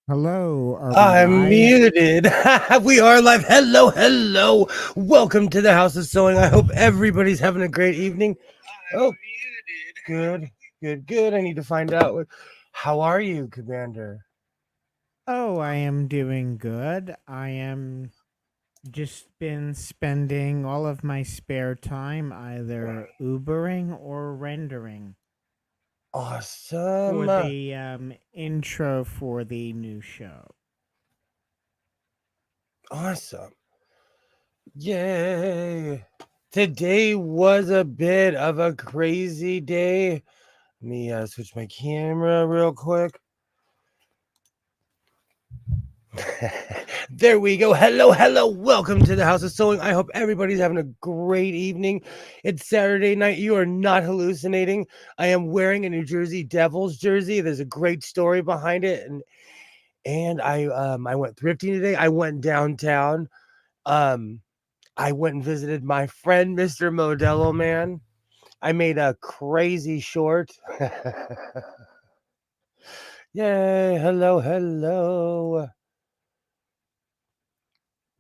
Hello, are we I'm live? muted. We are live. Hello, hello. Welcome to the House of Sewing. I hope everybody's having a great evening. Oh, good, good, good. I need to find out how are you, Commander? Oh, I am doing good. I am just been spending all of my spare time either Ubering or rendering for Awesome. the intro for the new show. Awesome. Yay. Today was a bit of a crazy day. Let me switch my camera real quick. There we go. Hello, hello. Welcome to the House of Sewing. I hope everybody's having a great evening. It's Saturday night. You are not hallucinating. I am wearing a New Jersey Devils jersey. There's a great story behind it, and I went thrifting today. I went downtown. Um, I went and visited my friend, Mr. Modelo Man. I made a crazy short. Yay! Hello, hello.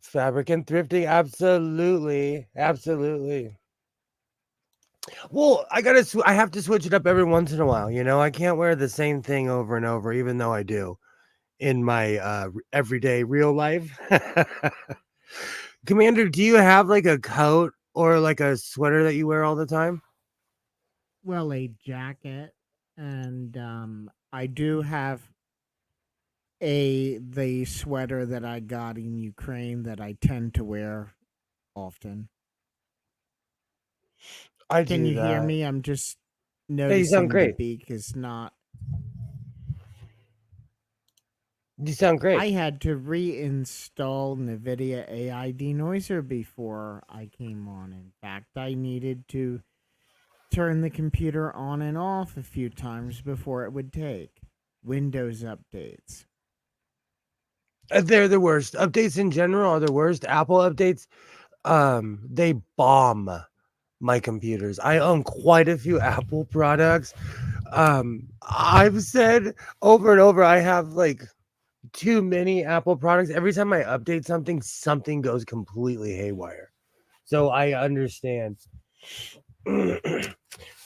Fabric and thrifting, absolutely, absolutely. Well, I have to switch it up every once in a while. I can't wear the same thing over and over, even though I do in my everyday real life. Commander, do you have like a coat or like a sweater that you wear all the time? Well, a jacket, and I do have the sweater that I got in Ukraine that I tend to wear often. I Can do you hear that. me? I'm just Yeah, you sound noticing the great. beak is not. You sound great. I had to reinstall NVIDIA AI denoiser before I came on. In fact, I needed to turn the computer on and off a few times before it would take Windows updates. They're the worst. Updates in general are the worst. Apple updates, they bomb my computers. I own quite a few Apple products. I've said over and over I have like too many Apple products. Every time I update something, something goes completely haywire. So I understand.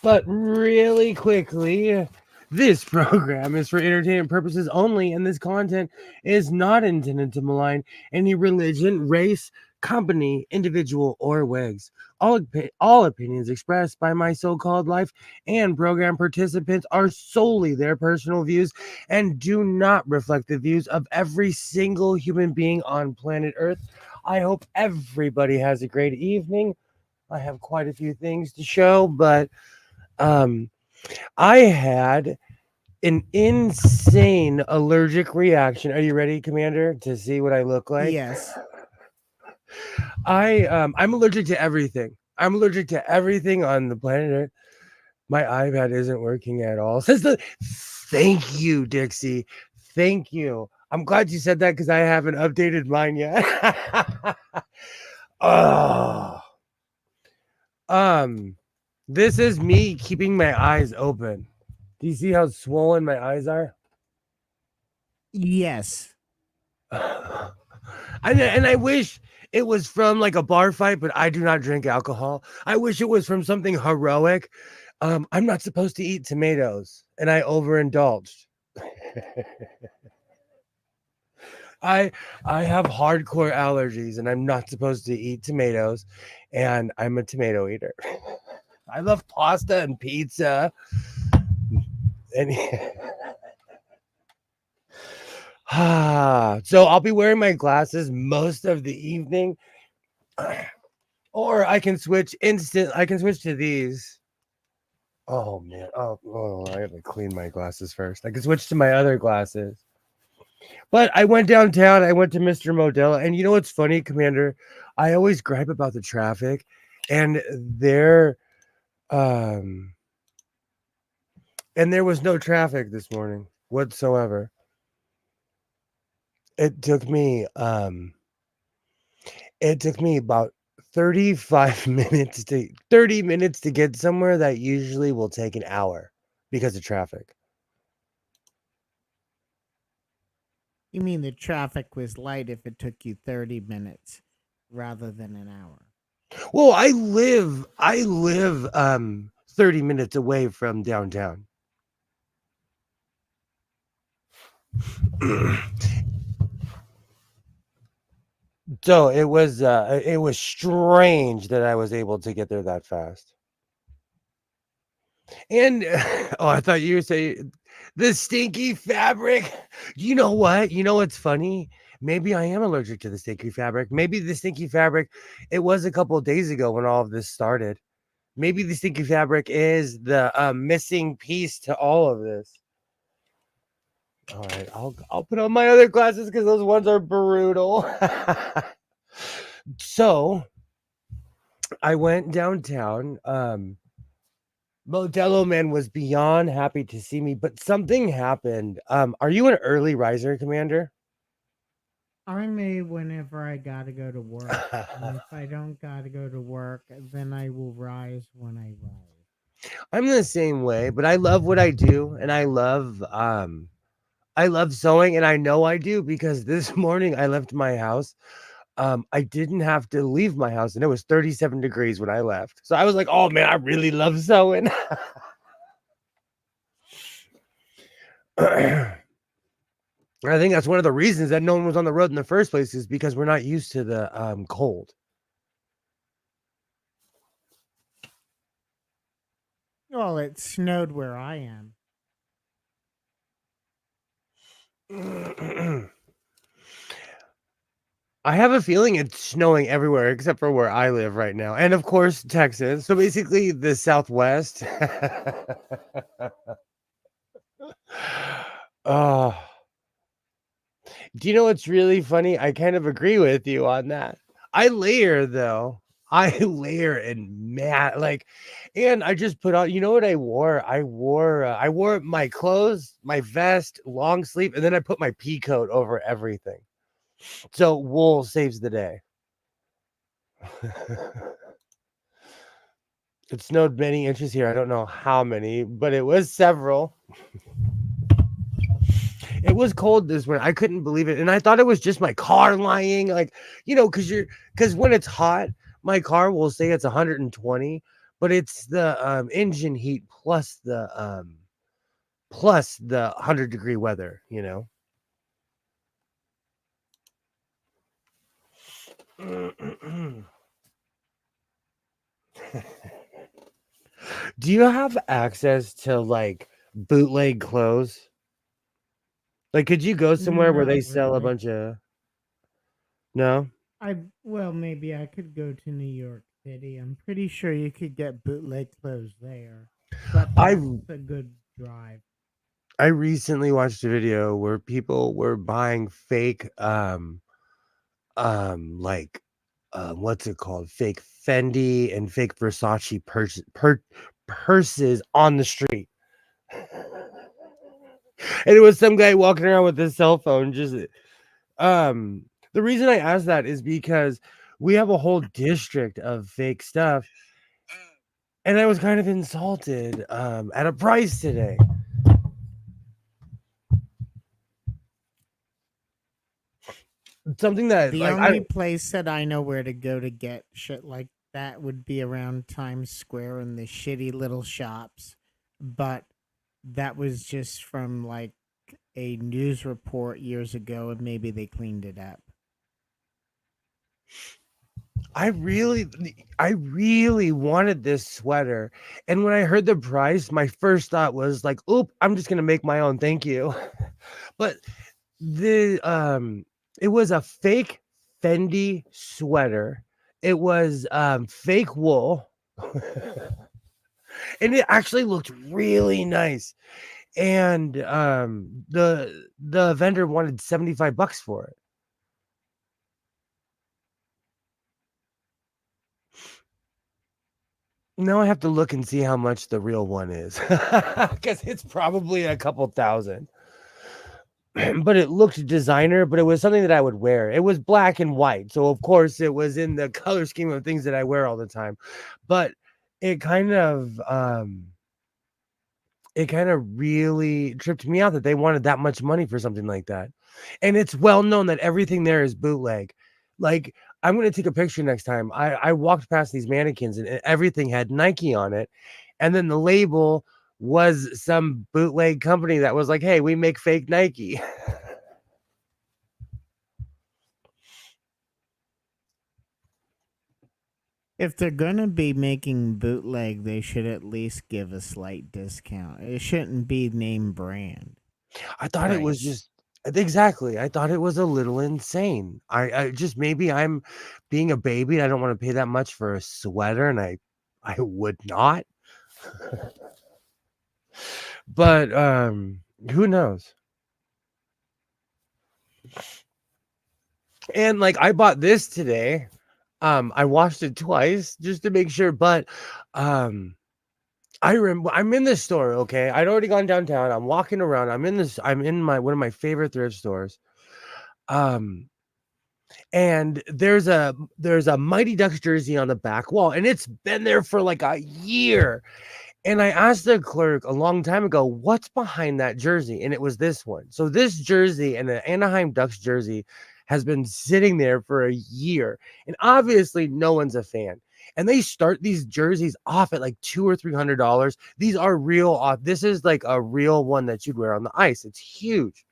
But really quickly, this program is for entertainment purposes only, and this content is not intended to malign any religion, race, company, individual, or wigs. All opinions expressed by my so called life and program participants are solely their personal views and do not reflect the views of every single human being on planet Earth. I hope everybody has a great evening. I have quite a few things to show, but um, I had an insane allergic reaction. Are you ready, Commander, to see what I look like? Yes. I'm allergic to everything. I'm allergic to everything on the planet Earth. My iPad isn't working at all. Says the Thank you, Dixie. Thank you. I'm glad you said that because I haven't updated mine yet. Oh. Um, this is me keeping my eyes open. Do you see how swollen my eyes are? Yes. And I wish it was from like a bar fight, but I do not drink alcohol. I wish it was from something heroic. I'm not supposed to eat tomatoes, and I overindulged. I I have hardcore allergies, and I'm not supposed to eat tomatoes, and I'm a tomato eater. I love pasta and pizza, and so I'll be wearing my glasses most of the evening. Or I can switch to these. Oh man. Oh, I have to clean my glasses first. I can switch to my other glasses. But I went downtown, I went to Mr. Modella, and you know what's funny, Commander? I always gripe about the traffic, and um there was no traffic this morning whatsoever. It took me about 30 minutes to get somewhere that usually will take an hour because of traffic. You mean the traffic was light if it took you 30 minutes rather than an hour? Well, I live 30 minutes away from downtown. So it was strange that I was able to get there that fast. And oh, I thought you were saying the stinky fabric. You know what? You know what's funny? Maybe I am allergic to the stinky fabric. Maybe the stinky fabric, it was a couple of days ago when all of this started. Maybe the stinky fabric is the missing piece to all of this. All right, I'll put on my other glasses because those ones are brutal. So I went downtown. Modelo Man was beyond happy to see me, but something happened. Are you an early riser, Commander? I may whenever I gotta go to work. And if I don't gotta go to work, then I will rise when I rise. I'm the same way, but I love what I do, and I love sewing, and I know I do because this morning I left my house. I didn't have to leave my house, and it was 37 degrees when I left. So I was like, "Oh man, I really love sewing." I think that's one of the reasons that no one was on the road in the first place is because we're not used to the cold. Well, it snowed where I am. I have a feeling it's snowing everywhere except for where I live right now. And of course, Texas. So basically the Southwest. Oh, do you know what's really funny? I kind of agree with you on that. I layer though. I layer and like, and I just put on. You know what I wore? I wore my clothes, my vest, long sleeve, and then I put my pea coat over everything. So wool saves the day. It snowed many inches here. I don't know how many, but it was several. It was cold this winter. I couldn't believe it. And I thought it was just my car lying. Like, because when it's hot, my car will say it's 120, but it's the engine heat plus the 100-degree weather, Do you have access to like bootleg clothes? Like, could you go somewhere where they Not sell a really. bunch of no? Well, maybe I could go to New York City. I'm pretty sure you could get bootleg clothes there, but I that's a good drive. I recently watched a video where people were buying fake like what's it called? Fake Fendi and fake Versace purses on the street. And it was some guy walking around with his cell phone just um the reason I asked that is because we have a whole district of fake stuff, and I was kind of insulted at a price today. Something that The like I only place that I know where to go to get shit like that would be around Times Square in the shitty little shops. But that was just from like a news report years ago, and maybe they cleaned it up. I really I really wanted this sweater, and when I heard the price, my first thought was like, "Oop, I'm just gonna make my own, thank you." But the it was a fake Fendi sweater. It was fake wool. And it actually looked really nice. And the vendor wanted 75 bucks for it. Now I have to look and see how much the real one is, because it's probably a couple thousand. But it looked designer, but it was something that I would wear. It was black and white, so of course it was in the color scheme of things that I wear all the time. But it kind of it kind of really tripped me out that they wanted that much money for something like that. And it's well known that everything there is bootleg. Like, I'm going to take a picture next time. I walked past these mannequins and everything had Nike on it. And then the label was some bootleg company that was like, hey, we make fake Nike. If they're gonna be making bootleg, they should at least give a slight discount. It shouldn't be name brand I thought it was price. just exactly. I thought it was a little insane. I just maybe I'm being a baby. I don't want to pay that much for a sweater, and I would not. But who knows? And like I bought this today. I washed it twice just to make sure, but um I'm in this store, okay? I'd already gone downtown. I'm walking around. I'm in my one of my favorite thrift stores. Um and there's a Mighty Ducks jersey on the back wall, and it's been there for like a year. And I asked the clerk a long time ago, what's behind that jersey? And it was this one. So this jersey and the Anaheim Ducks jersey has been sitting there for a year. And obviously no one's a fan. And they start these jerseys off at like $200 or $300. These are real off. This is like a real one that you'd wear on the ice. It's huge.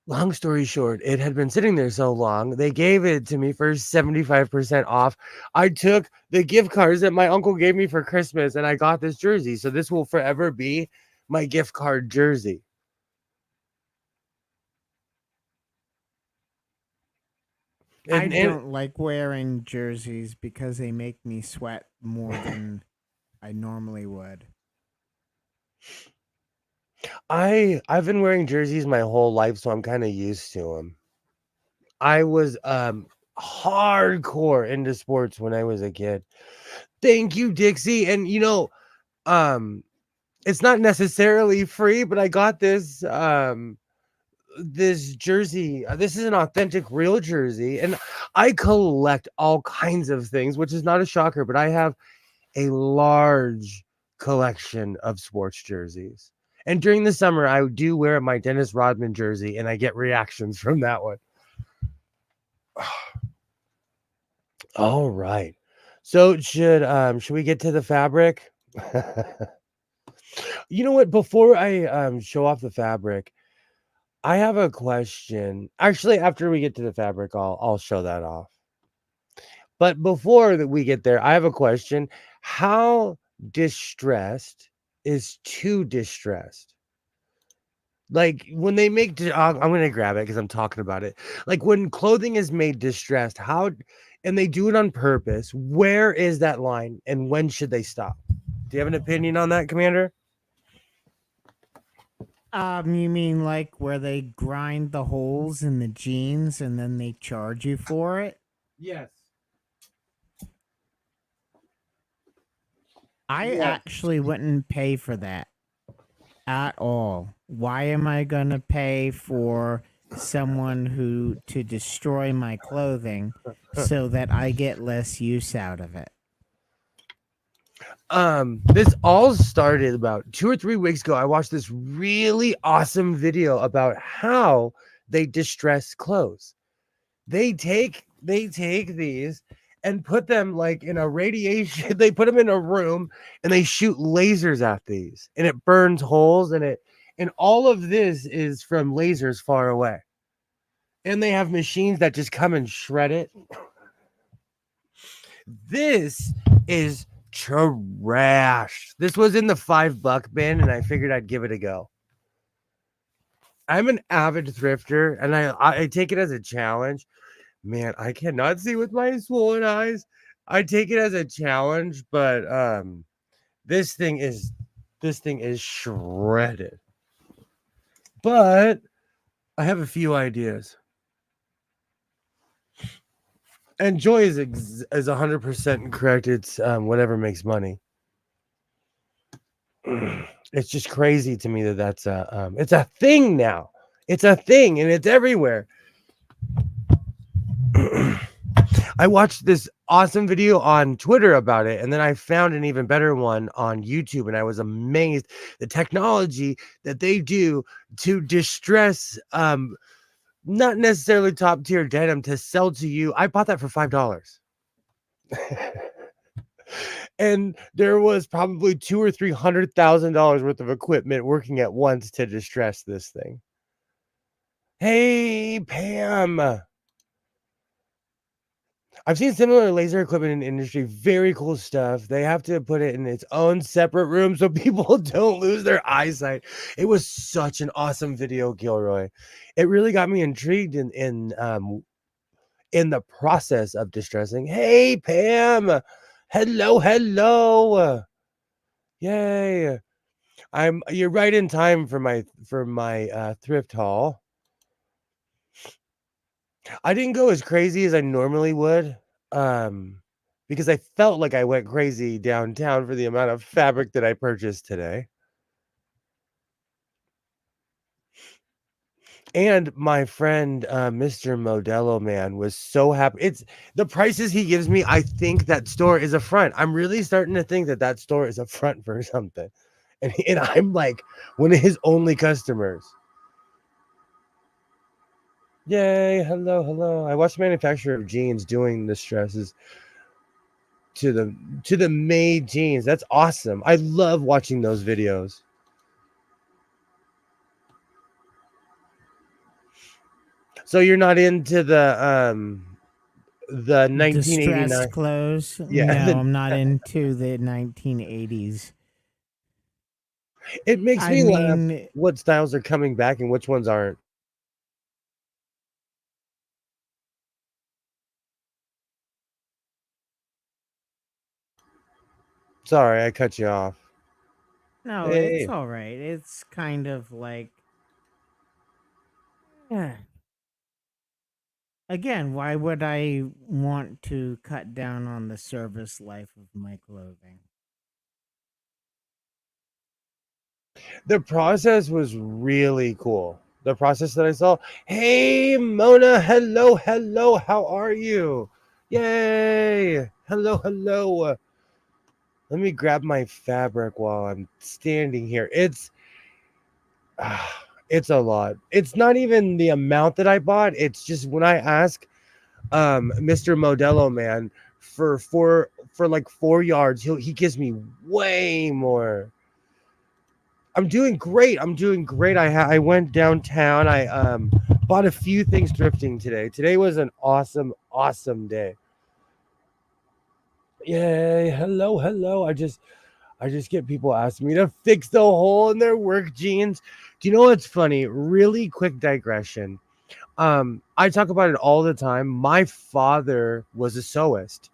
Long story short, it had been sitting there so long, they gave it to me for 75% off. I took the gift cards that my uncle gave me for Christmas and I got this jersey. So this will forever be my gift card jersey. I And don't like wearing jerseys because they make me sweat more than I normally would. I've been wearing jerseys my whole life, so I'm kind of used to them. I was hardcore into sports when I was a kid. Thank you, Dixie. And um it's not necessarily free, but I got this jersey. This is an authentic real jersey, and I collect all kinds of things, which is not a shocker, but I have a large collection of sports jerseys. And during the summer, I do wear my Dennis Rodman jersey, and I get reactions from that one. All right. So should we get to the fabric? You know what? Before I show off the fabric, I have a question. Actually, after we get to the fabric, I'll show that off. But before that we get there, I have a question. How distressed is too distressed? Like when they make, I'm going to grab it because I'm talking about it. Like when clothing is made distressed, and they do it on purpose, where is that line and when should they stop? Do you have an opinion on that, Commander? You mean like where they grind the holes in the jeans and then they charge you for it? Yes. I Yes. actually wouldn't pay for that at all. Why am I going to pay for someone who to destroy my clothing so that I get less use out of it? This all started about 2 or 3 weeks ago. I watched this really awesome video about how they distress clothes. They take these and put them like in a radiation, they put them in a room and they shoot lasers at these and it burns holes in it. And all of this is from lasers far away. And they have machines that just come and shred it. This is trash. This was in the $5 bin, and I figured I'd give it a go. I'm an avid thrifter, and I take it as a challenge. Man, I cannot see with my swollen eyes. I take it as a challenge, but this thing is shredded. But I have a few ideas. And Joy is 100% correct. It's whatever makes money. It's just crazy to me that that's it's a thing now. It's a thing and it's everywhere. I watched this awesome video on Twitter about it, and then I found an even better one on YouTube, and I was amazed the technology that they do to distress not necessarily top tier denim to sell to you. I bought that for $5. And there was probably two or $300,000 worth of equipment working at once to distress this thing. Hey, Pam. I've seen similar laser equipment in the industry. Very cool stuff. They have to put it in its own separate room so people don't lose their eyesight. It was such an awesome video, Gilroy. It really got me intrigued in the process of distressing. Hey, Pam. Hello, hello. Yay. You're right in time for my thrift haul. I didn't go as crazy as I normally would. Because I felt like I went crazy downtown for the amount of fabric that I purchased today. And my friend, Mr. Modelo Man was so happy. It's the prices he gives me. I think that store is a front. I'm really starting to think that that store is a front for something. And I'm like one of his only customers. Yay. Hello, hello. I watched the manufacturer of jeans doing the stresses to the made jeans. That's awesome. I love watching those videos. So you're not into the Distressed 1989. clothes? Yeah, No, I'm not into the 1980s. it makes I me laugh mean, what styles are coming back and which ones aren't. Sorry, I cut you off. no, it's Hey. all right. It's kind of like, yeah. Again, why would I want to cut down on the service life of my clothing? The process was really cool. The process that I saw. Hey, Mona. Hello, hello. How are you? Yay. Hello, hello. Let me grab my fabric while I'm standing here. It's a lot. It's not even the amount that I bought. It's just when I ask Mr. Modelo Man for like 4 yards, he gives me way more. I'm doing great. I'm doing great. I went downtown. I bought a few things thrifting today. Today was an awesome day. Yay. Hello, hello. I just get people asking me to fix the hole in their work jeans. Do you know what's funny? Really quick digression. I talk about it all the time. My father was a sewist.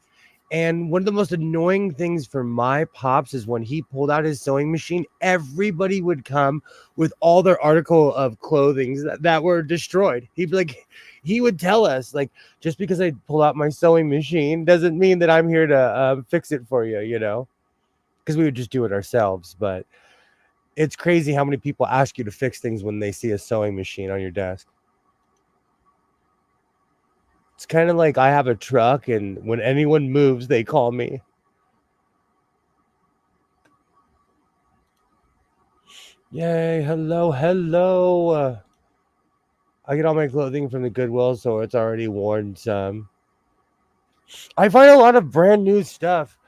And one of the most annoying things for my pops is when he pulled out his sewing machine, everybody would come with all their article of clothing that were destroyed. He'd be like, he would tell us, like, just because I pull out my sewing machine doesn't mean that I'm here to fix it for you, because we would just do it ourselves. But it's crazy how many people ask you to fix things when they see a sewing machine on your desk. It's kind of like I have a truck, and when anyone moves, they call me. Yay, hello, hello. I get all my clothing from the Goodwill, so it's already worn some. I find a lot of brand new stuff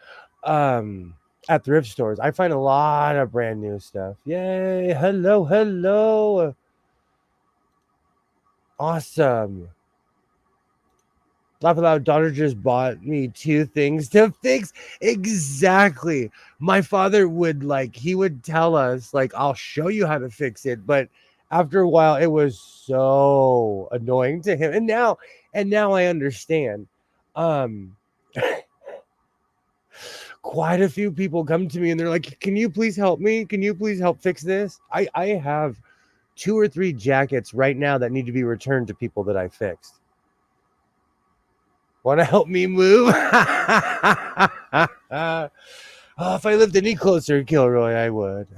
at thrift stores. I find a lot of brand new stuff. Yay, hello, hello. Awesome. Laugh Aloud daughter just bought me two things to fix. Exactly. My father would he would tell us, like, I'll show you how to fix it. But after a while, it was so annoying to him. And now I understand. Um, quite a few people come to me and they're like, can you please help me? Can you please help fix this? I have 2 or 3 jackets right now that need to be returned to people that I fixed. Want to help me move? Oh, if I lived any closer, Kilroy, I would.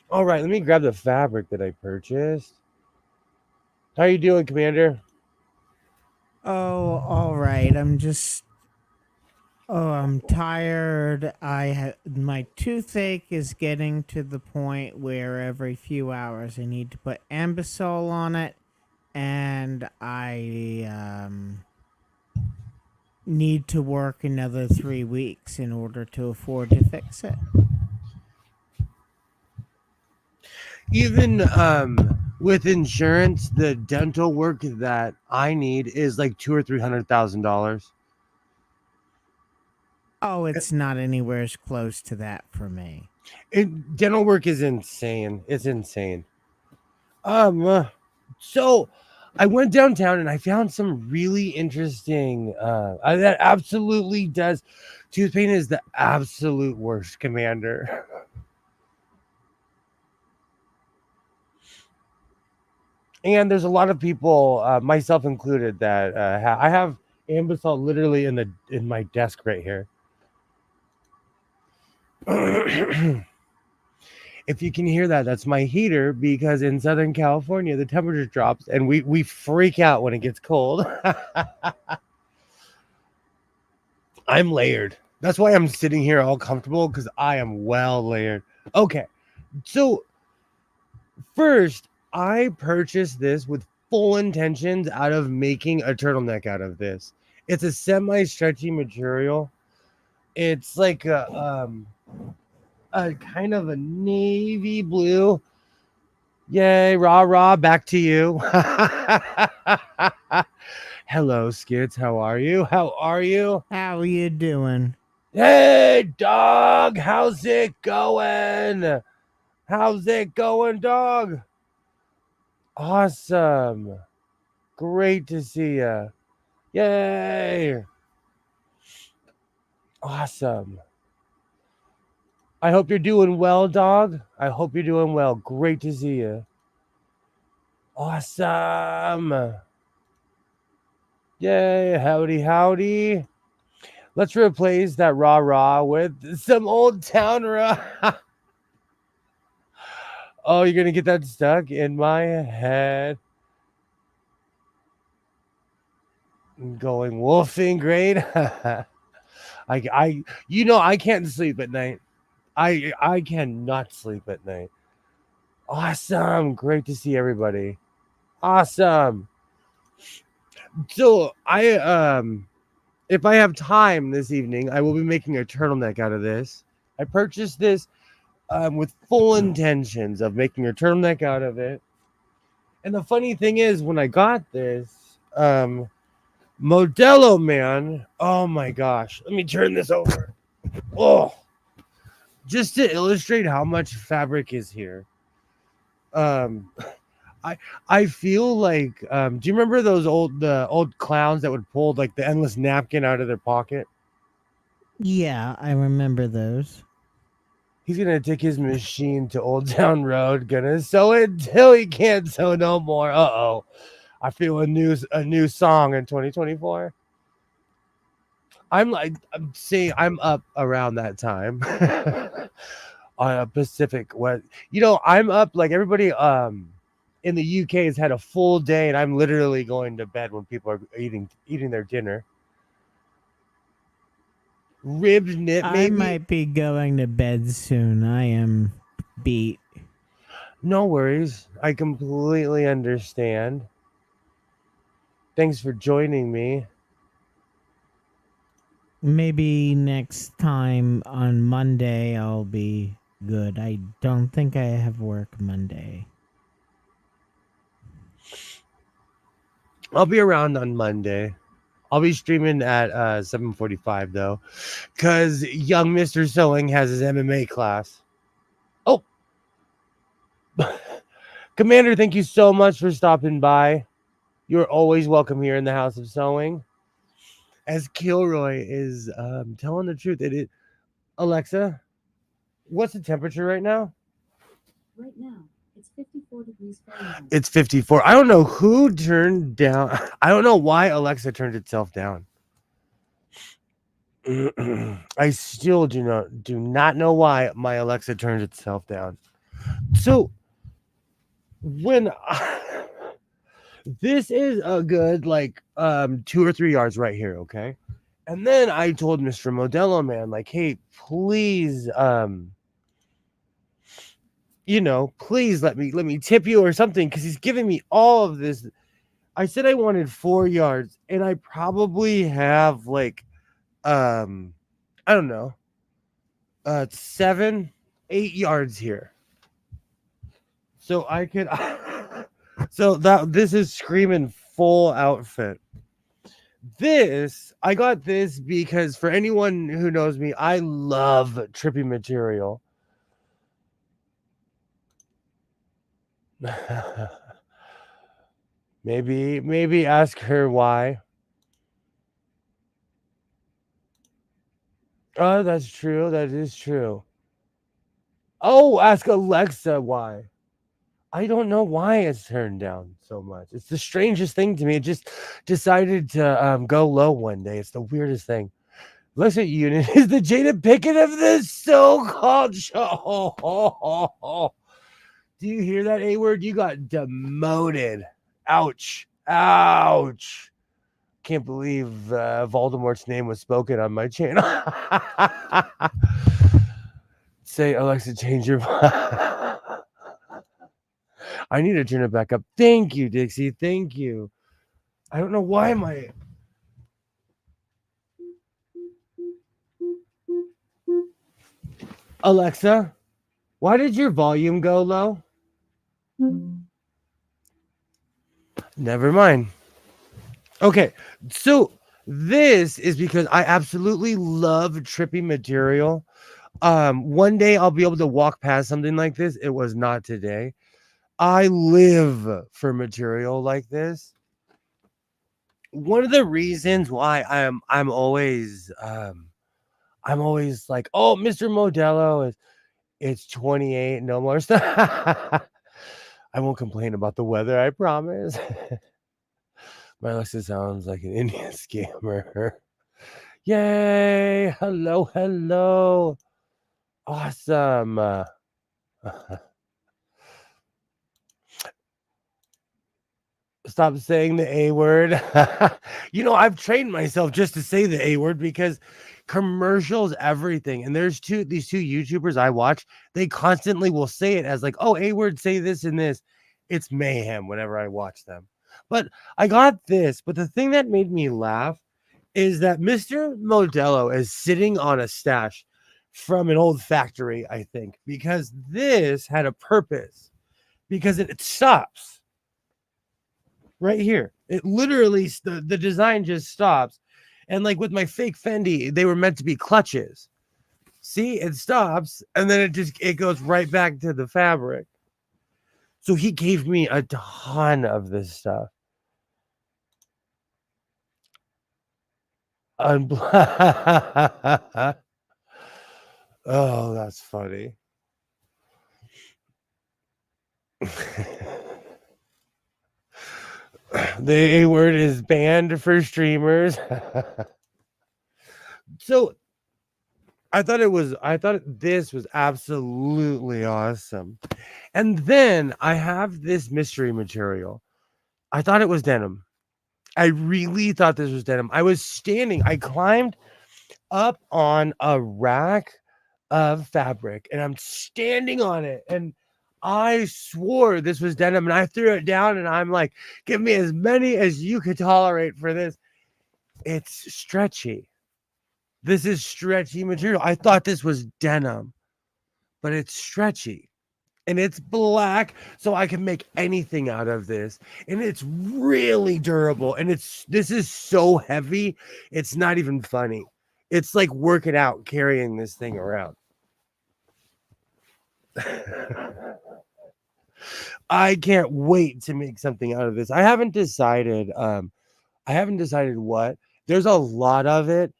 All right, let me grab the fabric that I purchased. How you doing, Commander? Oh, all right. I'm tired. My toothache is getting to the point where every few hours I need to put Ambisol on it, and I need to work another 3 weeks in order to afford to fix it. Even with insurance, the dental work that I need is like two or $300,000. Oh, it's not anywhere as close to that for me. Dental work is insane. It's insane. Um, so I went downtown and I found some really interesting. That absolutely does. Tooth pain is the absolute worst, Commander. And there's a lot of people, myself included, that I have Ambisol literally in my desk right here. If you can hear that, that's my heater because in Southern California the temperature drops and we freak out when it gets cold. I'm layered. That's why I'm sitting here all comfortable because I am well layered. Okay, so first I purchased this with full intentions out of making a turtleneck out of this. It's a semi-stretchy material. It's like a kind of a navy blue. Yay, rah rah, back to you. Hello, Skids. How are you? How are you? How are you doing? Hey, dog. How's it going? How's it going, dog? Awesome. Great to see you. Yay. Awesome. I hope you're doing well, dog. I hope you're doing well. Great to see you. Awesome. Yay. Howdy, howdy. Let's replace that rah rah with some old town rah. Oh, you're gonna get that stuck in my head. Going wolfing great. I can't sleep at night. I cannot sleep at night. Awesome. Great to see everybody. Awesome. So if I have time this evening, I will be making a turtleneck out of this. I purchased this with full intentions of making a turtleneck out of it. And the funny thing is, when I got this, Modelo Man, oh my gosh, let me turn this over. Oh, just to illustrate how much fabric is here. Um, I feel like, do you remember the old clowns that would pull like the endless napkin out of their pocket? Yeah, I remember those. He's gonna take his machine to Old Town Road, gonna sew it till he can't sew no more. Uh-oh. I feel a new song in 2024. I'm saying I'm up around that time. On a Pacific what I'm up like everybody in the UK has had a full day and I'm literally going to bed when people are eating their dinner. Ribbed knit I maybe? might be going to bed soon. I am beat. No worries. I completely understand. Thanks for joining me. Maybe next time on Monday I'll be good. I don't think I have work Monday. I'll be around on Monday. I'll be streaming at 7:45 though, because young Mr. Sewing has his MMA class. Oh, Commander, thank you so much for stopping by. You're always welcome here in the House of Sewing. As Kilroy is telling the truth, Alexa, what's the temperature right now? Right now, it's 54 degrees Fahrenheit. It's 54. I don't know who turned down. I don't know why Alexa turned itself down. I still do not know why my Alexa turned itself down. So when This is a good 2 or 3 yards right here, okay? And then I told Mr. Modelo man, like, hey, please, please let me tip you or something, because he's giving me all of this. I said I wanted 4 yards, and I probably have I don't know, 7, 8 yards here. So I could so this is screaming full outfit. I got this because for anyone who knows me, I love trippy material. maybe ask her why. Oh, that's true. That is true. Oh, ask Alexa why. I don't know why it's turned down so much. It's the strangest thing to me. It just decided to go low one day. It's the weirdest thing. Alexa unit is the Jada Pickett of this so-called show. Do you hear that, A word? You got demoted. Ouch. Ouch. Can't believe Voldemort's name was spoken on my channel. Say, Alexa, change your mind. I need to turn it back up. Thank you, Dixie. Thank you. I don't know why my... Alexa, why did your volume go low? Never mind. Okay, so this is because I absolutely love trippy material. One day I'll be able to walk past something like this. It was not today. I live for material like this. One of the reasons why I'm always like, oh, Mr. Modelo it's 28, no more stuff. I won't complain about the weather, I promise. My Alexa sounds like an Indian scammer. Yay! Hello. Awesome. Stop saying the A word. I've trained myself just to say the A word because commercials, everything. And there's these two YouTubers I watch. They constantly will say it as like, oh, A word, say this and this. It's mayhem whenever I watch them. But I got this. But the thing that made me laugh is that Mr. Modelo is sitting on a stash from an old factory, I think, because this had a purpose. Because it stops. Right here, it literally the design just stops, and like with my fake Fendi, they were meant to be clutches. See, it stops, and then it goes right back to the fabric. So he gave me a ton of this stuff. Oh, that's funny. The A word is banned for streamers. So I thought this was absolutely awesome. And then I have this mystery material. I thought it was denim. I really thought this was denim. I climbed up on a rack of fabric and I'm standing on it and I swore this was denim and I threw it down and I'm like, give me as many as you could tolerate for this. It's stretchy. This is stretchy material. I thought this was denim, but it's stretchy and it's black. So I can make anything out of this and it's really durable. And this is so heavy. It's not even funny. It's like working out, carrying this thing around. I can't wait to make something out of this. I haven't decided what. There's a lot of it.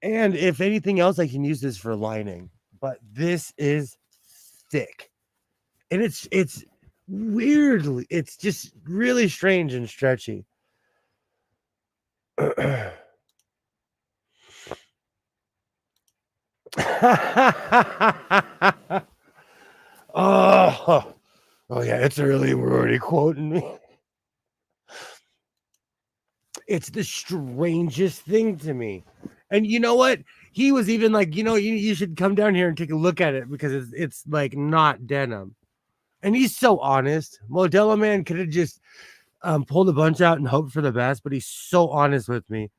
And if anything else, I can use this for lining. But this is thick. And it's weirdly, it's just really strange and stretchy. Oh yeah, it's early. We're already quoting me. It's the strangest thing to me. And you know what? He was even like, you should come down here and take a look at it because it's like not denim. And he's so honest. Modelo man could have just pulled a bunch out and hoped for the best, but he's so honest with me.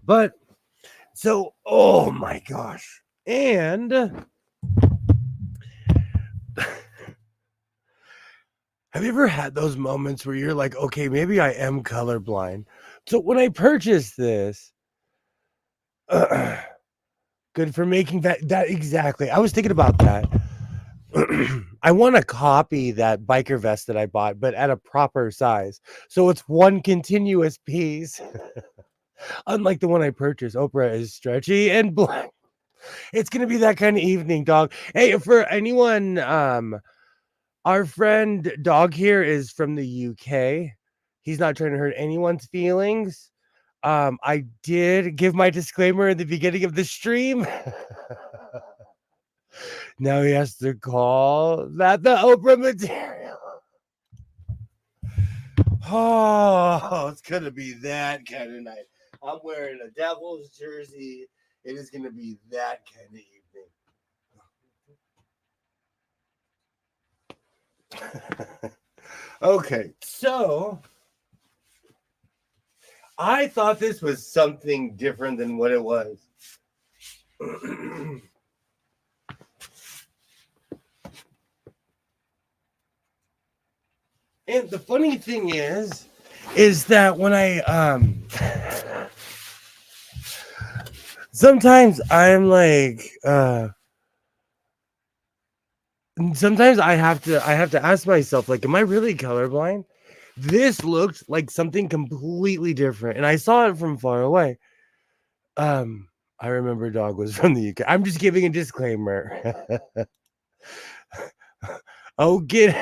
But so, oh my gosh. And have you ever had those moments where you're like, okay, maybe I am colorblind? So when I purchased this, good for making that exactly. I was thinking about that. I want to copy that biker vest that I bought, but at a proper size. So it's one continuous piece. Unlike the one I purchased, Oprah is stretchy and black. It's gonna be that kind of evening, dog. Hey, for anyone, our friend Dog here is from the UK. He's not trying to hurt anyone's feelings. I did give my disclaimer in the beginning of the stream. Now he has to call that the Oprah material. Oh, it's gonna be that kind of night. I'm wearing a Devils jersey. It is gonna be that kind of evening. Okay, so I thought this was something different than what it was. And the funny thing is that when I sometimes I'm like sometimes I have to ask myself, like, am I really colorblind? This looked like something completely different, and I saw it from far away. I remember Dog was from the UK. I'm just giving a disclaimer. Oh, get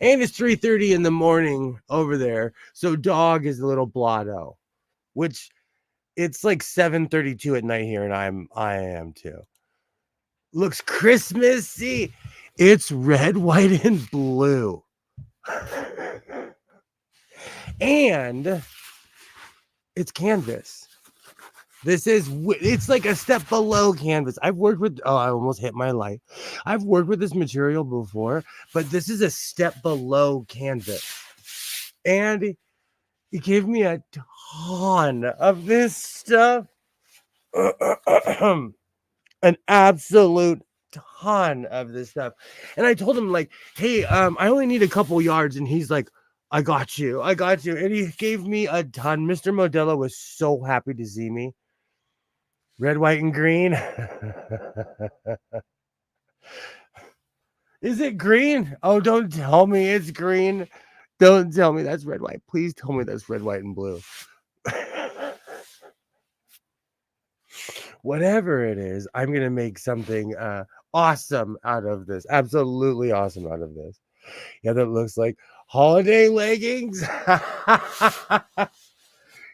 and it's 3:30 in the morning over there. So Dog is a little blotto, which it's like 7:32 at night here, and I am too. Looks Christmassy. It's red, white, and blue. And it's canvas. It's like a step below canvas. I almost hit my light. I've worked with this material before, but this is a step below canvas. And he gave me a ton of this stuff. An absolute ton of this stuff. And I told him, like, hey, I only need a couple yards. And he's like, I got you. And he gave me a ton. Mr. Modelo was so happy to see me. Red, white, and green. Is it green? Oh, don't tell me it's green. Don't tell me that's red, white. Please tell me that's red, white, and blue. Whatever it is, I'm going to make something awesome out of this. Absolutely awesome out of this. Yeah, that looks like holiday leggings.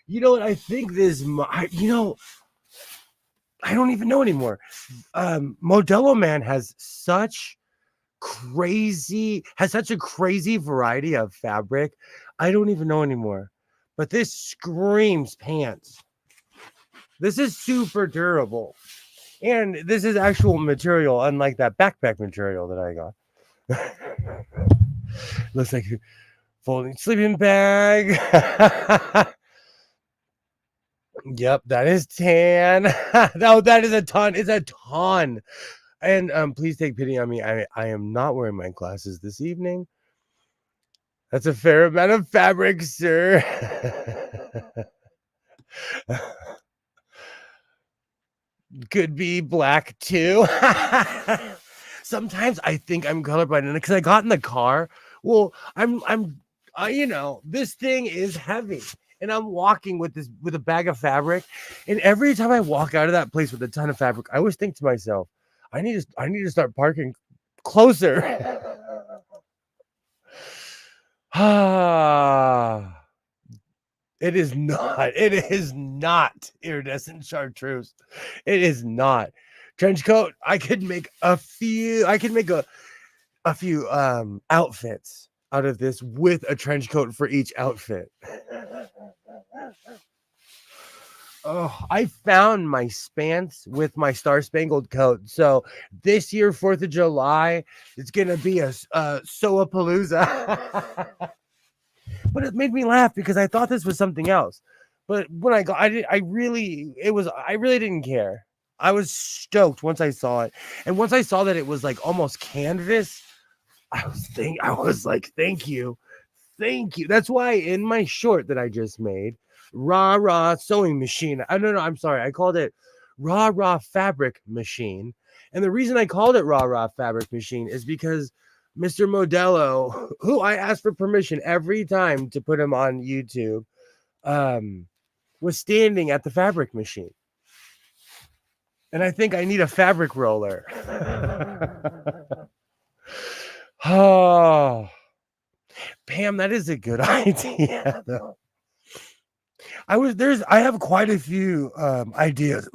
You know what? I think this, I don't even know anymore. Modelo Man has such a crazy variety of fabric. I don't even know anymore. But this screams pants. This is super durable. And this is actual material, unlike that backpack material that I got. Looks like a folding sleeping bag. Yep, that is tan. No, that is a ton. It's a ton. And please take pity on me. I am not wearing my glasses this evening. That's a fair amount of fabric, sir. Could be black too. Sometimes I think I'm colorblind because I got in the car. Well, this thing is heavy. And I'm walking with a bag of fabric, and every time I walk out of that place with a ton of fabric, I always think to myself, I need to start parking closer. It is not iridescent chartreuse. It is not. Trench coat, I could make a few outfits out of this with a trench coat for each outfit. Oh, I found my spants with my Star Spangled Coat. So this year, 4th of July, it's gonna be a Soapalooza. But it made me laugh because I thought this was something else. But when I got, I really didn't care. I was stoked once I saw it, and once I saw that it was like almost canvas, I was like, thank you. That's why in my short that I just made, Rah Sewing Machine. I don't know. I'm sorry. I called it Rah Fabric Machine. And the reason I called it Rah Fabric Machine is because Mr. Modelo, who I asked for permission every time to put him on YouTube, was standing at the fabric machine. And I think I need a fabric roller. Oh, Pam, that is a good idea, though. I have quite a few ideas.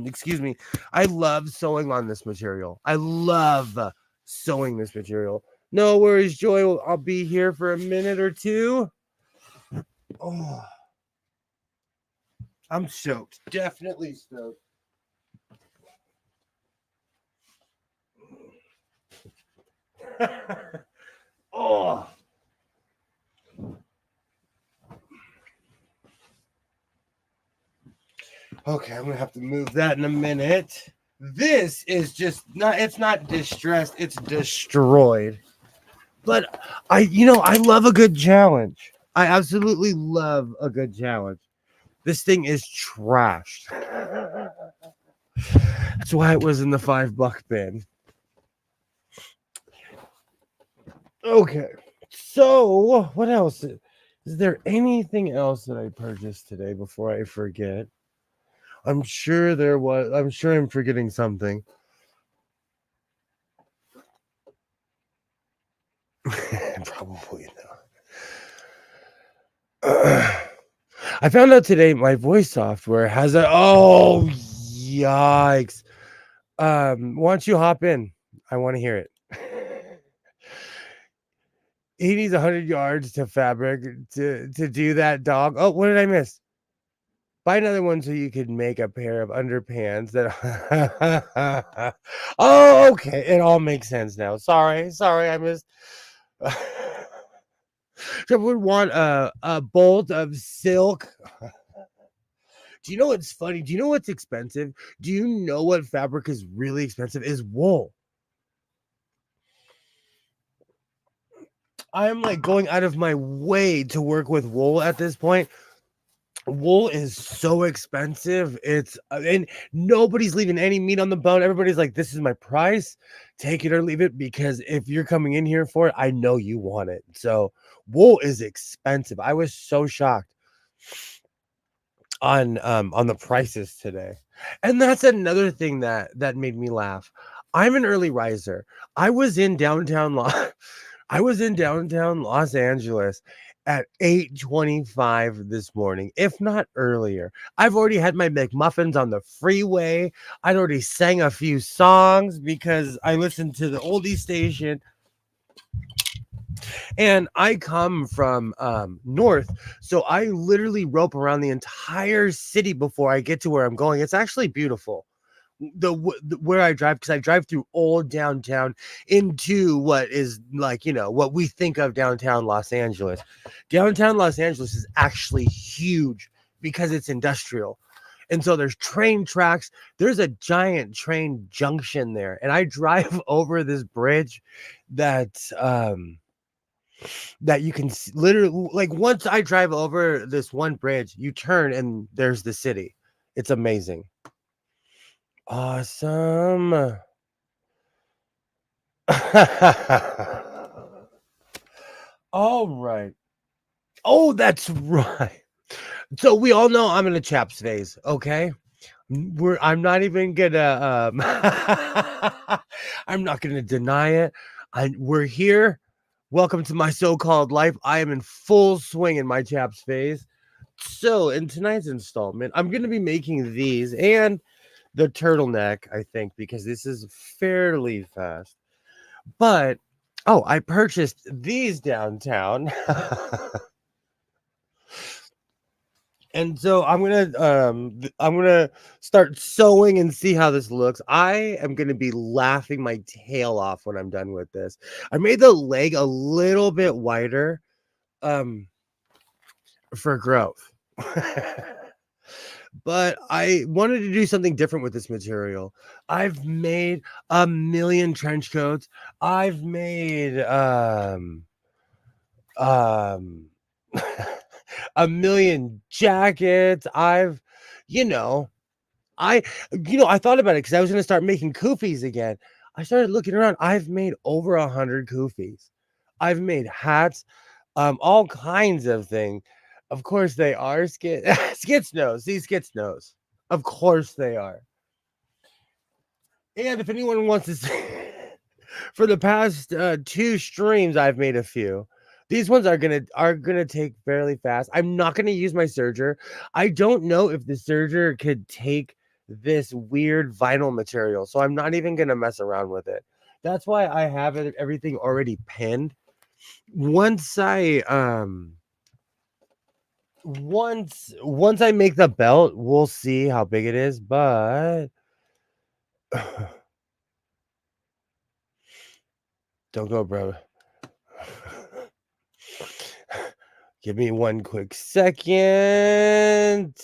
Excuse me. I love sewing on this material. I love sewing this material. No worries, Joy. I'll be here for a minute or two. Oh, I'm stoked. Definitely stoked. Oh. Okay, I'm gonna have to move that in a minute. This is just not, it's not distressed, it's destroyed. But I love a good challenge. I absolutely love a good challenge. This thing is trashed. That's why it was in the $5 bin. Okay. So what else? Is there anything else that I purchased today before I forget? I'm sure there was. I'm sure I'm forgetting something. Probably not. I found out today my voice software has a. Oh, yikes! Why don't you hop in? I want to hear it. He needs 100 yards to fabric to do that, dog. Oh, what did I miss? Buy another one so you could make a pair of underpants that. Oh, okay. It all makes sense now. Sorry, I missed. Someone would want a bolt of silk. Do you know what's funny? Do you know what's expensive? Do you know what fabric is really expensive? Is wool. I'm like going out of my way to work with wool at this point. Wool is so expensive. It's and nobody's leaving any meat on the bone. Everybody's like, this is my price. Take it or leave it, because if you're coming in here for it, I know you want it. So wool is expensive. I was so shocked on the prices today. And that's another thing that made me laugh. I'm an early riser. I was in downtown Los Angeles at 8:25 this morning, if not earlier. I've already had my McMuffins on the freeway. I'd already sang a few songs because I listened to the oldie station. And I come from north, so I literally rope around the entire city before I get to where I'm going. It's actually beautiful. Where I drive, because I drive through old downtown into what is like, what we think of downtown Los Angeles. Downtown Los Angeles is actually huge because it's industrial. And so there's train tracks. There's a giant train junction there. And I drive over this bridge that you can literally, like, once I drive over this one bridge, you turn and there's the city. It's amazing. Awesome. All right. Oh, that's right. So we all know I'm in a Chaps phase, okay? I'm not even gonna I'm not gonna deny it. We're here. Welcome to my so-called life. I am in full swing in my Chaps phase. So in tonight's installment, I'm gonna be making these and the turtleneck, I think, because this is fairly fast. But I purchased these downtown. And so I'm gonna start sewing and see how this looks. I am gonna be laughing my tail off when I'm done with this. I made the leg a little bit wider for growth. But I wanted to do something different with this material. I've made a million trench coats. I've made um a million jackets. You know, I thought about it because I was gonna start making koofies again. I started looking around. I've made over 100 koofies. I've made hats, all kinds of things. Of course they are Skits knows. See, Skits knows. Of course they are. And if anyone wants to see, for the past 2 streams, I've made a few. These ones are gonna take fairly fast. I'm not gonna use my serger. I don't know if the serger could take this weird vinyl material, so I'm not even gonna mess around with it. That's why I have everything already pinned. Once I make the belt, we'll see how big it is, but don't go, bro. Give me one quick second.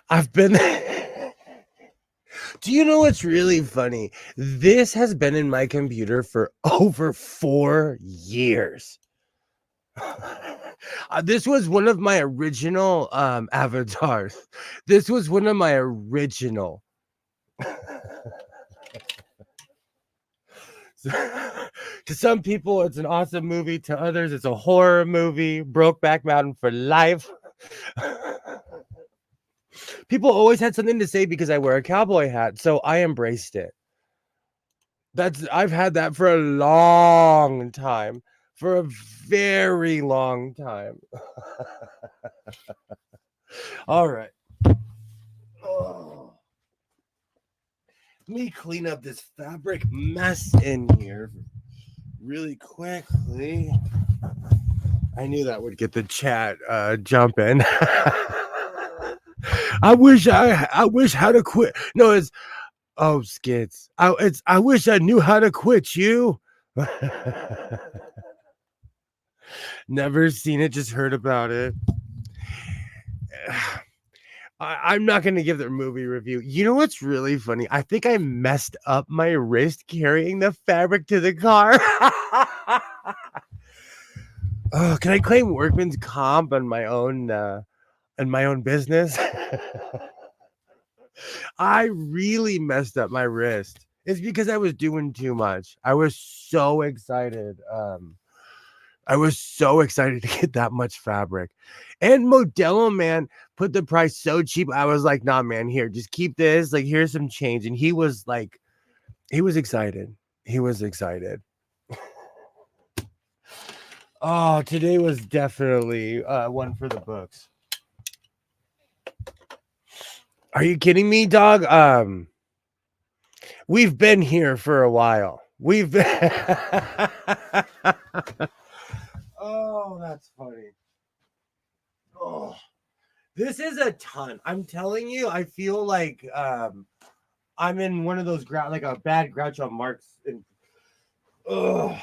I've been Do you know what's really funny? This has been in my computer for over 4 years. This was one of my original avatars. This was one of my original. To some people, it's an awesome movie. To others, it's a horror movie. Brokeback Mountain for life. People always had something to say because I wear a cowboy hat, so I embraced it. I've had that for a long time. For a very long time. All right. Oh. Let me clean up this fabric mess in here really quickly. I knew that would get the chat jumping. I wish how to quit. No, it's Skits. I wish I knew how to quit you. Never seen it, just heard about it. I'm not going to give the movie review. You know what's really funny? I think I messed up my wrist carrying the fabric to the car. Oh, can I claim workman's comp on my own business? I really messed up my wrist. It's because I was doing too much. I was so excited. I was so excited to get that much fabric. And Modelo, man, put the price so cheap. I was like, nah, man, here, just keep this. Like, here's some change. And he was excited. He was excited. Oh, today was definitely one for the books. Are you kidding me, dog? We've been here for a while. We've been Oh, that's funny. Oh, this is a ton. I'm telling you, I feel like I'm in one of those like a bad Groucho Marx. Oh.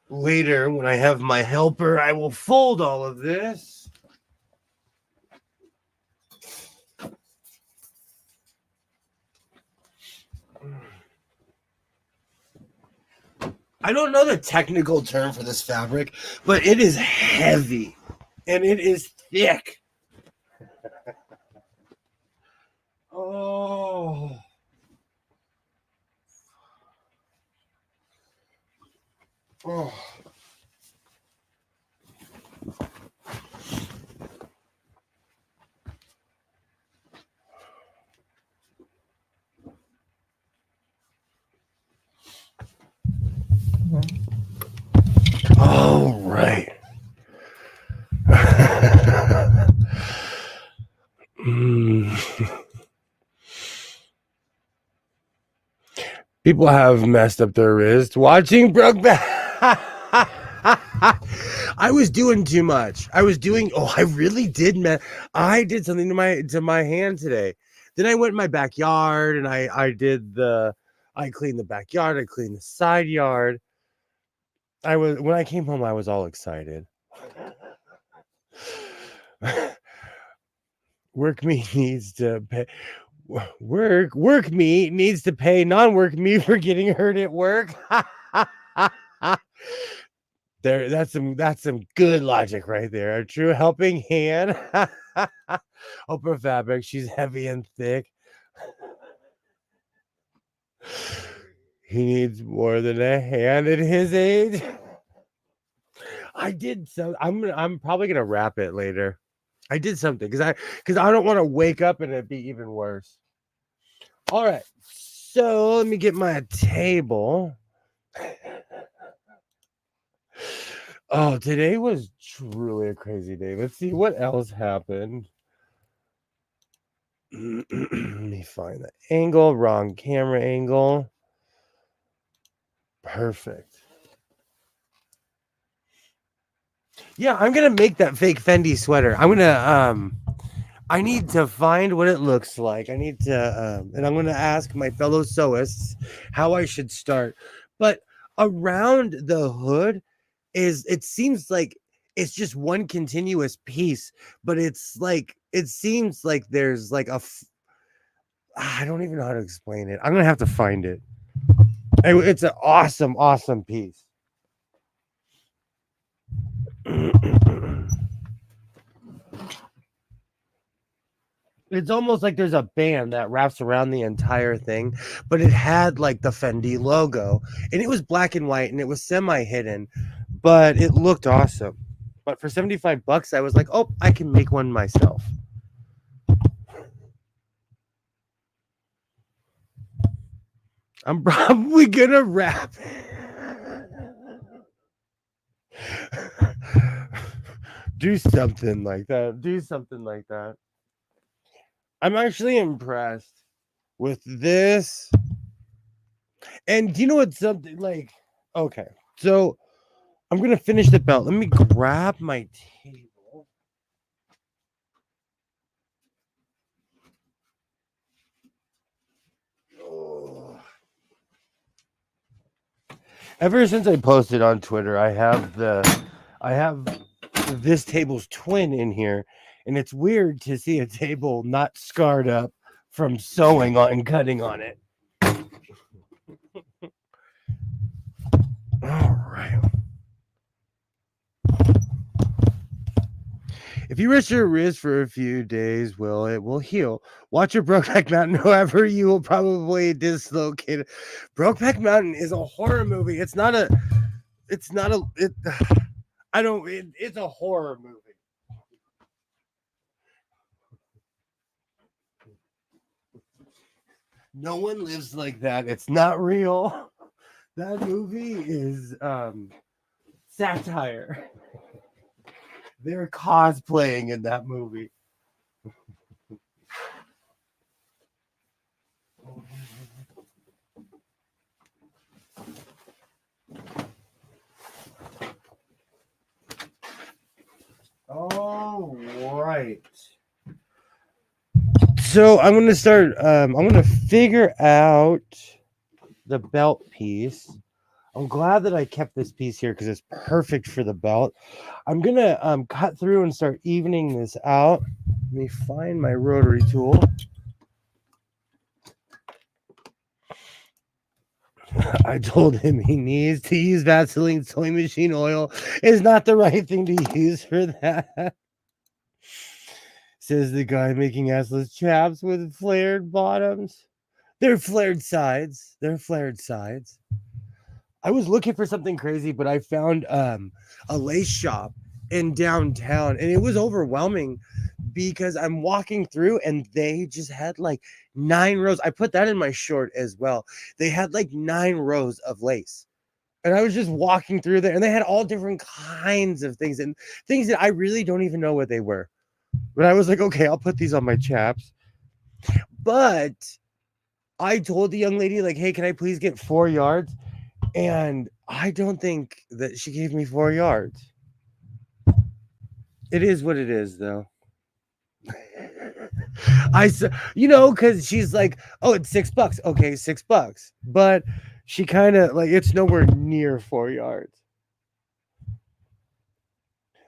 Later, when I have my helper, I will fold all of this. I don't know the technical term for this fabric, but it is heavy and it is thick. Oh. Oh. All right. People have messed up their wrist watching Brokeback. I was doing too much. I really did, man. I did something to my hand today. Then I went in my backyard and I cleaned the backyard, I cleaned the side yard. When I came home, I was all excited. Work me needs to pay non-work me for getting hurt at work. That's some good logic right there. A true helping hand. Oprah Fabric, she's heavy and thick. He needs more than a hand at his age. I'm probably gonna wrap it later. I did something because I don't want to wake up and it be even worse. All right, so let me get my table. Oh, today was truly a crazy day. Let's see what else happened. Let me find the angle. Wrong camera angle. Perfect. Yeah, I'm gonna make that fake Fendi sweater. I need to find what it looks like. I need to and I'm gonna ask my fellow sewists how I should start. But around the hood it seems like it's just one continuous piece, but it seems like there's like I don't even know how to explain it. I'm gonna have to find it. It's an awesome piece. It's almost like there's a band that wraps around the entire thing, but it had like the Fendi logo, and it was black and white, and it was semi-hidden, but it looked awesome. But for $75, I was like, oh, I can make one myself. I'm probably gonna wrap. Do something like that. I'm actually impressed with this. And do you know what's something like? Okay, so I'm gonna finish the belt. Let me grab my table. Oh. Ever since I posted on Twitter, I have this table's twin in here, and it's weird to see a table not scarred up from sewing on and cutting on it. All right. If you rest your wrist for a few days, it will heal. Watch your Brokeback Mountain. However, you will probably dislocate it. Brokeback Mountain is a horror movie. It's a horror movie. No one lives like that. It's not real. That movie is satire. They're cosplaying in that movie. All right. So I'm going to start. I'm going to figure out the belt piece. I'm glad that I kept this piece here because it's perfect for the belt. I'm going to cut through and start evening this out. Let me find my rotary tool. I told him he needs to use Vaseline sewing machine oil. Is not the right thing to use for that. Says the guy making assless chaps with flared bottoms. They're flared sides. I was looking for something crazy, but I found a lace shop in downtown, and it was overwhelming because I'm walking through and they just had like 9 rows. I put that in my short as well. They had like 9 rows of lace. And I was just walking through there, and they had all different kinds of things and things that I really don't even know what they were. But I was like, okay, I'll put these on my chaps. But I told the young lady, like, hey, can I please get 4 yards? And I don't think that she gave me 4 yards. It is what it is, though. Because she's like, oh, it's $6. Okay, $6. But she kind of like, it's nowhere near 4 yards.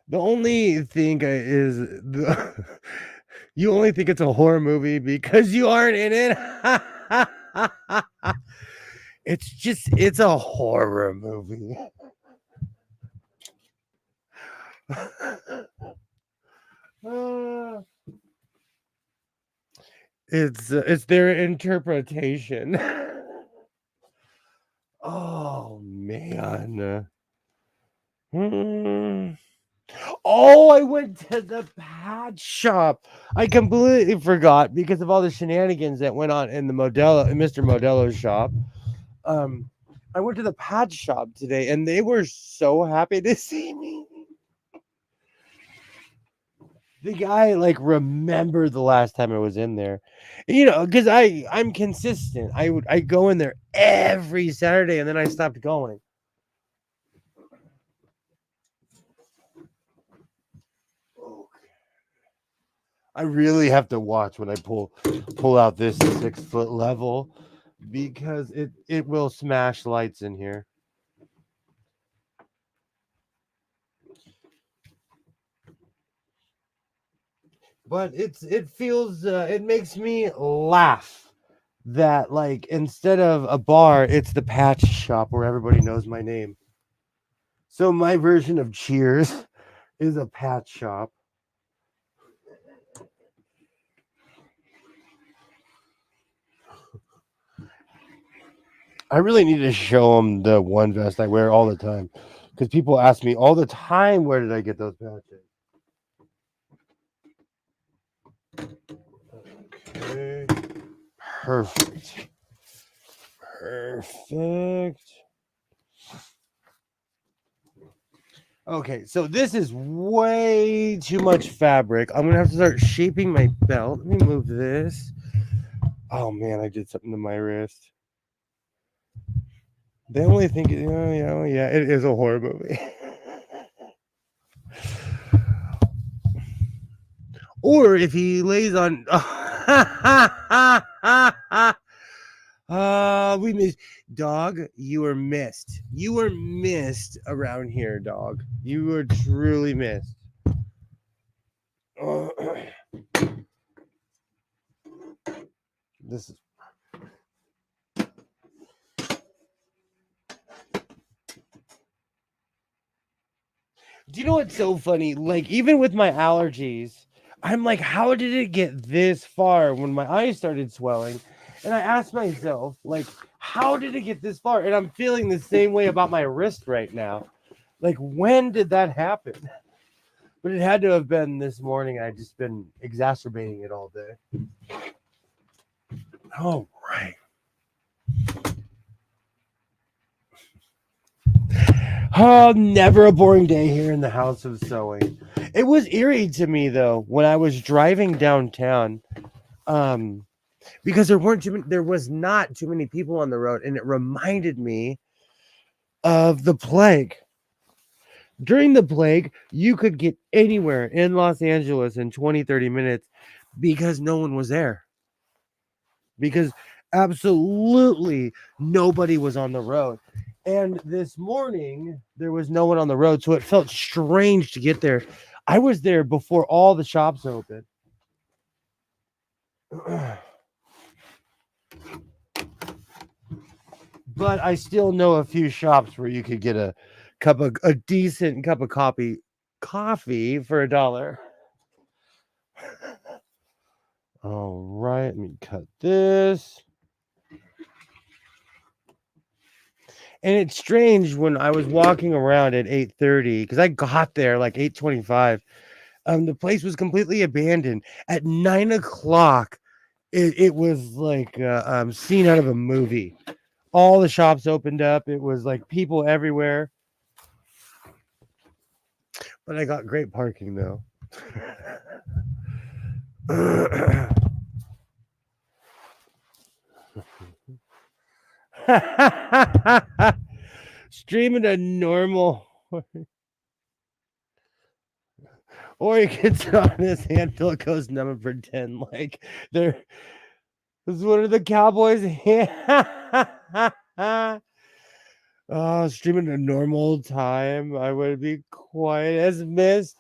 The only thing is, you only think it's a horror movie because you aren't in it. It's a horror movie. It's their interpretation. Oh man. Oh, I went to the pad shop. I completely forgot because of all the shenanigans that went on in Mr. Modello's shop. I went to the pad shop today and they were so happy to see me. The guy like remembered the last time I was in there, because I'm consistent. I go in there every Saturday and then I stopped going. I really have to watch when I pull out this 6-foot level because it will smash lights in here. But it makes me laugh that like instead of a bar, it's the patch shop where everybody knows my name. So my version of Cheers is a patch shop. I really need to show them the one vest I wear all the time because people ask me all the time, where did I get those patches? Okay. Perfect. Okay, so this is way too much fabric. I'm gonna have to start shaping my belt. Let me move this. Oh man, I did something to my wrist. They only think, yeah, it is a horror movie. Or if he lays on, we missed, dog. You were missed. You were missed around here, dog. You were truly missed. This is. Do you know what's so funny? Like, even with my allergies, I'm like, how did it get this far when my eyes started swelling? And I asked myself, like, how did it get this far? And I'm feeling the same way about my wrist right now. Like, when did that happen? But it had to have been this morning. I've just been exacerbating it all day. Oh, right. Oh, never a boring day here in the house of sewing. It was eerie to me though when I was driving downtown, because there was not too many people on the road, and it reminded me of the plague. During the plague, you could get anywhere in Los Angeles in 20-30 minutes because no one was there. Because absolutely nobody was on the road. And this morning, there was no one on the road, so it felt strange to get there. I was there before all the shops opened. But I still know a few shops where you could get a decent cup of coffee for $1. All right, let me cut this. And it's strange when I was walking around at 8:30 because I got there like 8:25. The place was completely abandoned. At 9 o'clock, it was like scene out of a movie. All the shops opened up. It was like people everywhere. But I got great parking though. Stream it a normal, or he gets it on his hand till it goes numb and pretend like they're. This is one of the Cowboys' oh, streaming a normal time, I would be quiet as mist.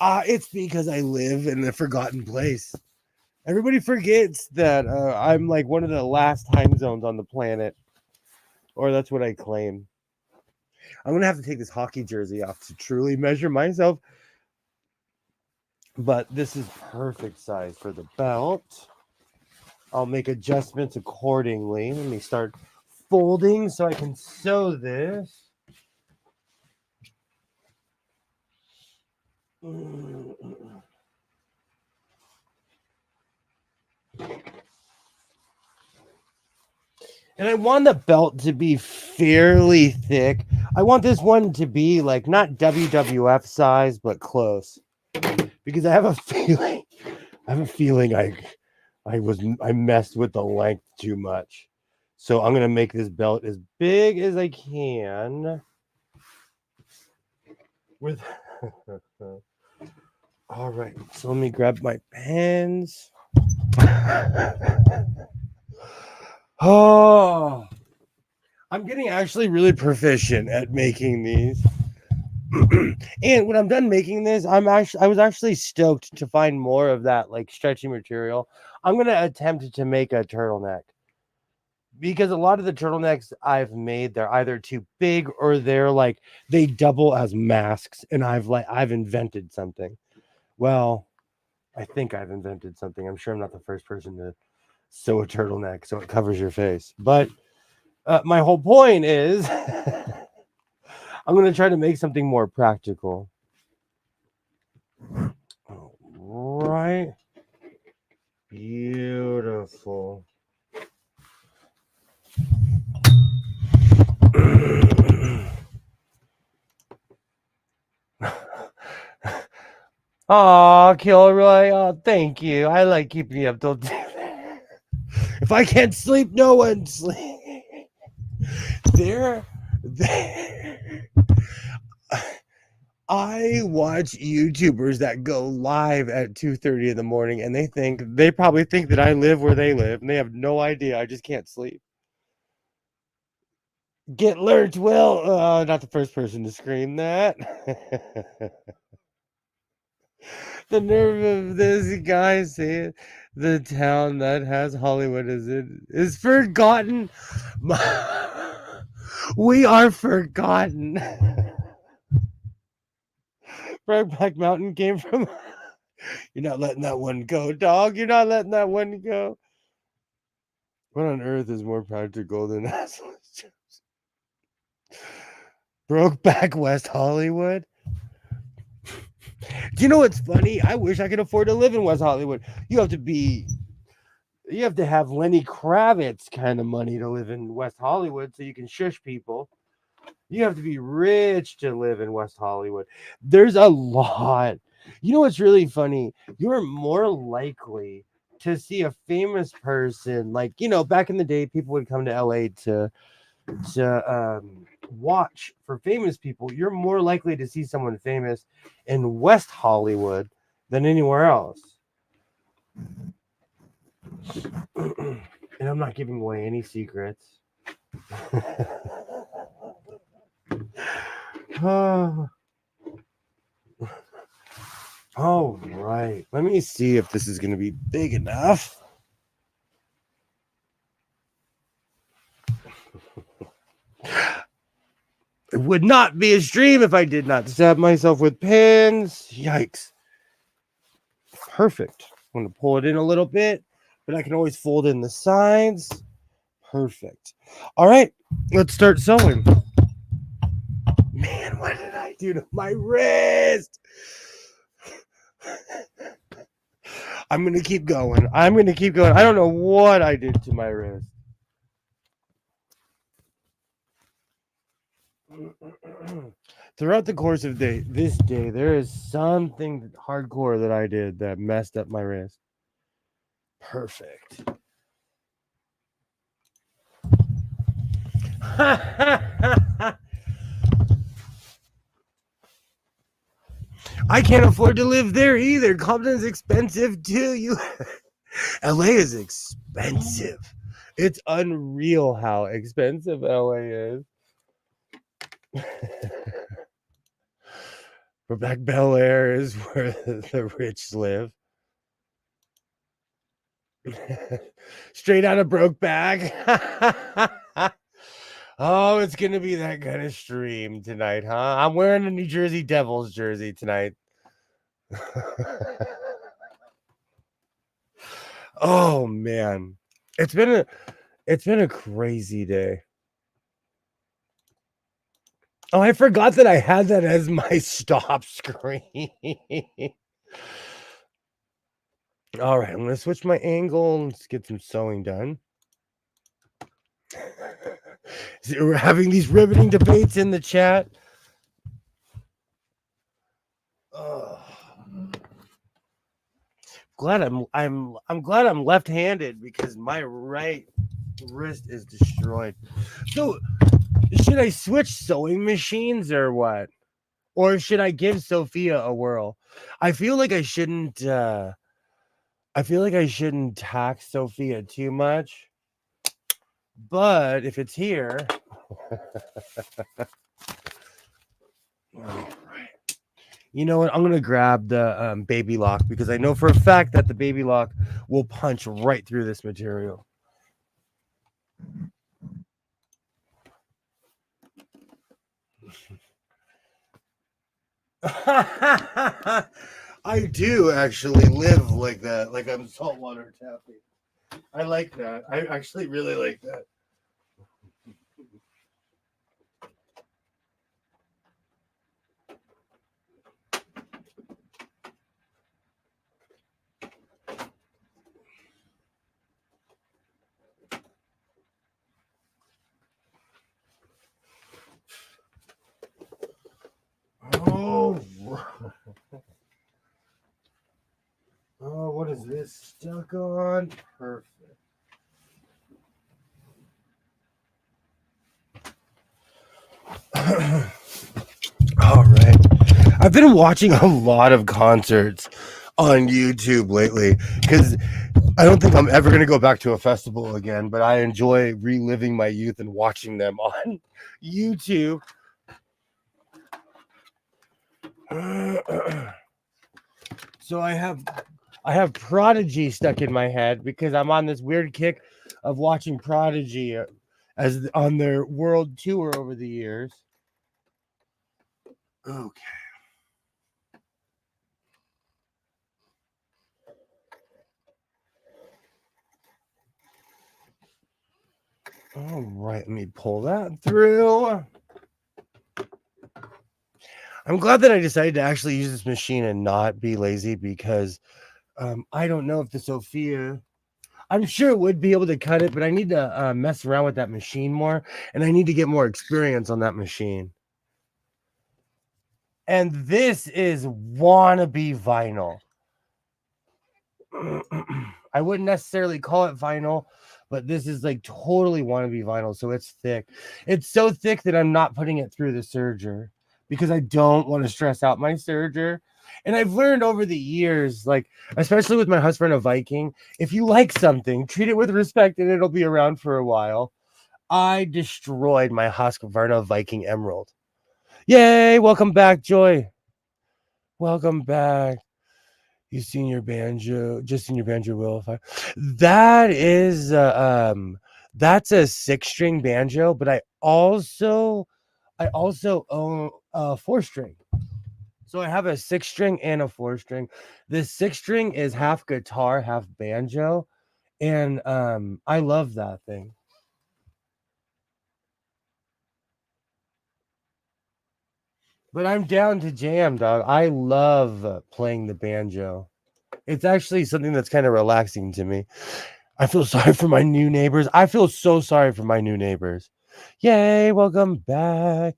It's because I live in a forgotten place. Everybody forgets that I'm like one of the last time zones on the planet, or that's what I claim. I'm gonna have to take this hockey jersey off to truly measure myself, but this is perfect size for the belt. I'll make adjustments accordingly. Let me start folding so I can sew this. And I want the belt to be fairly thick. I want this one to be like not WWF size, but close. Because I have a feeling I messed with the length too much. So I'm gonna make this belt as big as I can. With all right, so let me grab my pens. Oh, I'm getting actually really proficient at making these. And when I'm done making this, I was actually stoked to find more of that like stretchy material. I'm gonna attempt to make a turtleneck because a lot of the turtlenecks I've made, they're either too big or they're like they double as masks, and I've invented something. Well, I think I've invented something. I'm sure I'm not the first person to sew a turtleneck so it covers your face, but my whole point is I'm going to try to make something more practical. All right. Beautiful. Oh, Kilroy. Oh, thank you. I like keeping you up till if I can't sleep, no one sleep. There. I watch YouTubers that go live at 2:30 in the morning, and they probably think that I live where they live, and they have no idea. I just can't sleep. Get lurch, Will. Not the first person to scream that. The nerve of this guy saying the town that has Hollywood is forgotten. We are forgotten. Brokeback Mountain came from. You're not letting that one go, dog. You're not letting that one go. What on earth is more practical than assless Chaps? Brokeback West Hollywood? Do you know what's funny? I wish I could afford to live in West Hollywood. You have to have Lenny Kravitz kind of money to live in West Hollywood so you can shush people. You have to be rich to live in West Hollywood. There's a lot. You know what's really funny? You're more likely to see a famous person, like, back in the day, people would come to LA to watch for famous people. You're more likely to see someone famous in West Hollywood than anywhere else. And I'm not giving away any secrets. All right. Let me see if this is going to be big enough. It would not be a stream if I did not stab myself with pins. Yikes. Perfect. I'm going to pull it in a little bit, but I can always fold in the sides. Perfect. All right. Let's start sewing. Man, what did I do to my wrist? I'm going to keep going. I don't know what I did to my wrist. Throughout the course of this day, there is something hardcore that I did that messed up my wrist. Perfect. I can't afford to live there either. Compton's expensive too. LA is expensive. It's unreal how expensive LA is. But back Bel Air is where the rich live. Straight out of Brokeback. Oh, it's gonna be that kind of stream tonight, huh? I'm wearing a New Jersey Devils jersey tonight. Oh man, it's been a crazy day. Oh, I forgot that I had that as my stop screen. All right, I'm gonna switch my angle. Let's get some sewing done. See, we're having these riveting debates in the chat. Glad I'm glad I'm left-handed because my right wrist is destroyed. So should I switch sewing machines or what? Or should I give Sophia a whirl? I feel like I shouldn't tax Sophia too much. But if it's here, you know what? I'm gonna grab the baby lock because I know for a fact that the baby lock will punch right through this material. I do actually live like that, like I'm saltwater tapping. I like that. I actually really like that. Oh, oh, what is this stuck on? Perfect. All right. I've been watching a lot of concerts on YouTube lately because I don't think I'm ever going to go back to a festival again, but I enjoy reliving my youth and watching them on YouTube. So I have Prodigy stuck in my head because I'm on this weird kick of watching Prodigy as on their world tour over the years. Okay. All right, let me pull that through. I'm glad that I decided to actually use this machine and not be lazy because I don't know if the Sophia, I'm sure it would be able to cut it, but I need to mess around with that machine more and I need to get more experience on that machine. And this is wannabe vinyl. I wouldn't necessarily call it vinyl, but this is like totally wannabe vinyl. So it's thick. It's so thick that I'm not putting it through the serger because I don't want to stress out my serger. And I've learned over the years, like, especially with my husband, a Viking, if you like something, treat it with respect and it'll be around for a while. I destroyed my Husqvarna Viking Emerald. Yay! Welcome back, Joy. Welcome back. You seen your banjo? Just seen your banjo, Will? That is that's a 6-string banjo, but I also own a 4-string. So I have a 6-string and a 4-string. The 6-string is half guitar, half banjo, and I love that thing. But I'm down to jam, dog. I love playing the banjo. It's actually something that's kind of relaxing to me. I feel sorry for my new neighbors. I feel so sorry for my new neighbors. Yay, welcome back.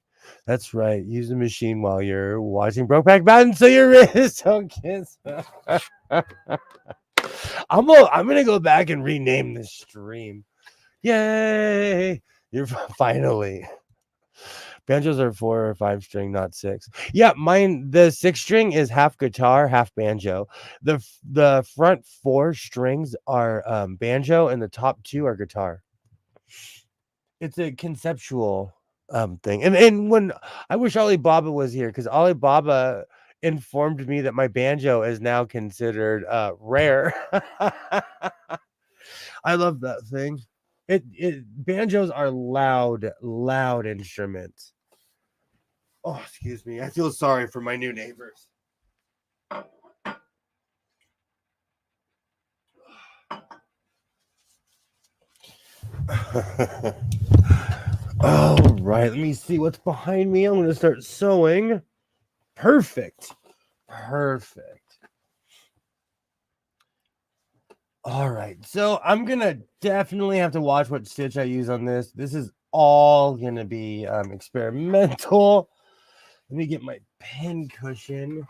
That's right. Use the machine while you're watching Brokeback Mountain so your wrist don't kiss. I'm gonna go back and rename this stream. Yay. You're finally. Banjos are 4 or 5 string, not 6. Yeah, mine, the 6 string is half guitar, half banjo. The front 4 strings are banjo, and the top 2 are guitar. It's a conceptual thing. And when I wish Alibaba was here, because Alibaba informed me that my banjo is now considered rare. I love that thing. Banjos are loud instruments. Oh, excuse me. I feel sorry for my new neighbors. All right, let me see what's behind me. I'm going to start sewing. Perfect. All right, so I'm going to definitely have to watch what stitch I use on this. This is all going to be experimental. Let me get my pin cushion.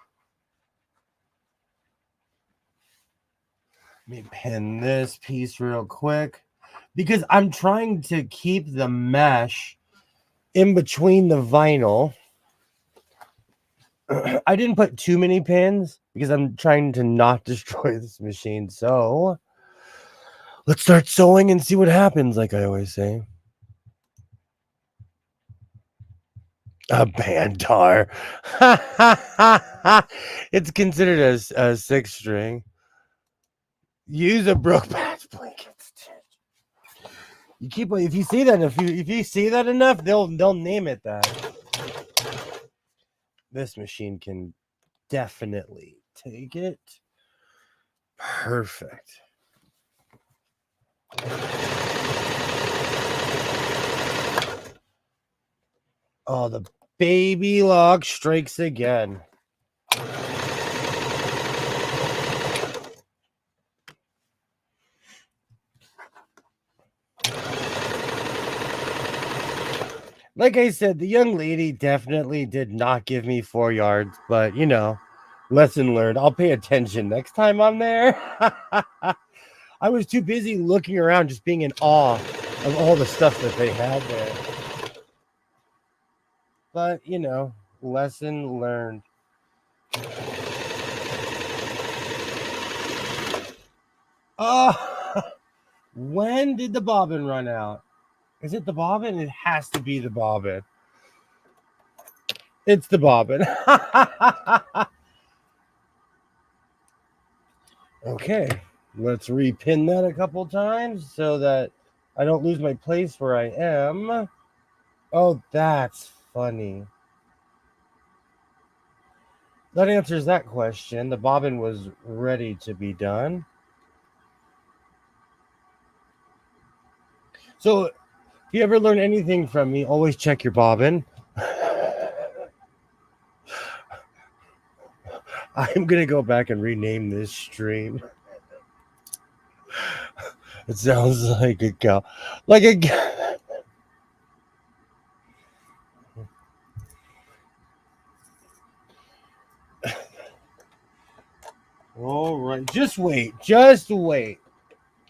Let me pin this piece real quick because I'm trying to keep the mesh in between the vinyl. I didn't put too many pins because I'm trying to not destroy this machine. So let's start sewing and see what happens, like I always say. A bandar. It's considered a 6 string. Use a brook patch blanket stitch. You keep if you see that if you see that enough, they'll name it that. This machine can definitely take it. Perfect. Oh, the baby log strikes again. Like I said, the young lady definitely did not give me 4 yards, but you know, lesson learned. I'll pay attention next time I'm there. I was too busy looking around, just being in awe of all the stuff that they had there. But, you know, lesson learned. Oh, when did the bobbin run out? Is it the bobbin? It has to be the bobbin. It's the bobbin. Okay, let's repin that a couple times so that I don't lose my place where I am. Oh, that's funny. That answers that question. The bobbin was ready to be done. So, if you ever learn anything from me, always check your bobbin. I'm going to go back and rename this stream. It sounds like a cow. Like a cow. All right. Just wait.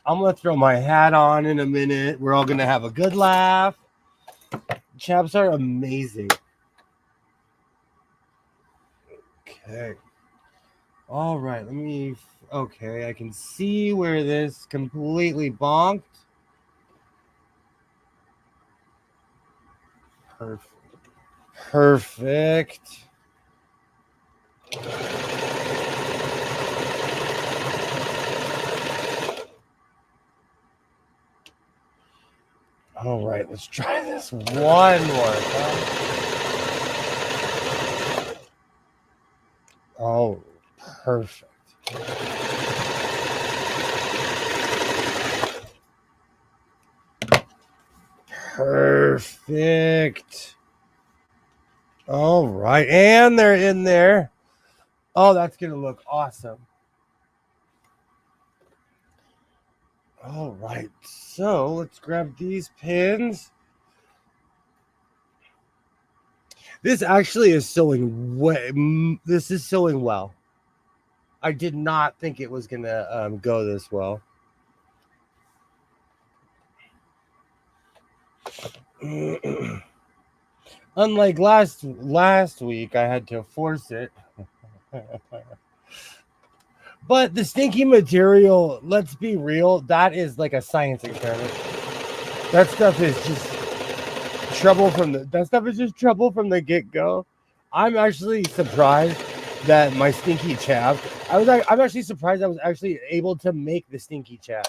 I'm going to throw my hat on in a minute. We're all going to have a good laugh. Chaps are amazing. Okay. All right. Okay. I can see where this completely bonked. Perfect. All right, let's try this one more time. Oh, perfect. Perfect. All right, and they're in there. Oh, that's going to look awesome. All right, so let's grab these pins. This actually is sewing this is sewing well. I did not think it was going to go this well. Unlike last week, I had to force it. But the stinky material, let's be real, that is like a science experiment. That stuff is just trouble from the get-go. I'm actually surprised that my stinky chap. I'm actually surprised I was actually able to make the stinky chap.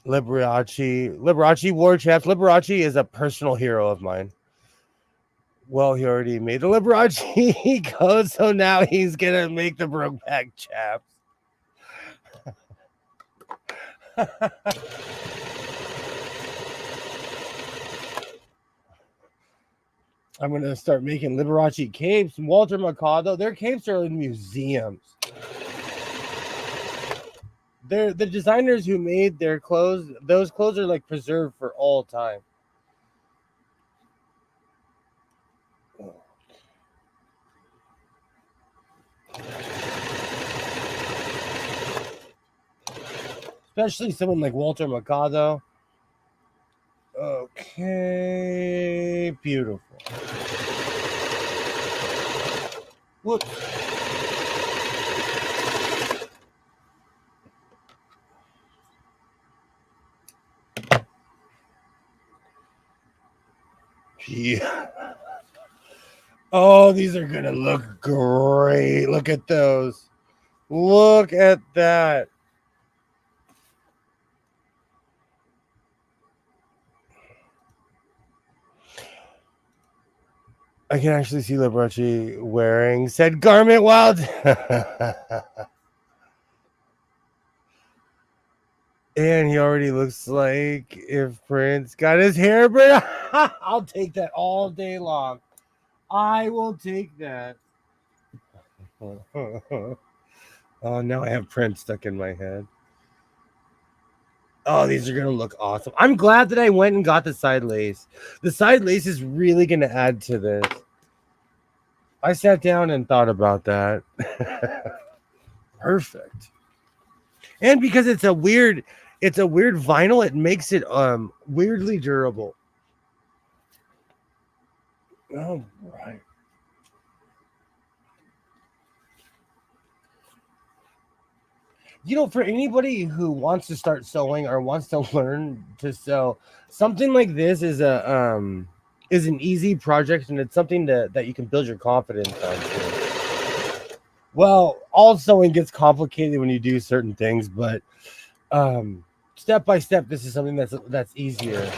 Liberace wore chaps. Liberace is a personal hero of mine. Well, he already made the Liberace code, so now he's gonna make the Brokeback chaps. I'm gonna start making Liberace capes. Walter Mercado, their capes are in museums. They're the designers who made their clothes. Those clothes are like preserved for all time. Especially someone like Walter Mercado. Okay, beautiful. Whoops. Yeah. Oh, these are gonna look great. Look at those. Look at that. I can actually see Liberace wearing said garment while and he already looks like if Prince got his hair braided. I'll take that all day long. I will take that. Oh, now I have Prince stuck in my head. Oh, these are going to look awesome. I'm glad that I went and got the side lace. The side lace is really going to add to this. I sat down and thought about that. Perfect. And because it's a weird vinyl, it makes it weirdly durable. All right. You know, for anybody who wants to start sewing or wants to learn to sew, something like this is an easy project, and it's something that you can build your confidence on. Well, all sewing gets complicated when you do certain things, but step by step, this is something that's easier.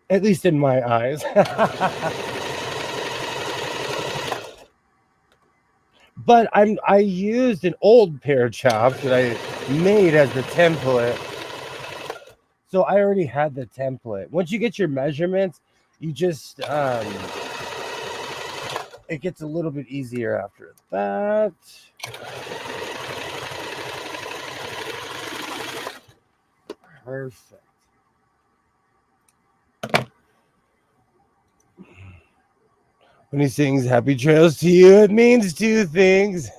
At least in my eyes. But I used an old pair of chops that I made as the template. So I already had the template. Once you get your measurements, you just it gets a little bit easier after that. Perfect. When he sings happy trails to you, it means two things.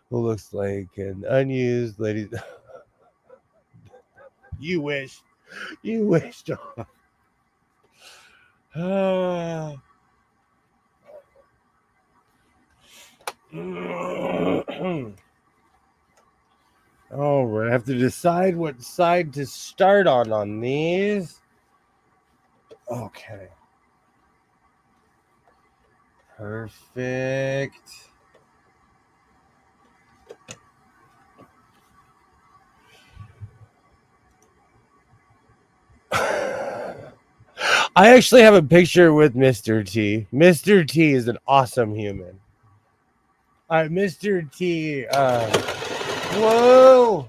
Who looks like an unused lady. You wish. You wish, John. All right, I have to decide what side to start on these. Okay. Perfect. I actually have a picture with Mr. T. Mr. T is an awesome human. Mr. T. Whoa.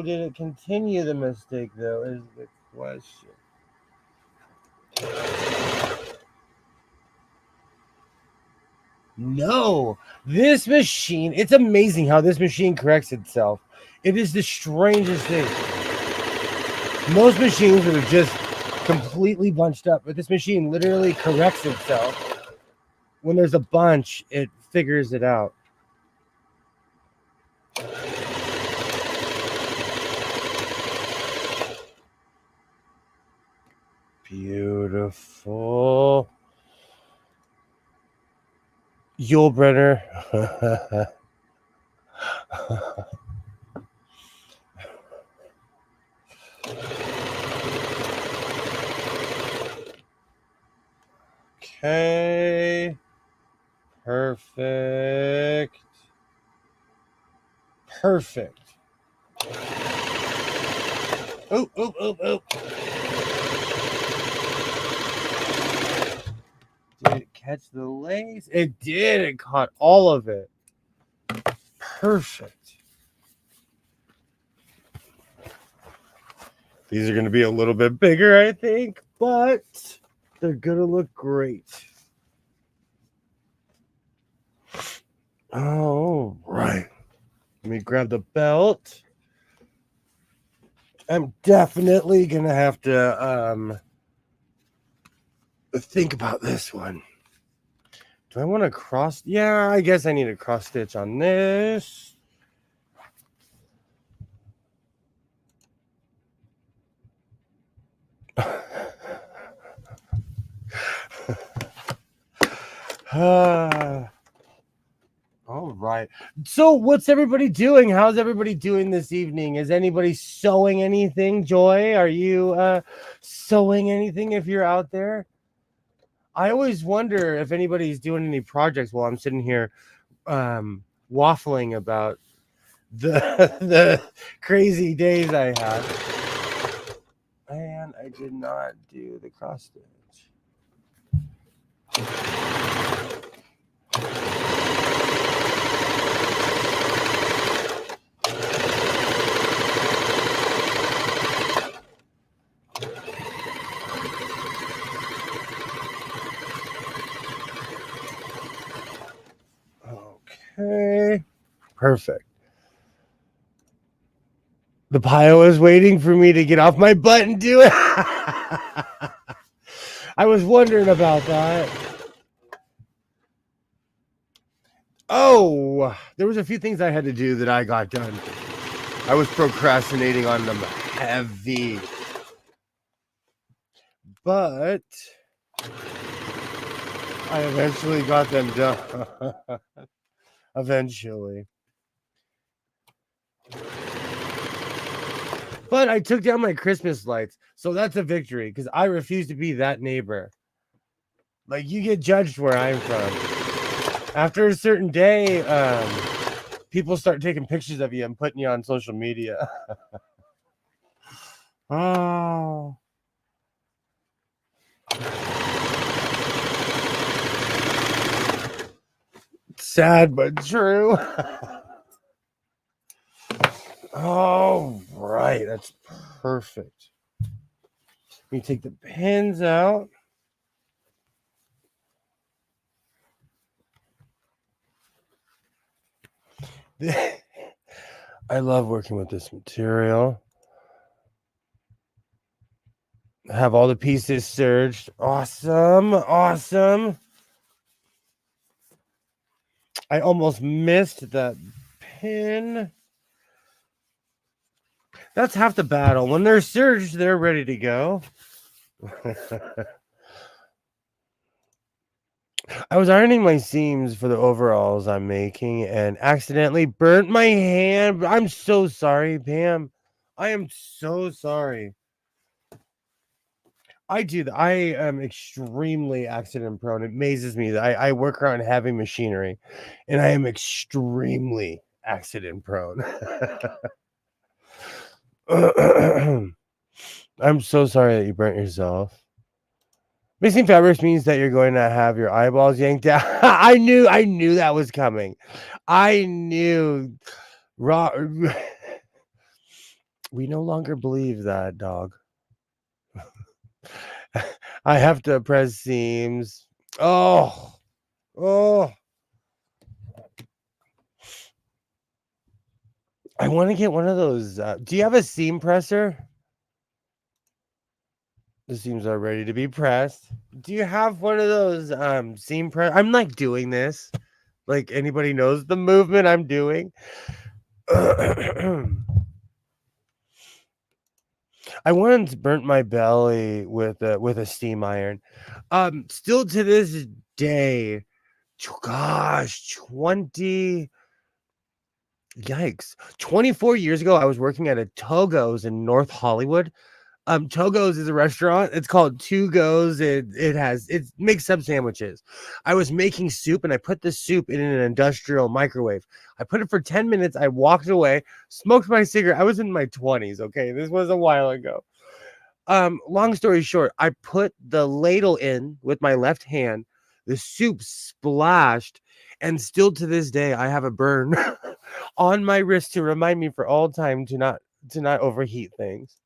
Did it continue the mistake, though, is the question. No, this machine, it's amazing how this machine corrects itself. It is the strangest thing. Most machines are just completely bunched up. But this machine literally corrects itself. When there's a bunch, it figures it out. Beautiful. Yulebrenner. Okay. Perfect. Perfect. Oop, oop, oop, oop. Did it catch the lace? It did. It caught all of it. Perfect. These are going to be a little bit bigger, I think, but they're going to look great. All right. Let me grab the belt. I'm definitely going to have to think about this one. Do I want to cross? Yeah, I guess I need a cross stitch on this. All right. So what's everybody doing? How's everybody doing this evening? Is anybody sewing anything? Joy, are you sewing anything if you're out there? I always wonder if anybody's doing any projects while I'm sitting here waffling about the the crazy days I had. And I did not do the cross stitch. Okay, perfect. The pile is waiting for me to get off my butt and do it. I was wondering about that. Oh, there was a few things I had to do that I got done. I was procrastinating on them heavy. But I eventually got them done. Eventually. But I took down my Christmas lights. So that's a victory because I refuse to be that neighbor. Like, you get judged where I'm from. After a certain day, people start taking pictures of you and putting you on social media. Oh. Sad but true. Oh, right. That's perfect. Let me take the pins out. I love working with this material. Have all the pieces serged. Awesome. Awesome. I almost missed that pin. That's half the battle. When they're serged, they're ready to go. I was ironing my seams for the overalls I'm making and accidentally burnt my hand. I'm so sorry, Pam. I am so sorry. I do that. I am extremely accident prone. It amazes me that I work around heavy machinery and I am extremely accident prone. I'm so sorry that you burnt yourself. Mixing fabrics means that you're going to have your eyeballs yanked out. I knew that was coming. I knew. We no longer believe that, dog. I have to press seams. Oh. I want to get one of those. Do you have a seam presser? The seams are ready to be pressed. Do you have one of those seam press? I'm like doing this. Like anybody knows the movement I'm doing. I once burnt my belly with a steam iron. Still to this day, gosh, 24 years ago, I was working at a Togo's in North Hollywood. Togo's is a restaurant. It's called Two Go's. It makes sub sandwiches. I was making soup and I put the soup in an industrial microwave. I put it for 10 minutes. I walked away, smoked my cigarette. I was in my 20s. Okay. This was a while ago. Long story short, I put the ladle in with my left hand. The soup splashed, and still to this day, I have a burn on my wrist to remind me for all time to not overheat things.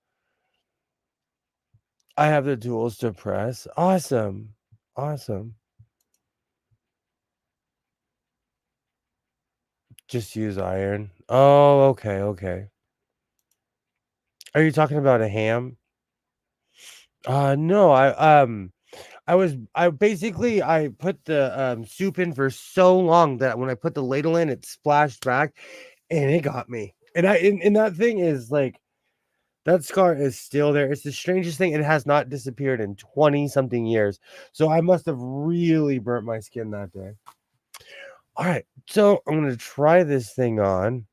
I have the tools to press. Awesome. Awesome. Just use iron. Oh, okay, okay. Are you talking about a ham? No, I basically I put the soup in for so long that when I put the ladle in, it splashed back and it got me. And that thing is like that scar is still there. It's the strangest thing. It has not disappeared in 20 something years. So I must have really burnt my skin that day. All right. So I'm going to try this thing on.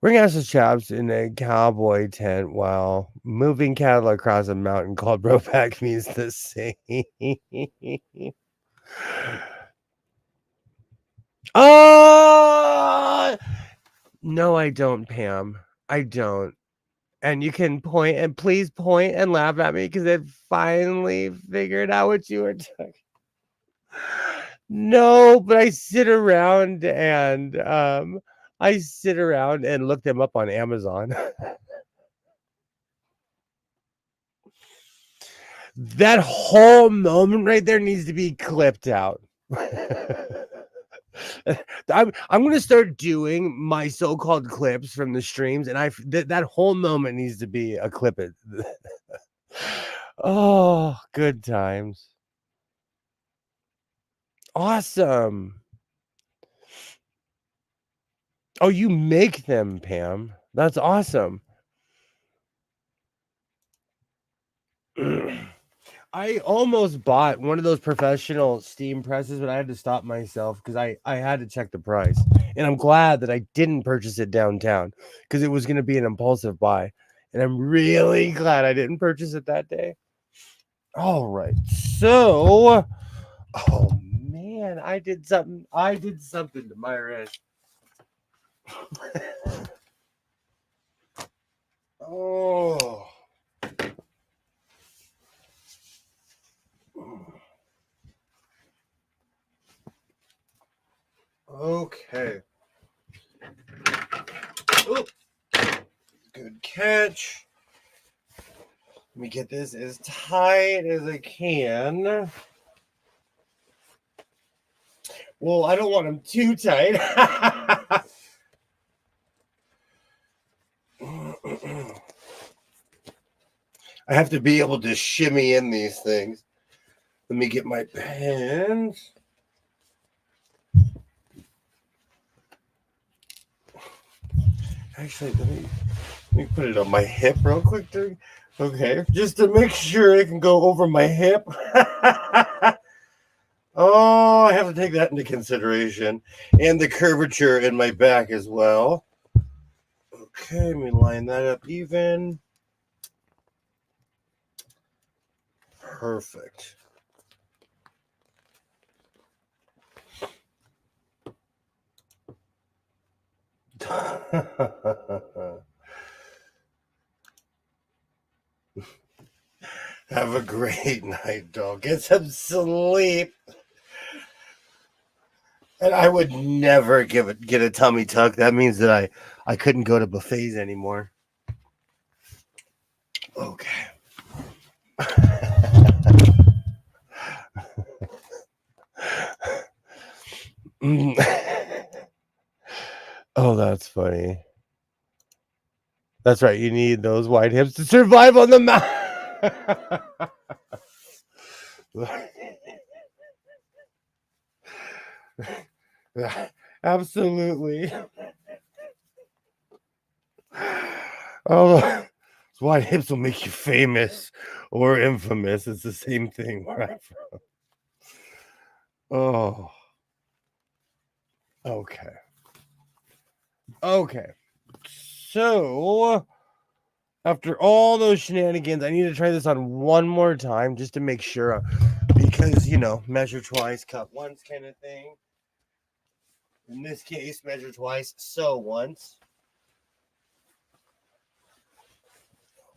We're going to have some chaps in a cowboy tent while moving cattle across a mountain called Bropack means the same. Oh! No, I don't, Pam. I don't. And you can point and please point and laugh at me because I finally figured out what you were talking. No, but I sit around and look them up on Amazon. That whole moment right there needs to be clipped out. I'm gonna start doing my so-called clips from the streams, and that whole moment needs to be a clip. It. Oh, good times. Awesome. Oh, you make them, Pam. That's awesome. I almost bought one of those professional steam presses, but I had to stop myself because I had to check the price. And I'm glad that I didn't purchase it downtown because it was going to be an impulsive buy. And I'm really glad I didn't purchase it that day. All right. So, oh man, I did something to my wrist. Oh. Okay. Ooh. Good catch. Let me get this as tight as I can. Well, I don't want them too tight. I have to be able to shimmy in these things. Let me get my pens. Actually, let me put it on my hip real quick. Okay, just to make sure it can go over my hip. Oh, I have to take that into consideration. And the curvature in my back as well. Okay, let me line that up even. Perfect. Have a great night, dog. Get some sleep. And I would never get a tummy tuck. That means that I couldn't go to buffets anymore. Okay. Oh, that's funny. That's right. You need those wide hips to survive on the mountain. Absolutely. Oh, that's why hips will make you famous or infamous. It's the same thing where I'm from. Oh, okay. Okay. So, after all those shenanigans, I need to try this on one more time just to make sure. Because, measure twice, cut once kind of thing. In this case, measure twice, sew once.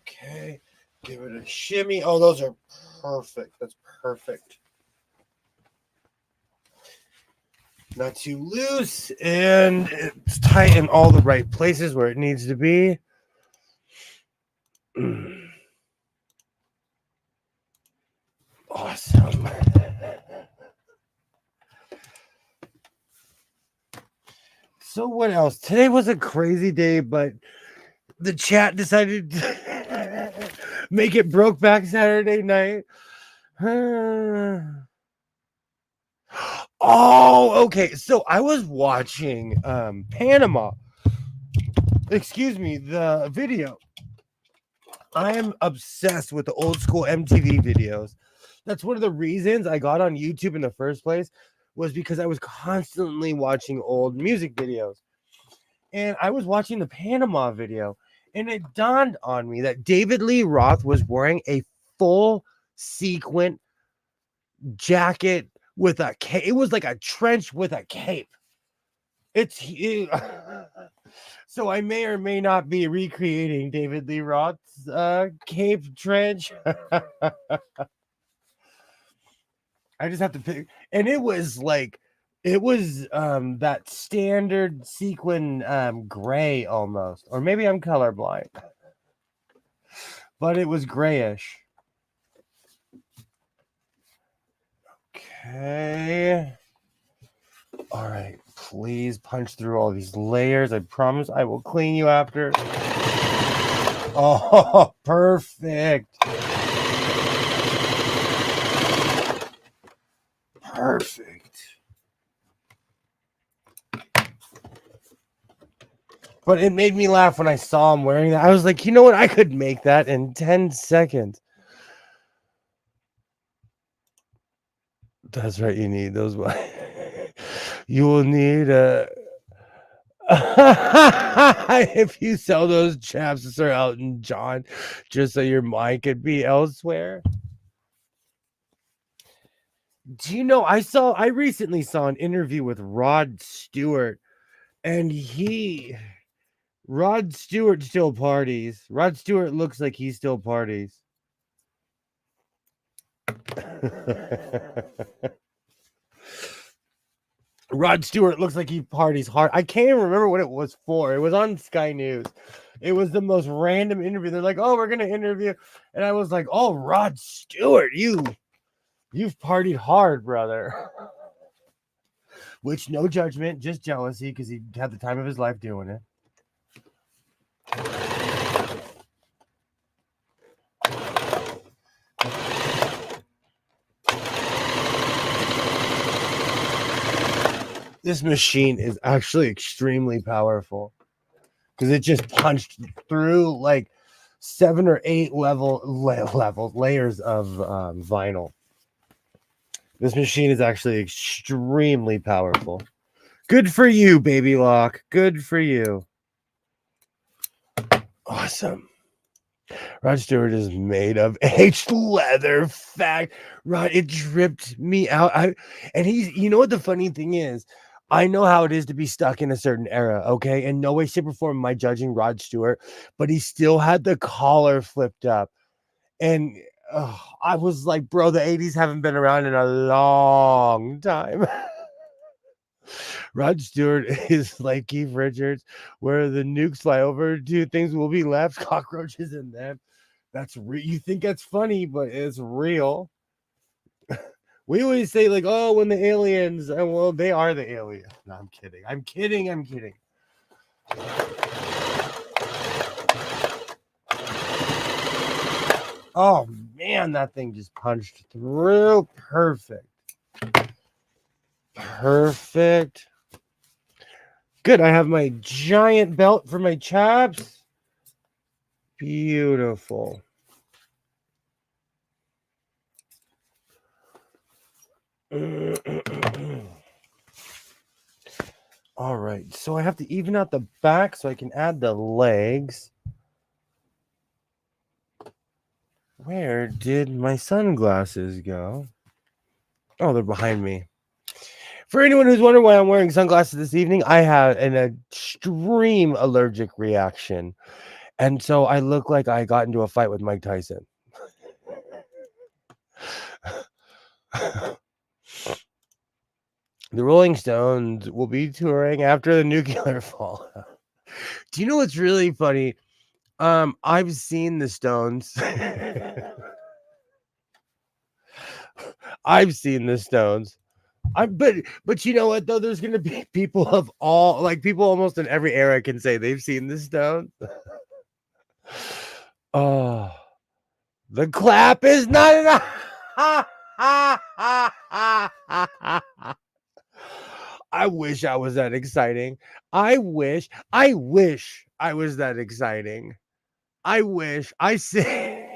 Okay, give it a shimmy. Oh, those are perfect. That's perfect. Not too loose, and it's tight in all the right places where it needs to be. Awesome. So what else? Today was a crazy day, but the chat decided to make it Brokeback Saturday night. Oh, okay. So I was watching Panama. Excuse me, the video. I am obsessed with the old school MTV videos. That's one of the reasons I got on YouTube in the first place, was because I was constantly watching old music videos. And I was watching the Panama video, and it dawned on me that David Lee Roth was wearing a full sequin jacket with a cape. It was like a trench with a cape. So I may or may not be recreating David Lee Roth's cape trench. I just have to pick, and it was that standard sequin gray almost, or maybe I'm colorblind, but it was grayish. Okay. All right, please punch through all these layers. I promise I will clean you after. Oh, perfect. Perfect. But it made me laugh when I saw him wearing that. I was like, you know what? I could make that in 10 seconds. That's right. You need those. You will need if you sell those chaps to Sir Elton John, just so your mind could be elsewhere. Do you know, I recently saw an interview with Rod Stewart, and Rod Stewart still parties. Rod Stewart looks like he still parties. Rod Stewart looks like he parties hard. I can't even remember what it was for. It was on Sky News. It was the most random interview. They're like, "Oh, we're gonna interview," and I was like, "Oh, Rod Stewart, you've partied hard, brother." Which, no judgment, just jealousy, because he had the time of his life doing it. This machine is actually extremely powerful because it just punched through like 7 or 8 layers of vinyl. This machine is actually extremely powerful. Good for you, Baby Lock. Good for you. Awesome. Rod Stewart is made of aged leather. Fact, Rod, it dripped me out. And he's, you know what the funny thing is? I know how it is to be stuck in a certain era, okay? In no way, shape, or form am I judging Rod Stewart, but he still had the collar flipped up. And I was like, bro, the 80s haven't been around in a long time. Rod Stewart is like Keith Richards, where the nukes fly over, 2 things will be left, cockroaches in them. That's you think that's funny, but it's real. We always say, like, oh, when the aliens, and well, they are the aliens. No, I'm kidding. I'm kidding. Oh man, that thing just punched through. Perfect. Perfect. Good. I have my giant belt for my chaps. Beautiful. All right. So I have to even out the back so I can add the legs. Where did my sunglasses go? Oh, they're behind me. For anyone who's wondering why I'm wearing sunglasses this evening, I had an extreme allergic reaction. And so I look like I got into a fight with Mike Tyson. The Rolling Stones will be touring after the nuclear fallout. Do you know what's really funny? I've seen the Stones. I've seen the Stones. But you know what though? There's gonna be people of all people almost in every era can say they've seen the Stones. Oh, the clap is not enough. I wish I was that exciting. I wish I was that exciting. I wish I say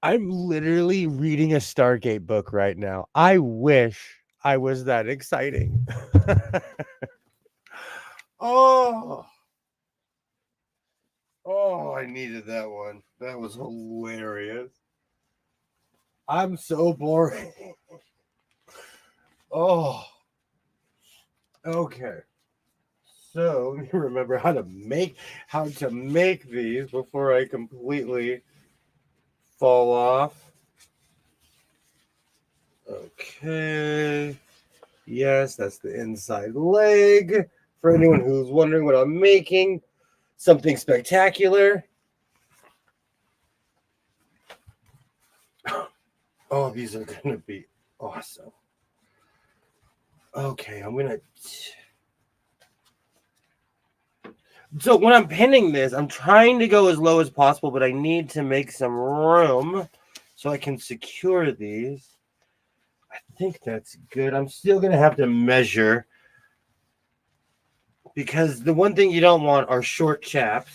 I'm literally reading a Stargate book right now. I wish I was that exciting. Oh, I needed that one. That was hilarious. I'm so boring. Oh, okay. So let me remember how to make these before I completely fall off. Okay. Yes, that's the inside leg. For anyone who's wondering what I'm making, something spectacular. Oh, these are going to be awesome. Okay, I'm going to... So when I'm pinning this, I'm trying to go as low as possible, but I need to make some room so I can secure these. I think that's good. I'm still going to have to measure because the one thing you don't want are short chaps.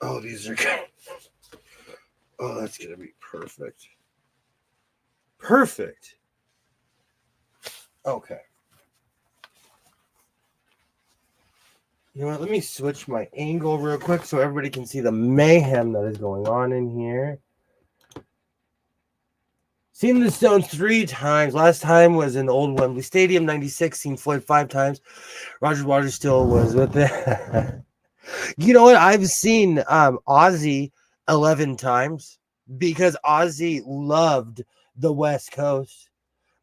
Oh, these are good. Oh, that's going to be perfect. Perfect. Okay. You know what? Let me switch my angle real quick so everybody can see the mayhem that is going on in here. Seen the Stones 3 times. Last time was in the old Wembley Stadium, 96. Seen Floyd 5 times. Roger Waters still was with it. You know what? I've seen Ozzy 11 times because Ozzy loved the West Coast.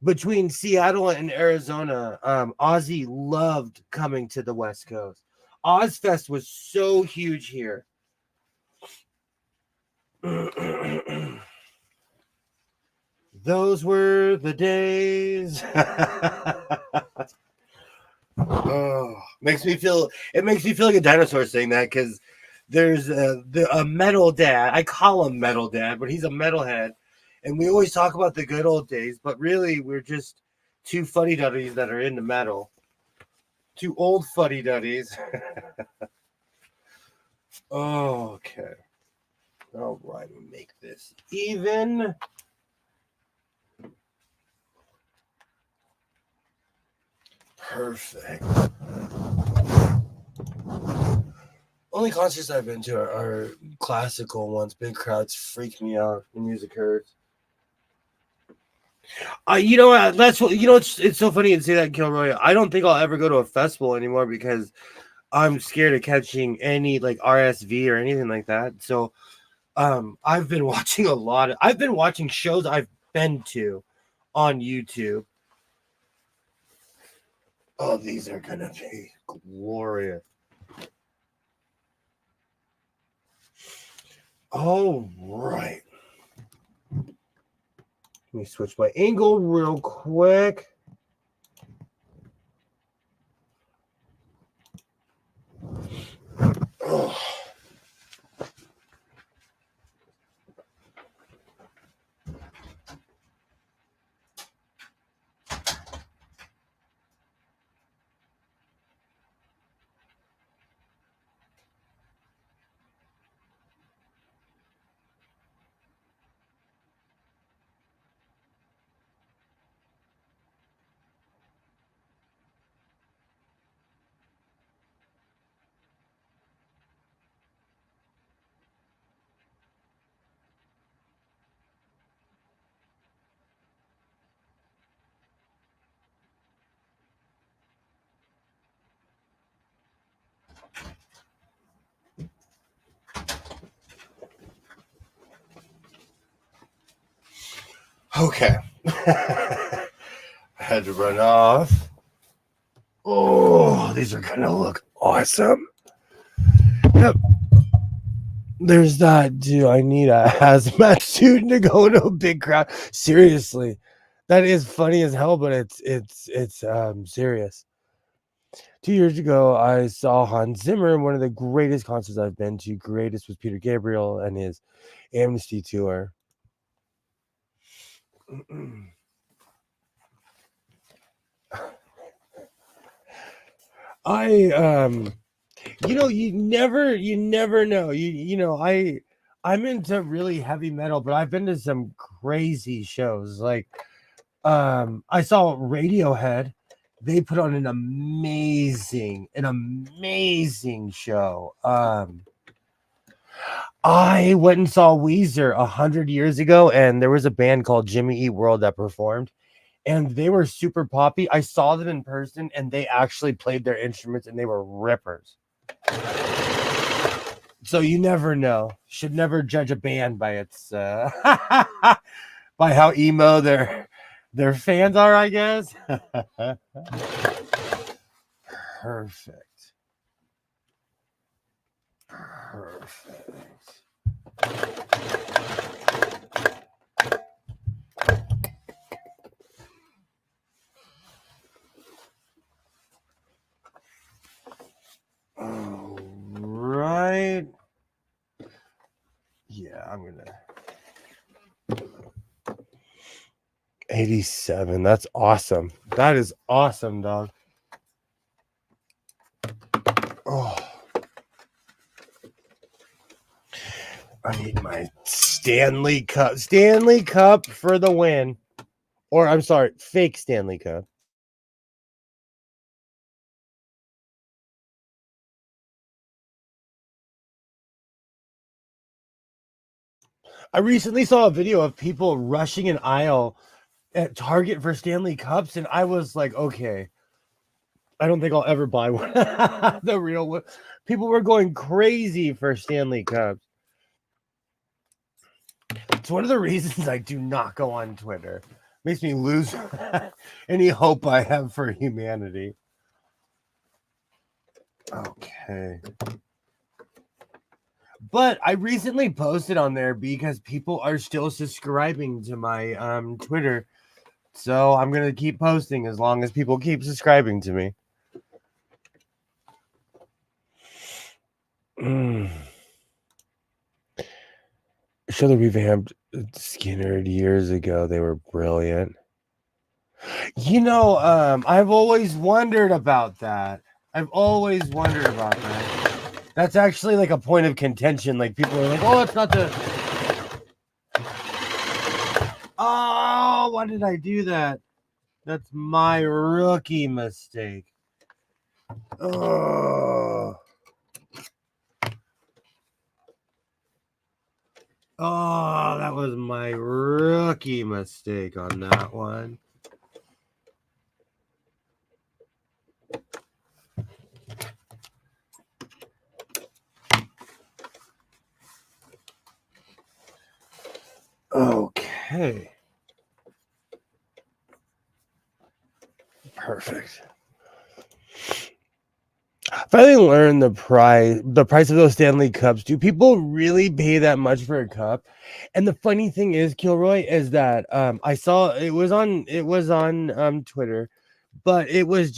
Between Seattle and Arizona, Ozzy loved coming to the West Coast. Ozfest was so huge here. Those were the days. Oh, makes me feel like a dinosaur saying that because there's a metal dad. I call him metal dad, but he's a metalhead, and we always talk about the good old days, but really we're just two fuddy duddies that are into metal. Two old fuddy duddies. Okay. All right, we'll make this even. Perfect. Only concerts I've been to are classical ones. Big crowds freak me out. The music hurts. You know what? That's what you know. It's so funny to say that, Kilroy. I don't think I'll ever go to a festival anymore because I'm scared of catching any like RSV or anything like that. So, I've been watching I've been watching shows I've been to on YouTube. Oh, these are gonna be glorious. All right. Let me switch my angle real quick. Oh. Okay. I had to run off. Oh, these are gonna look awesome. Yep. There's that. Do I need a hazmat suit to go into a big crowd? Seriously, that is funny as hell, but it's serious. 2 years ago, I saw Hans Zimmer, one of the greatest concerts I've been to. Greatest was Peter Gabriel and his Amnesty tour. You never know. I'm into really heavy metal, but I've been to some crazy shows. Like I saw Radiohead. They put on an amazing show. I went and saw Weezer 100 years ago, and there was a band called Jimmy Eat World that performed, and they were super poppy. I saw them in person, and they actually played their instruments, and they were rippers. So you never know. Should never judge a band by its by how emo their fans are, I guess. Perfect. All right. Yeah, I'm gonna 87. That's awesome. That is awesome, dog. Oh, I need my Stanley Cup. Stanley Cup for the win. Or I'm sorry, fake Stanley Cup. I recently saw a video of people rushing an aisle at Target for Stanley Cups, and I was like, okay, I don't think I'll ever buy one. The real one. People were going crazy for Stanley Cups. It's one of the reasons I do not go on Twitter. Makes me lose any hope I have for humanity. Okay. But I recently posted on there because people are still subscribing to my Twitter. So I'm going to keep posting as long as people keep subscribing to me. Should have revamped Skinner years ago. They were brilliant. I've always wondered about that. That's actually like a point of contention. Like people are like, oh, it's not the. Oh, why did I do that? That's my rookie mistake. Oh. Oh, that was my rookie mistake on that one. Okay. Perfect. Finally learned the price of those Stanley Cups. Do people really pay that much for a cup? And the funny thing is, Kilroy, is that I saw it was on Twitter, but it was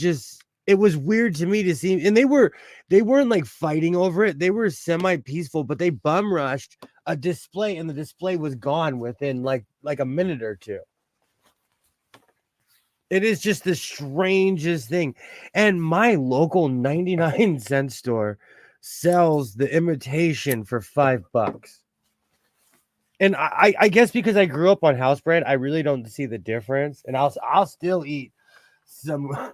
weird to me to see, and they weren't like fighting over it. They were semi-peaceful, but they bum rushed a display, and the display was gone within like a minute or two. It is just the strangest thing. And my local 99-cent store sells the imitation for $5. And I guess because I grew up on house bread, I really don't see the difference. And I'll still eat some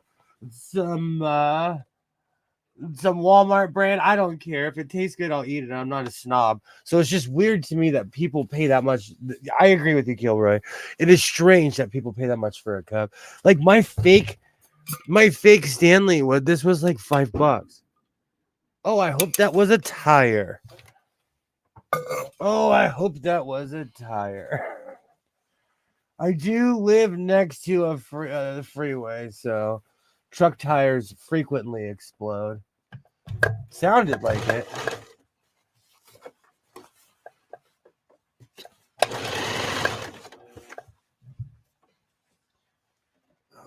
Walmart brand. I don't care. If it tastes good, I'll eat it. I'm not a snob. So it's just weird to me that people pay that much. I agree with you, Kilroy. It is strange that people pay that much for a cup. Like my fake Stanley, this was like $5. Oh, I hope that was a tire. Oh, I hope that was a tire. I do live next to a freeway, so truck tires frequently explode. Sounded like it.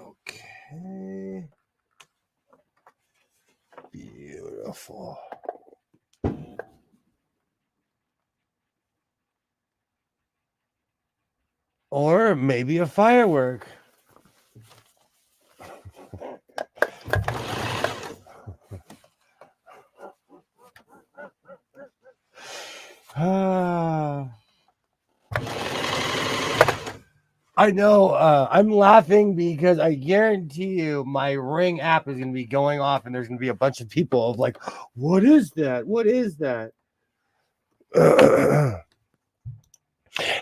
Okay. Beautiful. Or maybe a firework. I know. I'm laughing because I guarantee you my Ring app is going to be going off and there's going to be a bunch of people of like, what is that? What is that?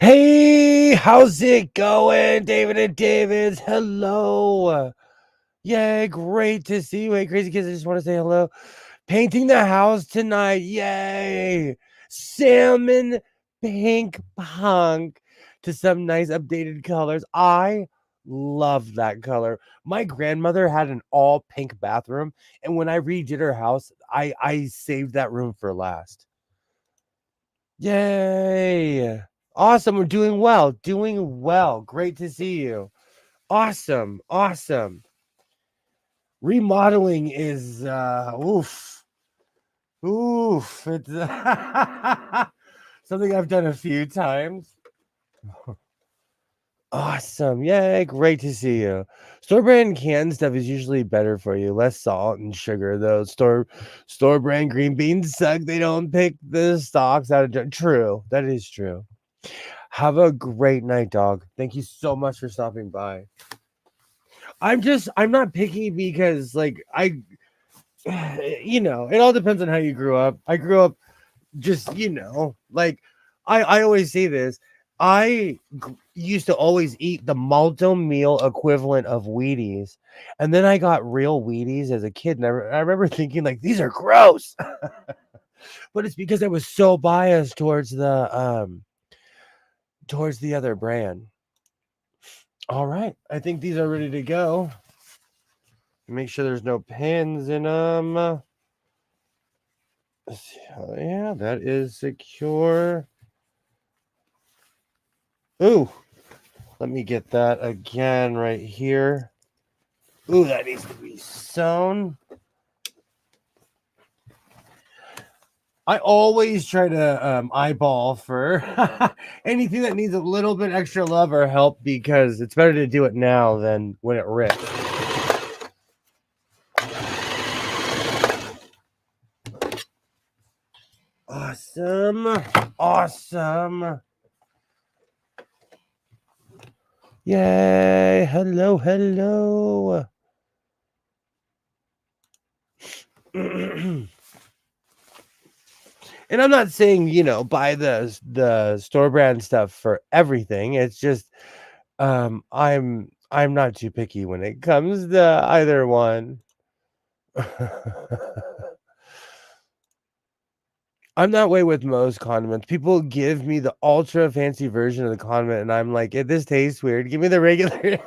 Hey, how's it going, David and Davids? Hello. Yay, great to see you. Hey, crazy kids, I just want to say hello. Painting the house tonight. Yay. Salmon pink punk to some nice updated colors. I love that color. My grandmother had an all pink bathroom, and when I redid her house, I saved that room for last. Yay. Awesome. We're doing well. Doing well. Great to see you. Awesome. Awesome. Remodeling is oof. Oof. It's something I've done a few times. Awesome. Yay. Great to see you. Store brand canned stuff is usually better for you. Less salt and sugar. Though store brand green beans suck. They don't pick the stalks out of true. That is true. Have a great night, dog. Thank you so much for stopping by. I'm not picky because like it all depends on how you grew up. I grew up just, like I always say this. I used to always eat the malto meal equivalent of Wheaties. And then I got real Wheaties as a kid. And I remember thinking like, these are gross. But it's because I was so biased towards the other brand. All right. I think these are ready to go. Make sure there's no pins in them. Yeah, that is secure. Ooh, let me get that again right here. Ooh, that needs to be sewn. I always try to eyeball for anything that needs a little bit extra love or help because it's better to do it now than when it rips. Awesome. Awesome. Yay. Hello, hello. And I'm not saying, buy the store brand stuff for everything. It's just I'm not too picky when it comes to either one. I'm that way with most condiments. People give me the ultra fancy version of the condiment, and I'm like, this tastes weird. Give me the regular.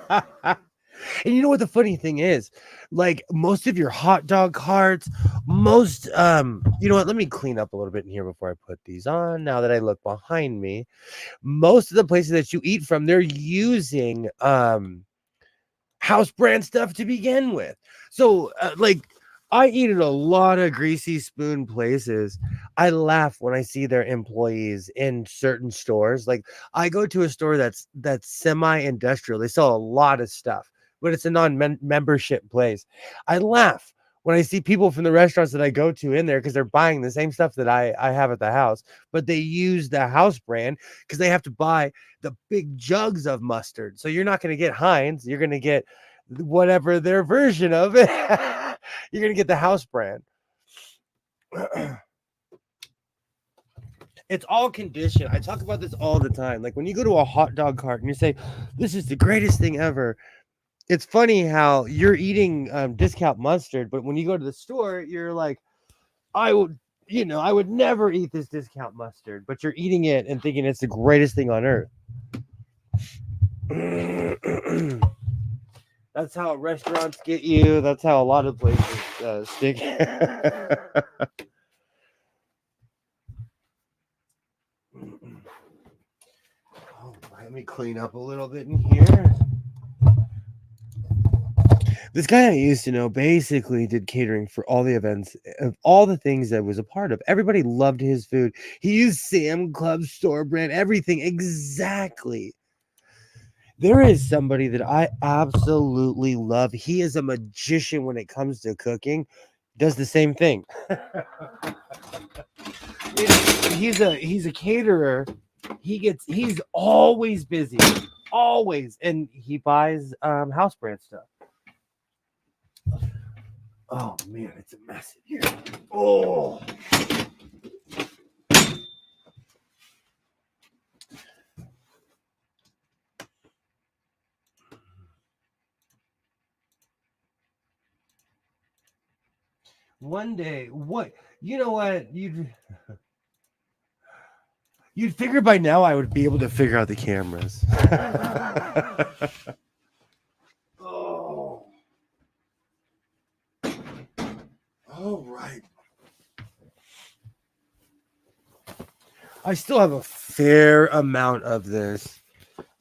And you know what the funny thing is? Like most of your hot dog carts, most you know what? Let me clean up a little bit in here before I put these on. Now that I look behind me, most of the places that you eat from, they're using house brand stuff to begin with. So like I eat at a lot of greasy spoon places. I laugh when I see their employees in certain stores. Like I go to a store that's semi-industrial. They sell a lot of stuff, but it's a non-membership place. I laugh when I see people from the restaurants that I go to in there because they're buying the same stuff that I have at the house, but they use the house brand because they have to buy the big jugs of mustard. So you're not going to get Heinz. You're going to get whatever their version of it. You're going to get the house brand. It's all conditioned. I talk about this all the time. Like when you go to a hot dog cart and you say, this is the greatest thing ever. It's funny how you're eating discount mustard, but when you go to the store, you're like, I would never eat this discount mustard, but you're eating it and thinking it's the greatest thing on earth. That's how restaurants get you. That's how a lot of places stick. Oh, let me clean up a little bit in here. This guy I used to know basically did catering for all the events of all the things that I was a part of. Everybody loved his food. He used Sam Club store brand, everything exactly. There is somebody that I absolutely love. He is a magician when it comes to cooking. Does the same thing. He's a caterer. He's always busy, always, and he buys house brand stuff. Oh man, it's a mess in here. Oh. One day, what you know what you'd figure by now I would be able to figure out the cameras. Oh. All right. I still have a fair amount of this.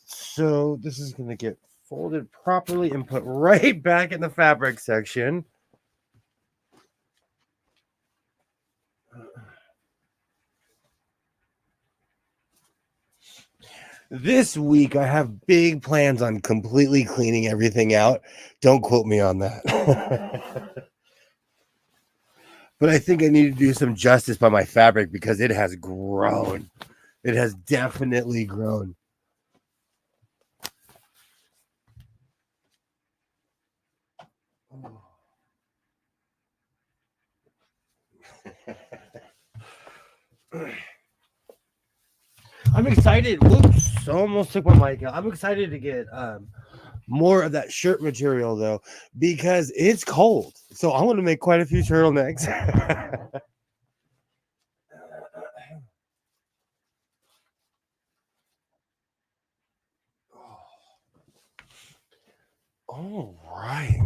So this is going to get folded properly and put right back in the fabric section. This week, I have big plans on completely cleaning everything out. Don't quote me on that. But I think I need to do some justice by my fabric because it has grown. It has definitely grown. I'm excited. Whoops, almost took my mic out. I'm excited to get more of that shirt material though, because it's cold. So I want to make quite a few turtlenecks. All right.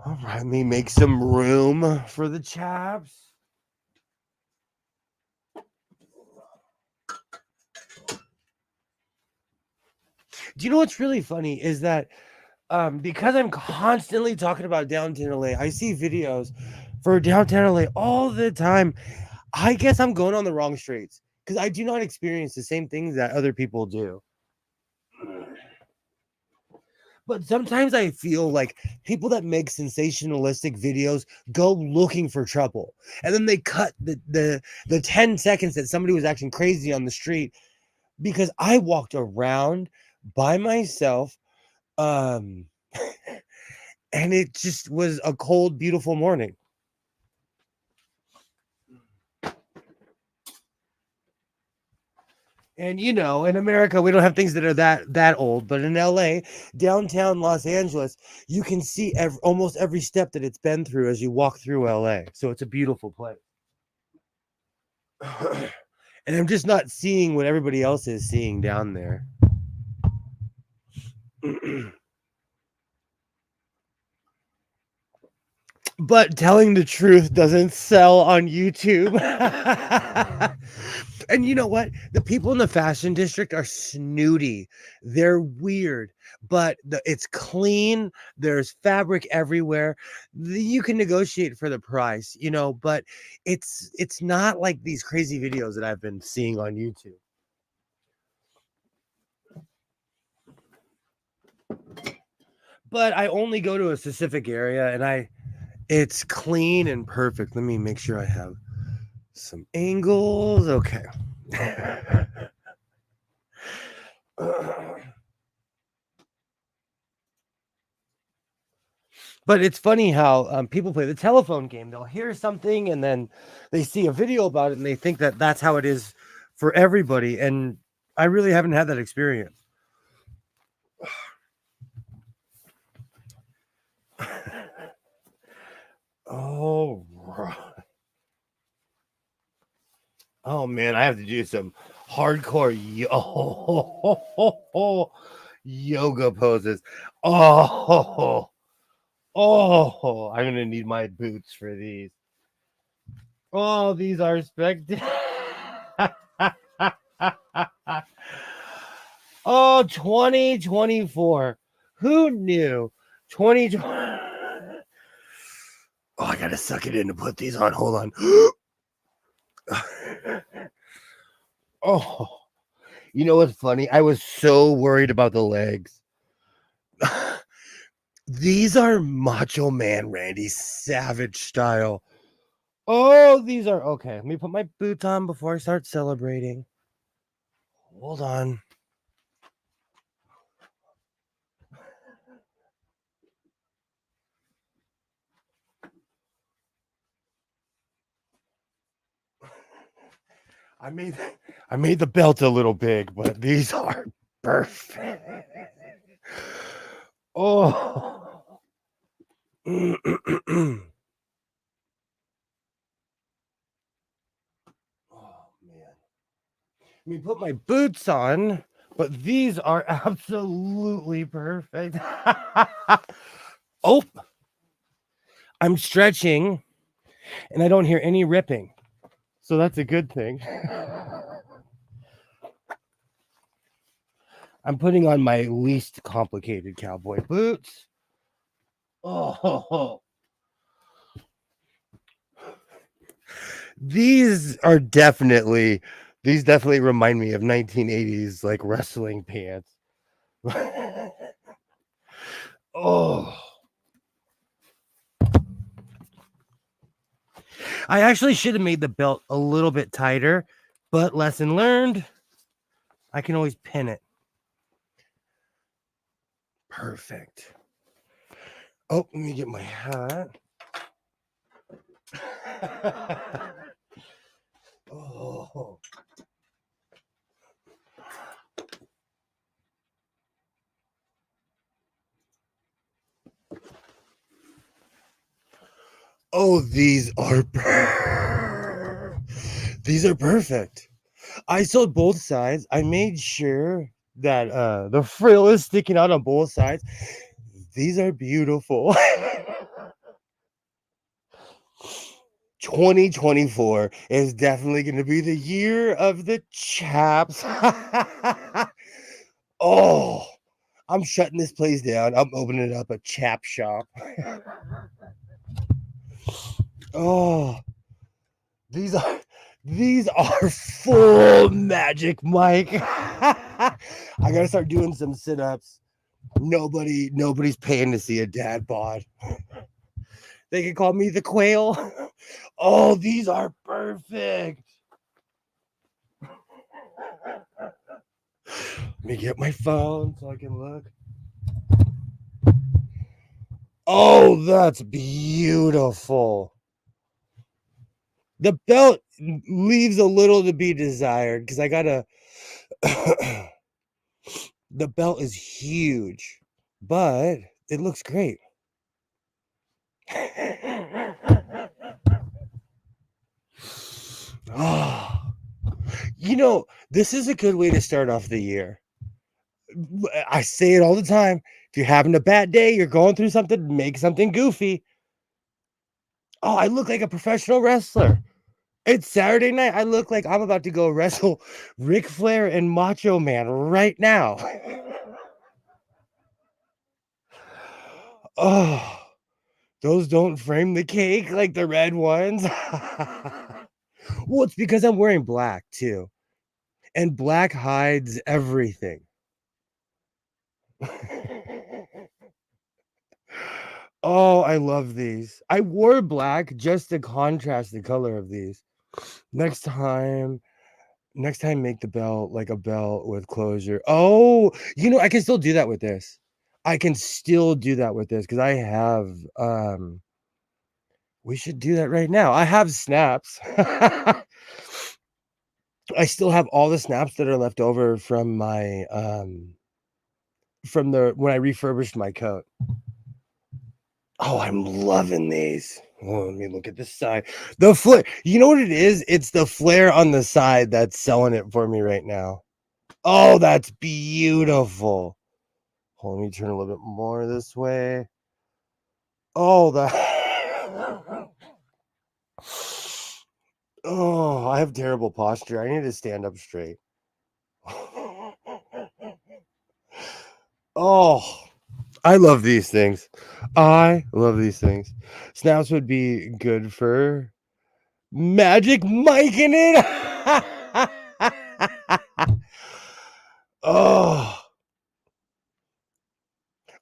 All right, let me make some room for the chaps. Do you know what's really funny is that because I'm constantly talking about downtown LA, I see videos for downtown LA all the time. I guess I'm going on the wrong streets because I do not experience the same things that other people do. But sometimes I feel like people that make sensationalistic videos go looking for trouble, and then they cut the 10 seconds that somebody was acting crazy on the street because I walked around by myself, and it just was a cold, beautiful morning. And you know, in America, we don't have things that are that old, but in LA, downtown Los Angeles, you can see almost every step that it's been through as you walk through LA. So it's a beautiful place. And I'm just not seeing what everybody else is seeing down there. But telling the truth doesn't sell on YouTube. And you know what? The people in the fashion district are snooty. They're weird, but it's clean. There's fabric everywhere. You can negotiate for the price, you know, but it's not like these crazy videos that I've been seeing on YouTube. But I only go to a specific area and it's clean and perfect. Let me make sure I have some angles. Okay. But it's funny how people play the telephone game. They'll hear something and then they see a video about it and they think that that's how it is for everybody. And I really haven't had that experience. Oh, right. Oh man, I have to do some hardcore yoga poses. Oh, I'm gonna need my boots for these. Oh, these are spectacular. Oh, 2024. Who knew? 2020. Oh, I gotta suck it in to put these on. Hold on. Oh, you know what's funny? I was so worried about the legs. These are Macho Man Randy Savage style. Oh, these are okay. Let me put my boots on before I start celebrating. Hold on. I made the belt a little big, but these are perfect. Oh. Oh man. Let me put my boots on, but these are absolutely perfect. Oh, I'm stretching and I don't hear any ripping. So that's a good thing. I'm putting on my least complicated cowboy boots. Oh, these definitely remind me of 1980s like wrestling pants. Oh, I actually should have made the belt a little bit tighter, but lesson learned. I can always pin it. Perfect. Oh, let me get my hat. Oh. Oh, these are perfect. I sewed both sides. I made sure that the frill is sticking out on both sides. These are beautiful. 2024 is definitely going to be the year of the chaps. Oh, I'm shutting this place down. I'm opening up a chap shop. Oh, these are full magic, Mike. I gotta start doing some sit-ups. Nobody's paying to see a dad bod. They can call me the quail. Oh, these are perfect. Let me get my phone so I can look. Oh, that's beautiful. The belt leaves a little to be desired because I gotta. The belt is huge, but it looks great. Oh, this is a good way to start off the year. I say it all the time. If you're having a bad day, you're going through something, make something goofy. Oh, I look like a professional wrestler. It's Saturday night. I look like I'm about to go wrestle Ric Flair and Macho Man right now. Oh, those don't frame the cake like the red ones. Well, it's because I'm wearing black too. And black hides everything. Oh, I love these. I wore black just to contrast the color of these. Next time, make the belt like a belt with closure. Oh, I can still do that with this. I can still do that with this because I have we should do that right now. I have snaps. I still have all the snaps that are left over from my from the when I refurbished my coat. Oh, I'm loving these. Oh, let me look at the side. The flare. You know what it is? It's the flare on the side that's selling it for me right now. Oh, that's beautiful. Hold on, let me turn a little bit more this way. Oh, oh, I have terrible posture. I need to stand up straight. Oh, I love these things. I love these things. Snaps would be good for Magic Mike in it. Oh,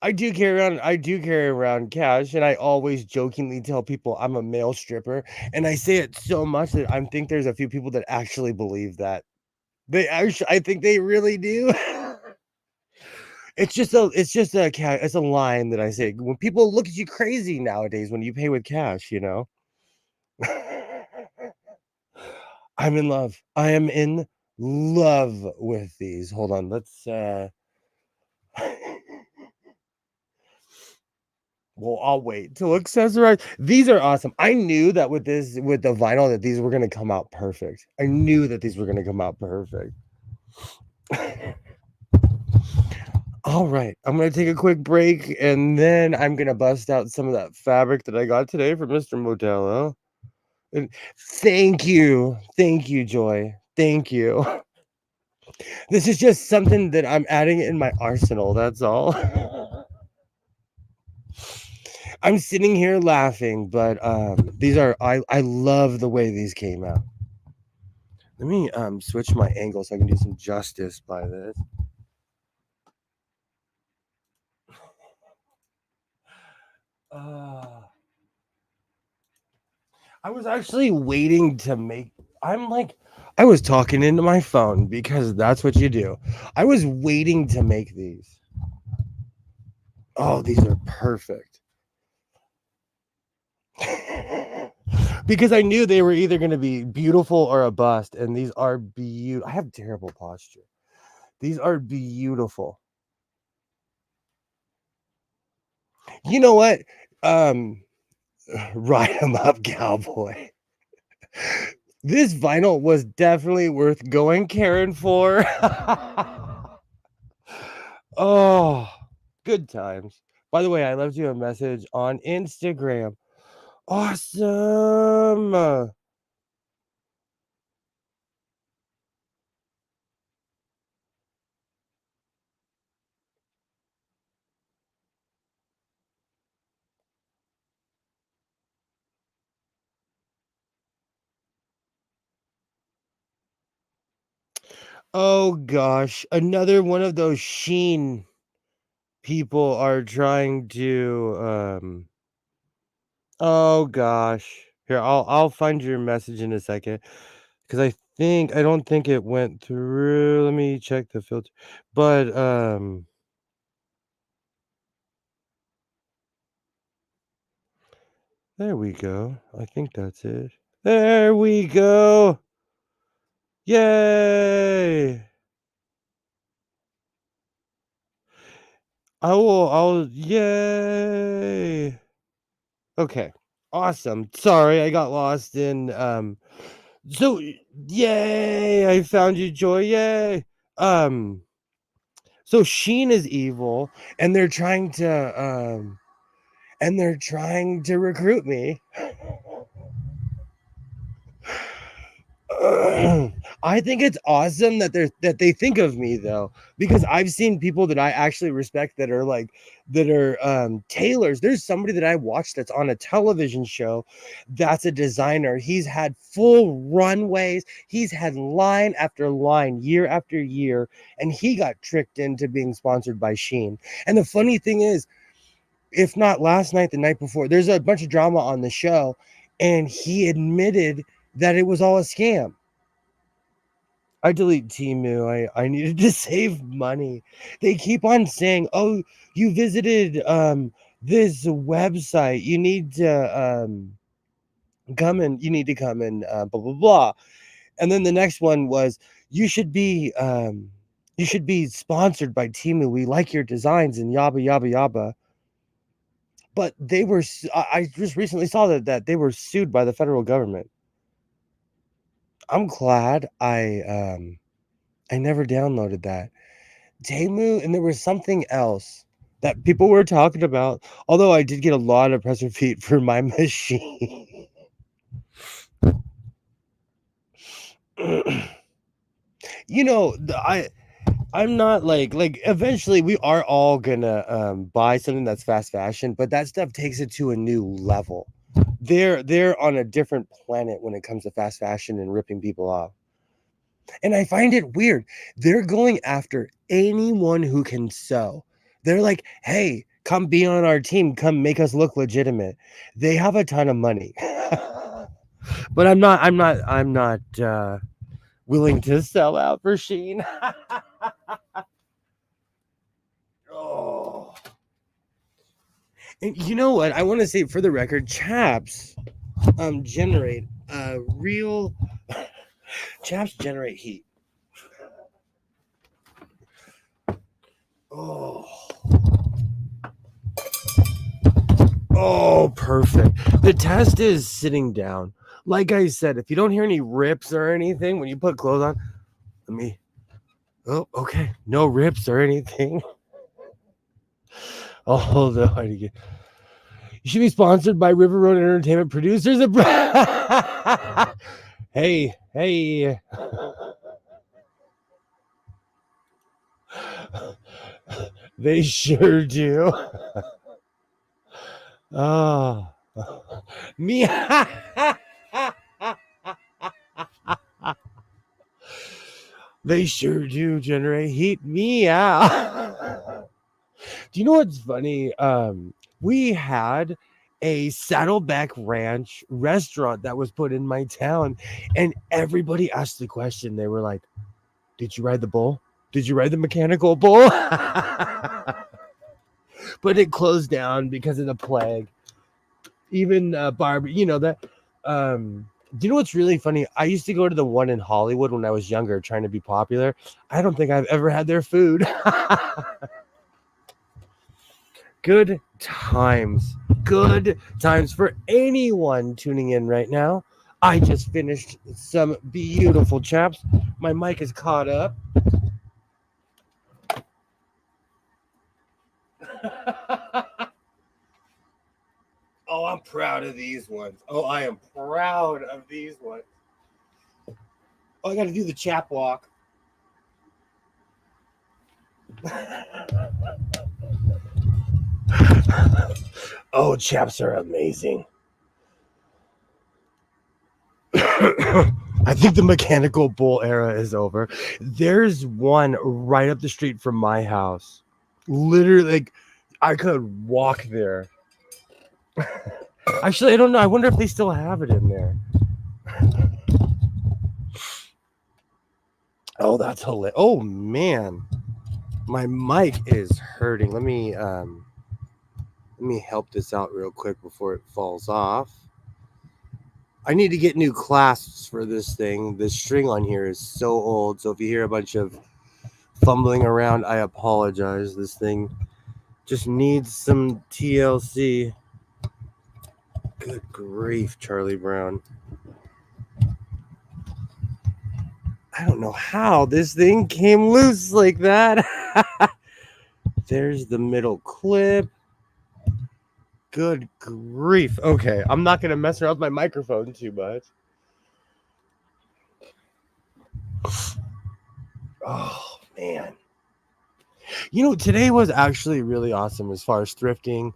I do carry around cash, and I always jokingly tell people I'm a male stripper, and I say it so much that I think there's a few people that actually believe that. I think they really do. It's a line that I say when people look at you crazy nowadays when you pay with cash, you know. I'm in love. I am in love with these. Hold on, let's well, I'll wait till accessorize. These are awesome. I knew that with the vinyl that these were gonna come out perfect. I knew that these were gonna come out perfect. All right, I'm gonna take a quick break and then I'm gonna bust out some of that fabric that I got today from Mr. Modello. And thank you, Joy. Thank you. This is just something that I'm adding in my arsenal. That's all. I'm sitting here laughing, but these are I love the way these came out. Let me switch my angle so I can do some justice by this. I was actually waiting to make. I was talking into my phone because that's what you do. I was waiting to make these. Oh, these are perfect. Because I knew they were either going to be beautiful or a bust, and these are beautiful. I have terrible posture. These are beautiful. You know what? Ride 'em up, cowboy. This vinyl was definitely worth going Karen for. Oh, good times. By the way, I left you a message on Instagram. Awesome. Oh gosh, another one of those Sheen people are trying to oh gosh. Here, I'll find your message in a second because I don't think it went through. Let me check the filter. But there we go. I think that's it. There we go. Yay! Yay! Okay. Awesome. Sorry, I got lost in so yay! I found you, Joy. Yay! So Sheen is evil and they're trying to recruit me. I think it's awesome that they think of me though, because I've seen people that I actually respect that are tailors. There's somebody that I watched that's on a television show that's a designer. He's had full runways, he's had line after line, year after year, and he got tricked into being sponsored by Sheen. And the funny thing is, if not last night, the night before, there's a bunch of drama on the show, and he admitted that it was all a scam. I delete Temu. I needed to save money. They keep on saying, "Oh, you visited this website. You need to you need to come and blah blah blah." And then the next one was, you should be sponsored by Temu. We like your designs and yabba yabba yabba." But they were. I just recently saw that they were sued by the federal government. I'm glad I never downloaded that. Temu, and there was something else that people were talking about. Although I did get a lot of press repeat for my machine. You know, I'm not like eventually we are all gonna buy something that's fast fashion, but that stuff takes it to a new level. They're on a different planet when it comes to fast fashion and ripping people off. And I find it weird. They're going after anyone who can sew. They're like, hey, come be on our team, come make us look legitimate. They have a ton of money. But I'm not willing to sell out for Shein. Oh. And you know what? I want to say for the record, Chaps generate real Chaps generate heat. Oh. Oh, perfect. The test is sitting down. Like I said, if you don't hear any rips or anything when you put clothes on, let me. Oh, okay. No rips or anything. Oh, hold on. You should be sponsored by River Road Entertainment Producers. Hey. They sure do. Oh, me. They sure do generate heat. Meow. Do you know what's funny? We had a Saddleback Ranch restaurant that was put in my town, and everybody asked the question. They were like, "Did you ride the bull? Did you ride the mechanical bull?" But it closed down because of the plague. Even Barbie, you know that. Do you know what's really funny? I used to go to the one in Hollywood when I was younger, trying to be popular. I don't think I've ever had their food. Good times. Good times for anyone tuning in right now. I just finished some beautiful chaps. My mic is caught up. Oh, I'm proud of these ones. Oh, I am proud of these ones. Oh, I got to do the chap walk. Oh, chaps are amazing. I think the mechanical bull era is over. There's one right up the street from my house. Literally, like, I could walk there. Actually, I don't know. I wonder if they still have it in there. Oh, that's hilarious. Oh man, my mic is hurting. Let me help this out real quick before it falls off. I need to get new clasps for this thing. The string on here is so old, so if you hear a bunch of fumbling around, I apologize. This thing just needs some TLC. Good grief, Charlie Brown. I don't know how this thing came loose like that. There's the middle clip. Good grief. Okay, I'm not going to mess around with my microphone too much. Oh, man. You know, today was actually really awesome as far as thrifting.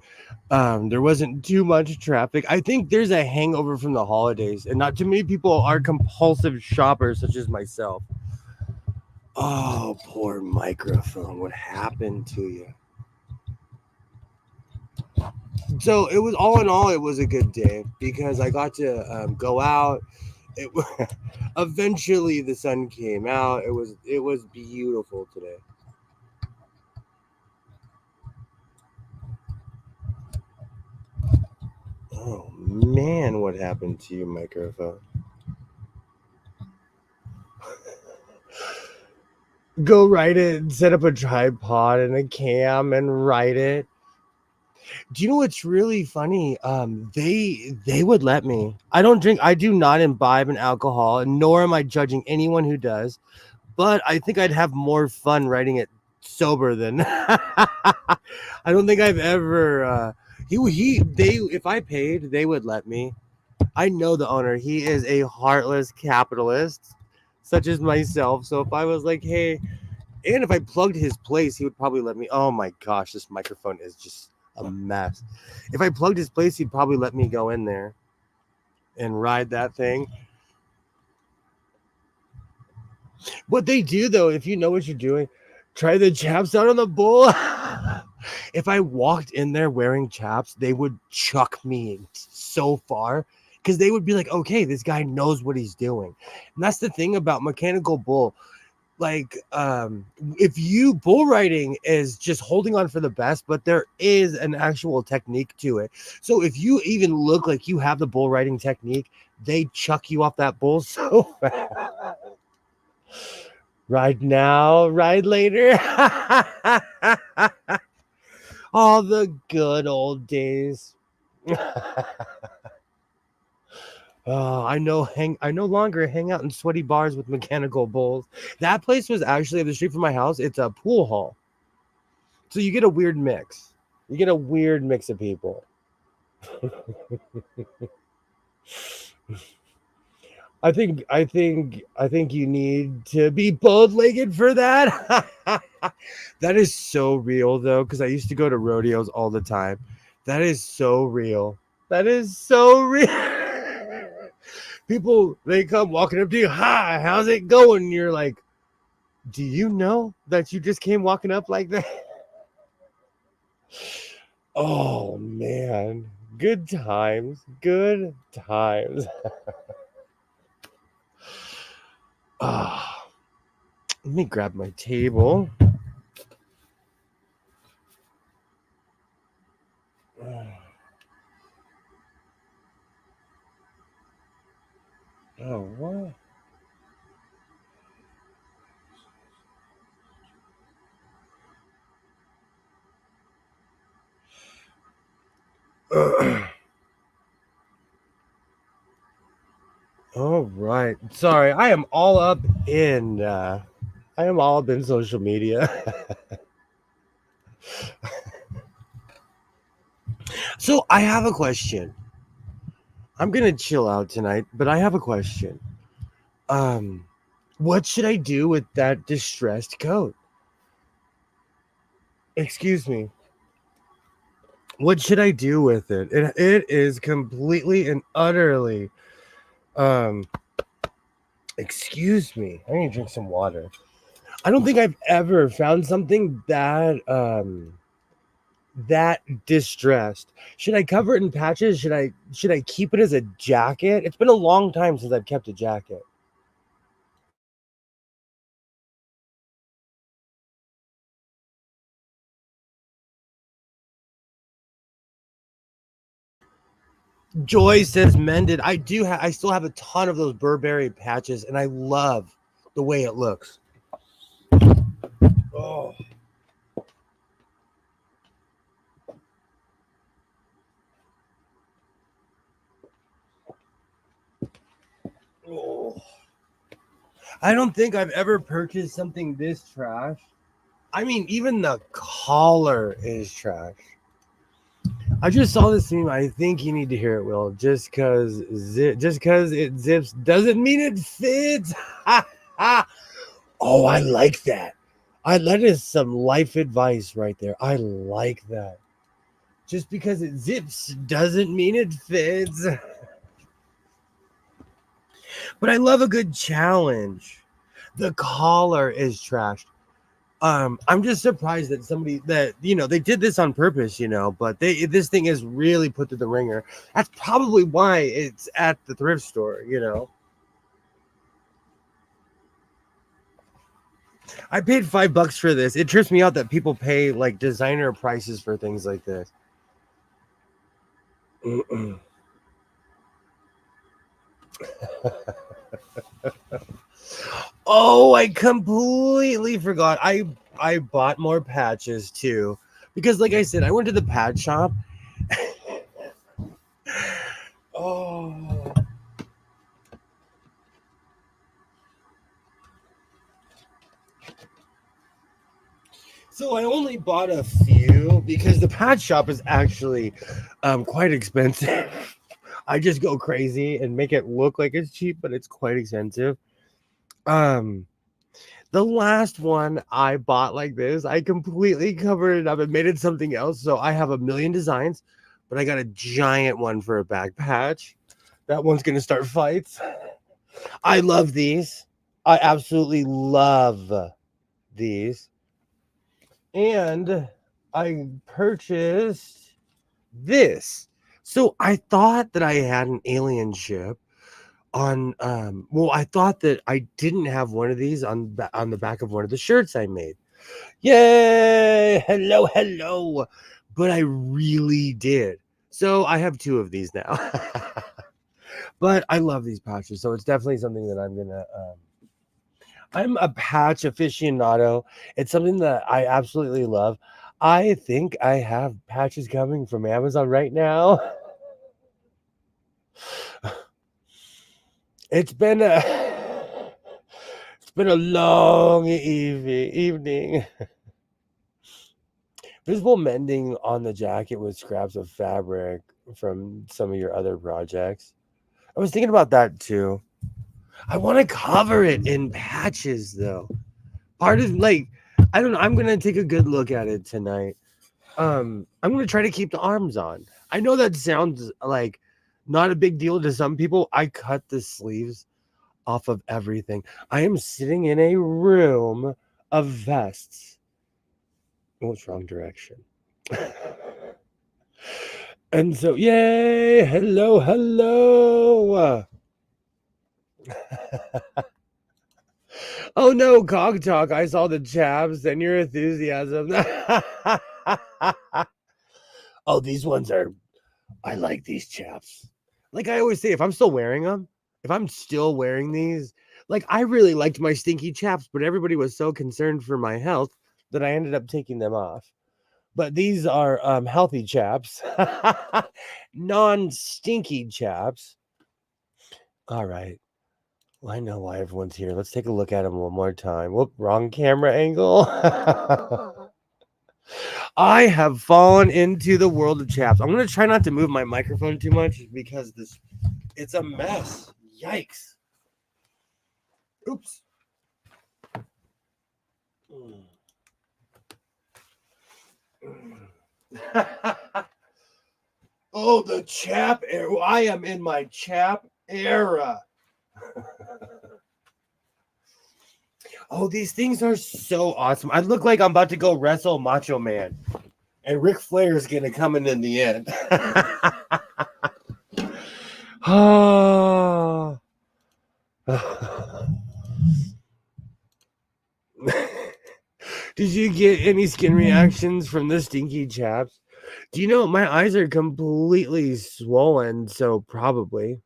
There wasn't too much traffic. I think there's a hangover from the holidays, and not too many people are compulsive shoppers such as myself. Oh, poor microphone. What happened to you? So it was all in all, it was a good day because I got to go out. It eventually the sun came out. It was beautiful today. Oh man, what happened to your microphone? Go write it and set up a tripod and a cam and write it. Do you know what's really funny? They would let me. I don't drink. I do not imbibe in alcohol, and nor am I judging anyone who does. But I think I'd have more fun writing it sober than. I don't think I've ever. They. If I paid, they would let me. I know the owner. He is a heartless capitalist, such as myself. So if I was like, hey, and if I plugged his place, he would probably let me. Oh my gosh, this microphone is just a mess. If I plugged his place, he'd probably let me go in there and ride that thing. What they do though, if you know what you're doing, try the chaps out on the bull. If I walked in there wearing chaps, they would chuck me so far because they would be like, okay, this guy knows what he's doing. And that's the thing about mechanical bull. Like if you bull riding is just holding on for the best, but there is an actual technique to it. So if you even look like you have the bull riding technique, they chuck you off that bull so fast. Ride now, ride later. All the good old days. Oh, I no longer hang out in sweaty bars with mechanical bulls. That place was actually up the street from my house. It's a pool hall. So you get a weird mix. You get a weird mix of people. I think you need to be bow-legged for that. That is so real though, because I used to go to rodeos all the time. That is so real. That is so real. People, they come walking up to you, hi, how's it going? And you're like, do you know that you just came walking up like that? Oh man, good times, good times. Let me grab my table. Oh, what? All right. Sorry, I am all up in social media. So I have a question. I'm gonna chill out tonight, but I have a question. What should I do with that distressed coat? Excuse me. What should I do with it? It is completely and utterly excuse me. I need to drink some water. I don't think I've ever found something that that distressed. Should I cover it in patches? Should I keep it as a jacket? It's been a long time since I've kept a jacket. Joy says mended. I still have a ton of those Burberry patches, and I love the way it looks. Oh. Oh. I don't think I've ever purchased something this trash. I mean, even the collar is trash. I just saw this meme. I think you need to hear it, Will. Just because it zips doesn't mean it fits. Oh, I like that. That is some life advice right there. I like that. Just because it zips doesn't mean it fits. But I love a good challenge. The collar is trashed. I'm just surprised that somebody that they did this on purpose, but this thing is really put to the ringer. That's probably why it's at the thrift store, I paid $5 for this. It trips me out that people pay like designer prices for things like this. Oh, I completely forgot. I bought more patches too, Because like I said, I went to the pad shop. Oh. So I only bought a few because the pad shop is actually quite expensive. I just go crazy and make it look like it's cheap, but it's quite expensive. Um, the last one I bought like this, I completely covered it up and made it something else. So I have a million designs, but I got a giant one for a back patch. That one's gonna start fights. I love these. I absolutely love these. And I purchased this. So I thought that I had an alien ship on well, I thought that I didn't have one of these on the back of one of the shirts I made. Yay! Hello, hello. But I really did. So I have two of these now. But I love these patches, so it's definitely something that I'm gonna I'm a patch aficionado. It's something that I absolutely love. I think I have patches coming from Amazon right now. It's been a it's been a long evening. Visible mending on the jacket with scraps of fabric from some of your other projects. I was thinking about that too. I want to cover it in patches though. Part of like I don't know. I'm gonna take a good look at it tonight. I'm gonna try to keep the arms on. I know that sounds like not a big deal to some people. I cut the sleeves off of everything. I am sitting in a room of vests. Oh, it's wrong direction. And so, yay! Hello, hello. Oh no, Cog Talk! I saw the Chaps and your enthusiasm. Oh, these ones are. I like these Chaps. Like I always say, if I'm still wearing them, if I'm still wearing these, like I really liked my stinky Chaps, but everybody was so concerned for my health that I ended up taking them off. But these are healthy Chaps, non-stinky Chaps. All right. Well, I know why everyone's here. Let's take a look at them one more time. Whoop, wrong camera angle. I have fallen into the world of Chaps. I'm gonna try not to move my microphone too much because it's a mess. Yikes. Oops. Oh, the Chap era. I am in my Chap era. Oh, these things are so awesome. I look like I'm about to go wrestle Macho Man. And Ric Flair is going to come in the end. Oh. Did you get any skin reactions from the stinky Chaps? Do you know my eyes are completely swollen? So probably.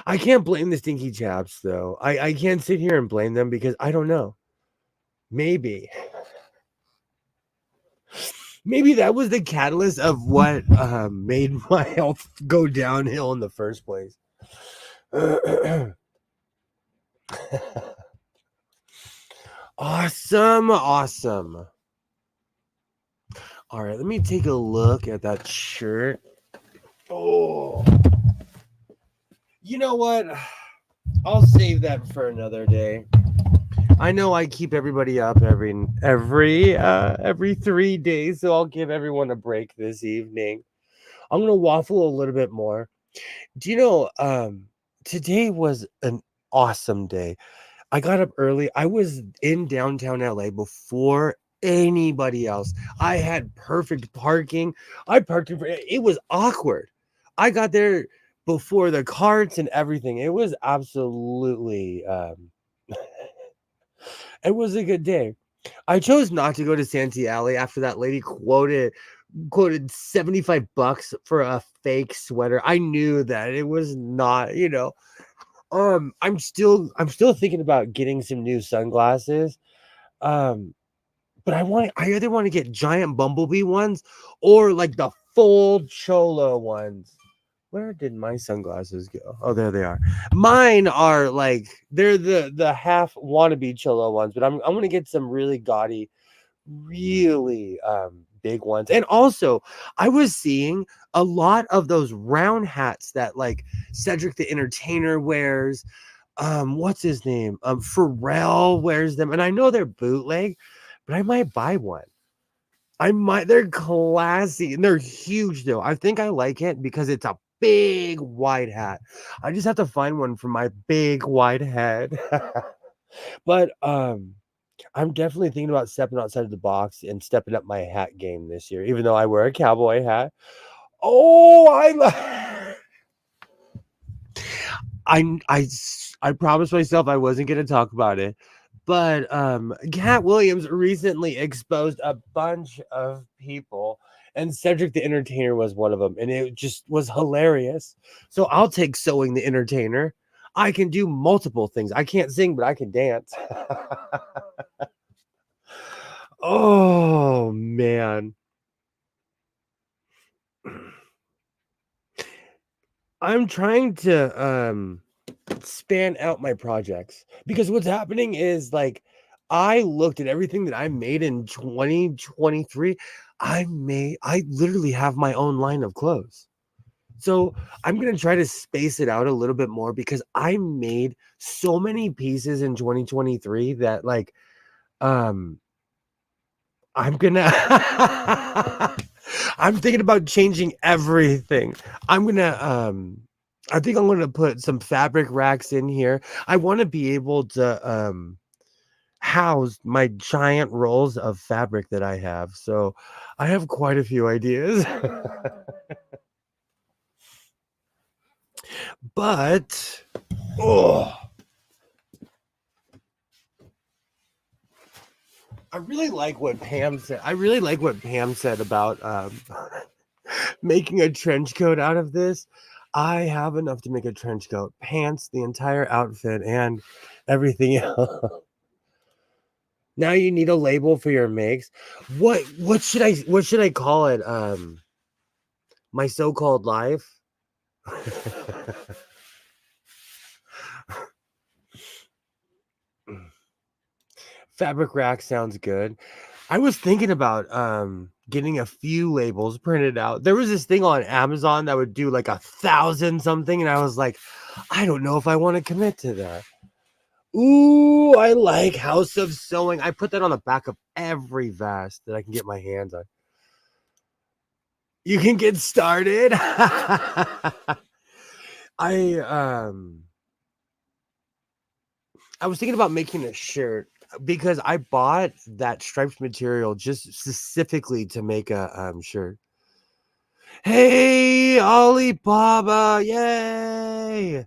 I can't blame the stinky Chaps though. I can't sit here and blame them because I don't know. Maybe that was the catalyst of what made my health go downhill in the first place. Awesome. All right, let me take a look at that shirt. Oh, you know what? I'll save that for another day. I know I keep everybody up every 3 days, so I'll give everyone a break this evening. I'm gonna waffle a little bit more. Do you know? Today was an awesome day. I got up early. I was in downtown LA before anybody else. I had perfect parking. I parked it was awkward. I got there before the carts and everything. It was absolutely it was a good day. I chose not to go to Santee Alley after that lady quoted $75 for a fake sweater. I knew that it was not, I'm still thinking about getting some new sunglasses. Um, But I either want to get giant bumblebee ones or like the full cholo ones. Where did my sunglasses go? Oh, there they are. Mine are like they're the half wannabe cholo ones, but I'm gonna get some really gaudy, really big ones. And also, I was seeing a lot of those round hats that like Cedric the Entertainer wears. What's his name? Pharrell wears them, and I know they're bootleg, but I might buy one. They're classy and they're huge though. I think I like it because it's a big wide hat. I just have to find one for my big wide head. But I'm definitely thinking about stepping outside of the box and stepping up my hat game this year, even though I wear a cowboy hat. Oh, I promised myself I wasn't going to talk about it, but Cat Williams recently exposed a bunch of people, and Cedric the Entertainer was one of them, and it just was hilarious. So I'll take Sewing the Entertainer. I can do multiple things. I can't sing, but I can dance. Oh man. I'm trying to span out my projects because what's happening is like I looked at everything that I made in 2023. I literally have my own line of clothes. So I'm gonna try to space it out a little bit more because I made so many pieces in 2023 that like um I'm gonna I'm thinking about changing everything. I'm gonna I think I'm gonna put some fabric racks in here. I want to be able to house my giant rolls of fabric that I have. So I have quite a few ideas. But oh, I really like what Pam said. I really like what Pam said about making a trench coat out of this. I have enough to make a trench coat, pants, the entire outfit, and everything else. Now you need a label for your makes. What should I call it? My so-called life. Fabric rack sounds good. I was thinking about getting a few labels printed out. There was this thing on Amazon that would do like 1,000 something, and I was like, I don't know if I want to commit to that. Ooh, I like House of Sewing. I put that on the back of every vest that I can get my hands on. You can get started. I was thinking about making a shirt because I bought that striped material just specifically to make a shirt. Hey, Alibaba! Yay!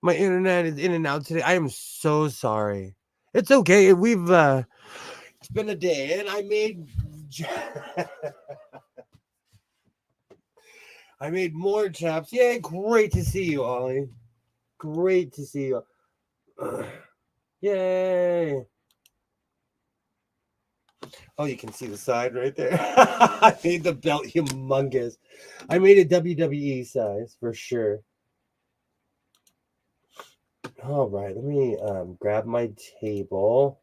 My internet is in and out today. I am so sorry. It's okay. It's been a day, and I made I made more chaps. Yay! Great to see you, Ollie. Great to see you. Yay! Oh, you can see the side right there. I made the belt humongous. I made a WWE size for sure. All right, let me grab my table.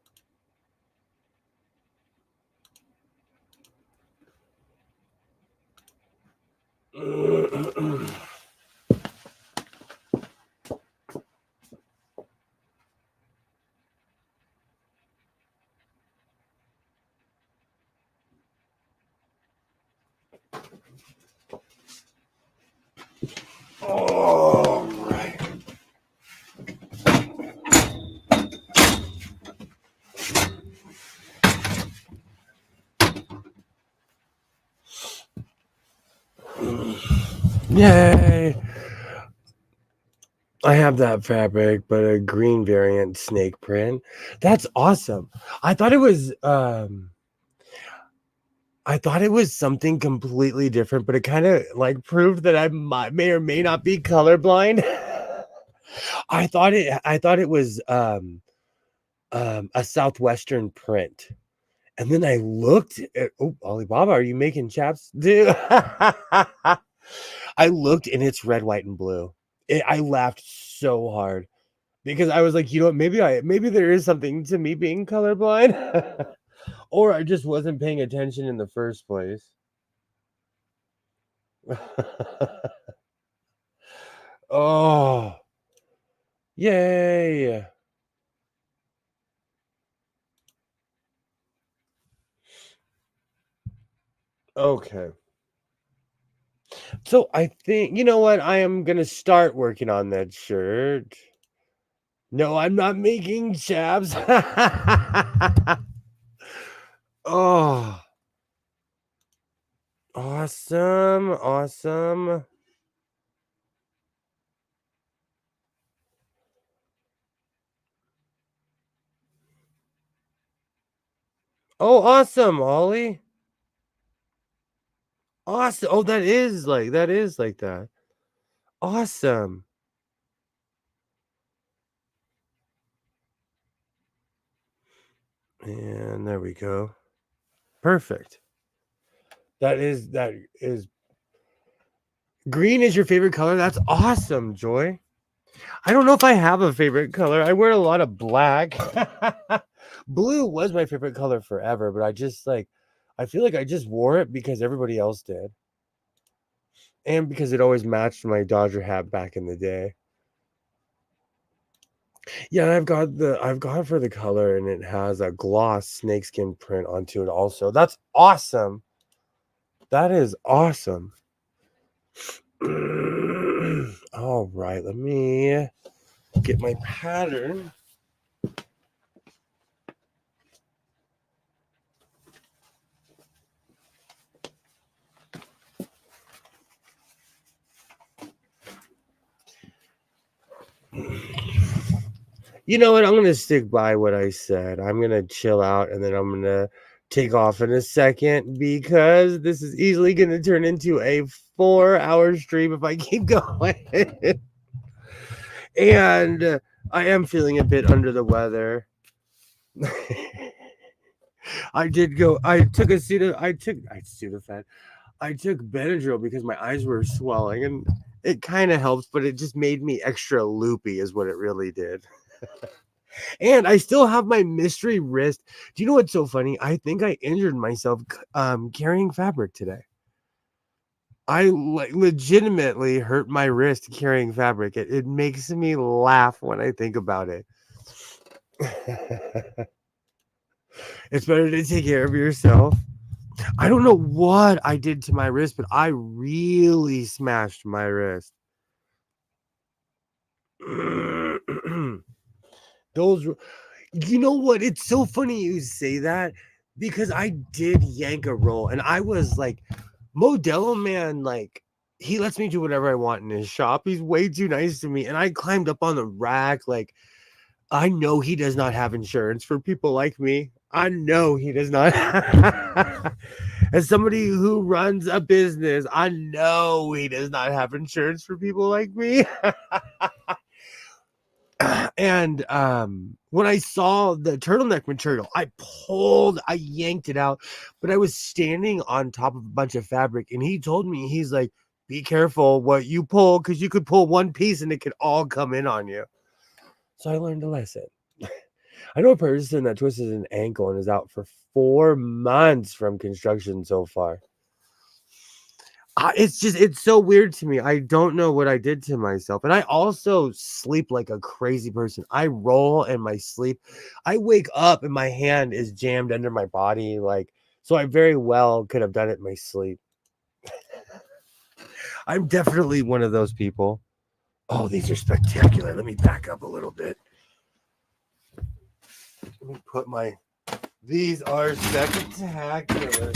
All right. Yay! I have that fabric, but a green variant snake print. That's awesome. I thought it was something completely different, but it kind of like proved that I may or may not be colorblind. I thought it was a southwestern print. And then I looked at, Alibaba, are you making chaps? Dude, I looked and it's red, white, and blue. I laughed so hard because I was like, you know what, maybe there is something to me being colorblind. Or I just wasn't paying attention in the first place. Oh, yay. Okay. So I think, you know what? I am going to start working on that shirt. No, I'm not making chaps. Oh, awesome. Awesome. Oh, awesome, Ollie. Awesome. Oh, that is like that. Awesome. And there we go. Perfect. That is green is your favorite color. That's awesome, Joy. I don't know if I have a favorite color. I wear a lot of black. Blue was my favorite color forever, but I feel like I just wore it because everybody else did. And because it always matched my Dodger hat back in the day. Yeah, and I've got for the color, and it has a gloss snakeskin print onto it also. That's awesome. That is awesome. All right, let me get my pattern. You know what? I'm going to stick by what I said. I'm going to chill out, and then I'm going to take off in a second because this is easily going to turn into a 4-hour stream if I keep going. And I am feeling a bit under the weather. I took Sudafed. I took Benadryl because my eyes were swelling, and it kind of helps, but it just made me extra loopy is what it really did. And I still have my mystery wrist. Do you know what's so funny? I think I injured myself carrying fabric today. I legitimately hurt my wrist carrying fabric. It makes me laugh when I think about it. It's better to take care of yourself. I don't know what I did to my wrist, but I really smashed my wrist. Those, you know what? It's so funny you say that because I did yank a roll, and I was like, Modelo Man, like, he lets me do whatever I want in his shop. He's way too nice to me. And I climbed up on the rack. Like, I know he does not have insurance for people like me. I know he does not. As somebody who runs a business, I know he does not have insurance for people like me. And when I saw the turtleneck material, I yanked it out, but I was standing on top of a bunch of fabric, and he told me, he's like, be careful what you pull, because you could pull one piece and it could all come in on you. So I learned a lesson. I know a person that twisted an ankle and is out for 4 months from construction so far. It's so weird to me. I don't know what I did to myself. And I also sleep like a crazy person. I roll in my sleep. I wake up and my hand is jammed under my body. Like, so I very well could have done it in my sleep. I'm definitely one of those people. Oh, these are spectacular. Let me back up a little bit. Let me these are spectacular.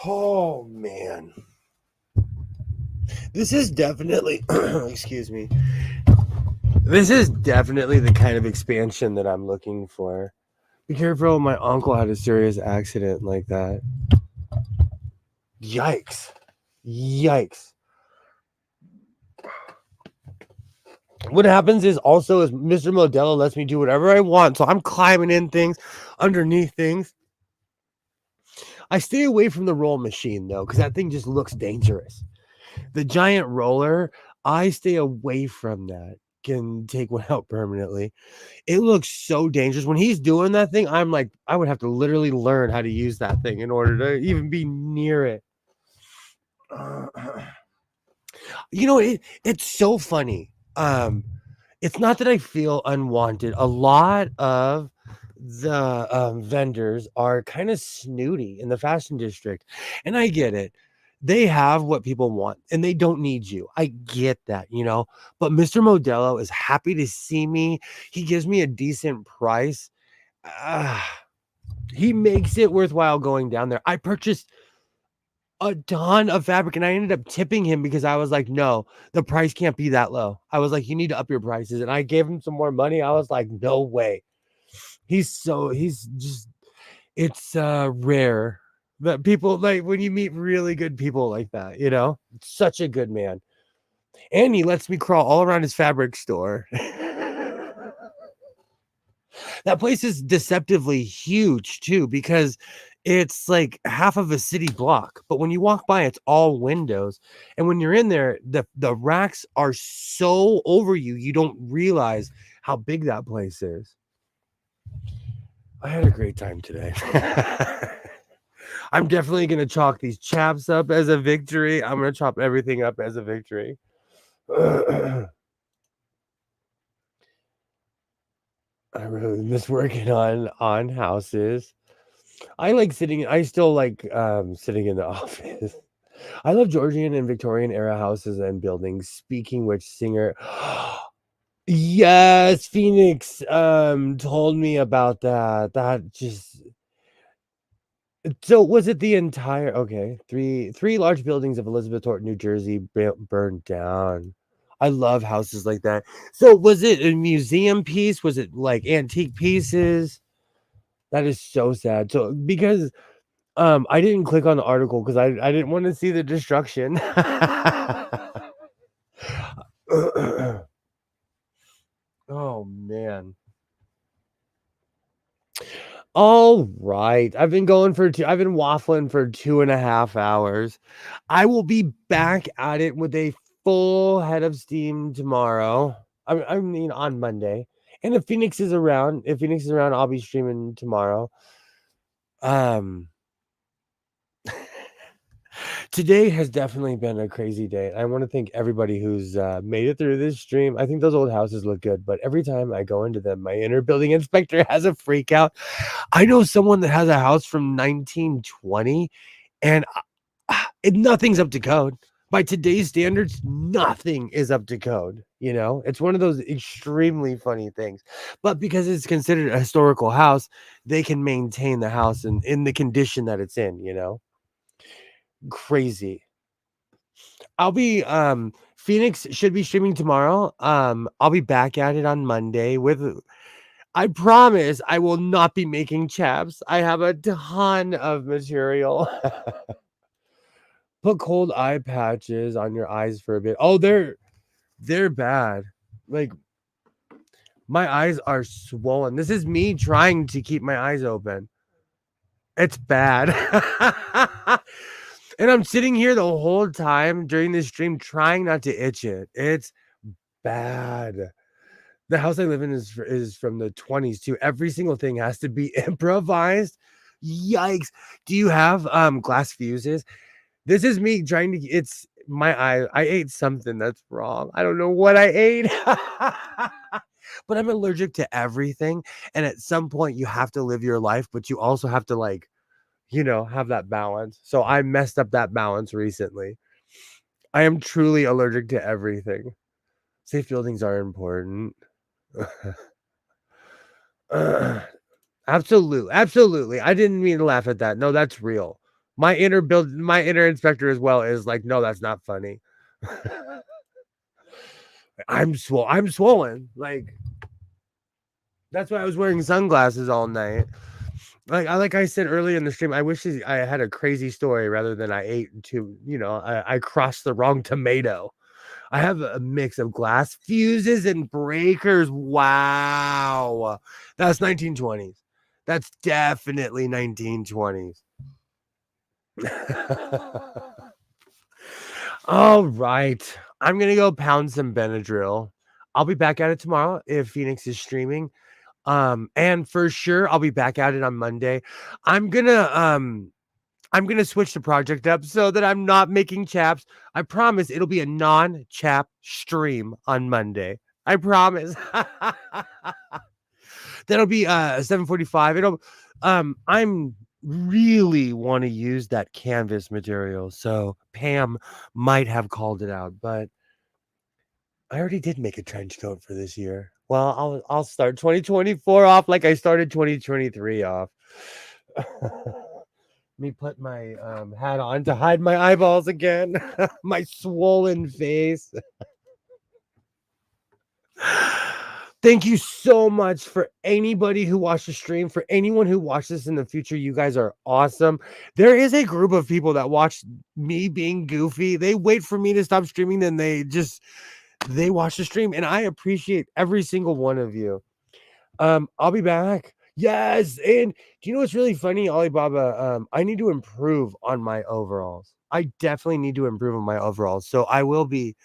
Oh, man. This is definitely, excuse me. This is definitely the kind of expansion that I'm looking for. Be careful. My uncle had a serious accident like that. Yikes. What happens is Mr. Modelo lets me do whatever I want. So I'm climbing in things, underneath things. I stay away from the roll machine though, because that thing just looks dangerous. The giant roller, I stay away from that. Can take one out permanently. It looks so dangerous. When he's doing that thing, I'm like, I would have to literally learn how to use that thing in order to even be near it. It's so funny. It's not that I feel unwanted. A lot of the vendors are kind of snooty in the fashion district, and I get it. They have what people want, and they don't need you. I get that, But Mr. Modelo is happy to see me. He gives me a decent price. He makes it worthwhile going down there. I purchased a ton of fabric, and I ended up tipping him because I was like, no, the price can't be that low. I was like, you need to up your prices. And I gave him some more money. I was like, no way. It's rare that people, like, when you meet really good people like that, such a good man. And he lets me crawl all around his fabric store. That place is deceptively huge too, because it's like half of a city block. But when you walk by, it's all windows. And when you're in there, the racks are so over you, you don't realize how big that place is. I had a great time today. I'm definitely going to chalk these chaps up as a victory. I'm going to chop everything up as a victory. I really miss working on houses. I still like sitting in the office. I love Georgian and Victorian era houses and buildings. Speaking which, singer yes, Phoenix told me about that. So was it the entire three large buildings of Elizabethport, New Jersey burned down. I love houses like that. So was it a museum piece? Was it like antique pieces? That is so sad. So because I didn't click on the article because I didn't want to see the destruction. Oh man. All right. I've been waffling for 2.5 hours. I will be back at it with a full head of steam tomorrow. I mean on Monday. And if Phoenix is around, I'll be streaming tomorrow. Today has definitely been a crazy day. I want to thank everybody who's made it through this stream. I think those old houses look good, but every time I go into them, my inner building inspector has a freak out. I know someone that has a house from 1920 and nothing's up to code. By today's standards, nothing is up to code. It's one of those extremely funny things. But because it's considered a historical house, they can maintain the house in the condition that it's in, Crazy. I'll be Phoenix should be streaming tomorrow. I'll be back at it on Monday I promise I will not be making chaps. I have a ton of material. Put cold eye patches on your eyes for a bit. Oh, they're bad. Like my eyes are swollen. This is me trying to keep my eyes open. It's bad. And I'm sitting here the whole time during this stream trying not to itch it. It's bad. The house I live in is from the 20s too. Every single thing has to be improvised. Yikes. Do you have glass fuses? This is me trying to it's my eye. I ate something that's wrong. I don't know what I ate. But I'm allergic to everything. And at some point you have to live your life, but you also have to have that balance. So I messed up that balance recently. I am truly allergic to everything. Safe buildings are important. Absolutely. I didn't mean to laugh at that. No, that's real. My inner inspector as well is like, no, that's not funny. I'm swollen. Like That's why I was wearing sunglasses all night. Like I said earlier in the stream, I wish I had a crazy story rather than I ate I crossed the wrong tomato. I have a mix of glass fuses and breakers. Wow. That's 1920s. That's definitely 1920s. All right. I'm going to go pound some Benadryl. I'll be back at it tomorrow if Phoenix is streaming. And for sure I'll be back at it on Monday. I'm going to switch the project up so that I'm not making chaps. I promise it'll be a non-chap stream on Monday. I promise. That'll be 7:45. I'm really want to use that canvas material. So Pam might have called it out, but I already did make a trench coat for this year. Well, I'll start 2024 off like I started 2023 off. Me put my hat on to hide my eyeballs again. My swollen face. Thank you so much for anybody who watched the stream. For anyone who watched this in the future, you guys are awesome. There is a group of people that watch me being goofy. They wait for me to stop streaming, then they watch the stream, and I appreciate every single one of you. I'll be back. Yes, and do you know what's really funny, Alibaba? I need to improve on my overalls. I definitely need to improve on my overalls. So I will be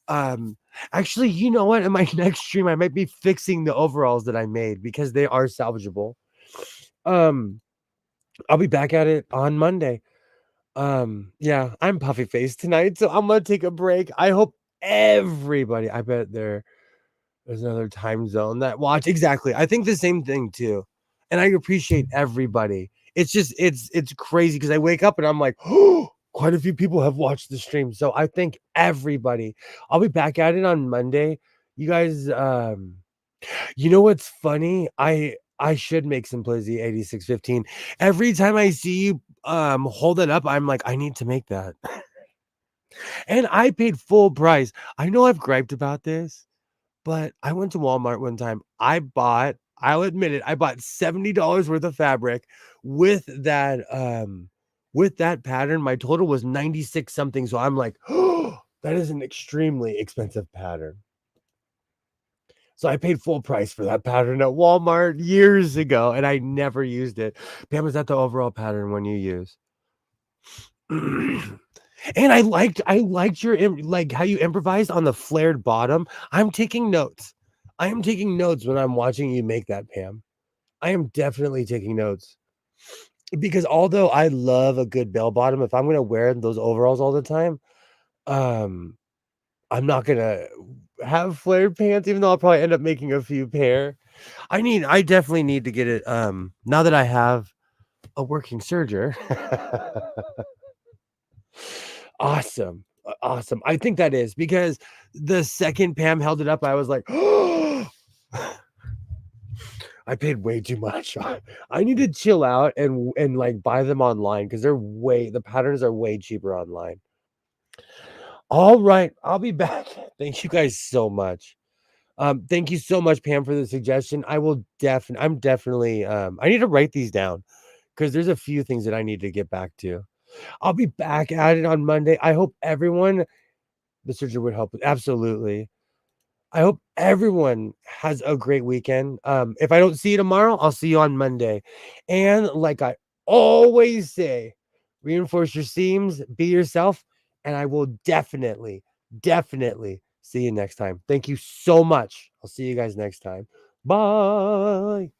actually, you know what? In my next stream, I might be fixing the overalls that I made because they are salvageable. I'll be back at it on Monday. Yeah, I'm puffy faced tonight, so I'm gonna take a break. I hope everybody, I bet there's another time zone that watch. Exactly. I think the same thing too. And I appreciate everybody. It's just it's crazy because I wake up and I'm like, oh, quite a few people have watched the stream. So I thank everybody. I'll be back at it on Monday. You guys, you know what's funny? I should make Simplicity 8615. Every time I see you hold it up, I'm like, I need to make that. And I paid full price. I know I've griped about this. But I went to Walmart one time. I'll admit it, I bought $70 worth of fabric with that pattern. My total was 96 something. So I'm like, oh, that is an extremely expensive pattern. So I paid full price for that pattern at Walmart years ago, and I never used it. Pam, is that the overall pattern one you use? And I liked your like how you improvised on the flared bottom. I'm taking notes. I am taking notes when I'm watching you make that, Pam. I am definitely taking notes. Because although I love a good bell bottom, if I'm gonna wear those overalls all the time, I'm not gonna have flared pants, even though I'll probably end up making a few pair. I definitely need to get it now that I have a working serger. Awesome. Awesome. I think that is because the second Pam held it up, I was like, oh, I paid way too much. I need to chill out and like buy them online because the patterns are way cheaper online. All right, I'll be back. Thank you guys so much. Thank you so much, Pam, for the suggestion. I'm definitely I need to write these down because there's a few things that I need to get back to. I'll be back at it on Monday. I hope everyone, the surgery would help. Absolutely. I hope everyone has a great weekend. If I don't see you tomorrow, I'll see you on Monday. And like I always say, reinforce your seams, be yourself, and I will definitely see you next time. Thank you so much. I'll see you guys next time. Bye.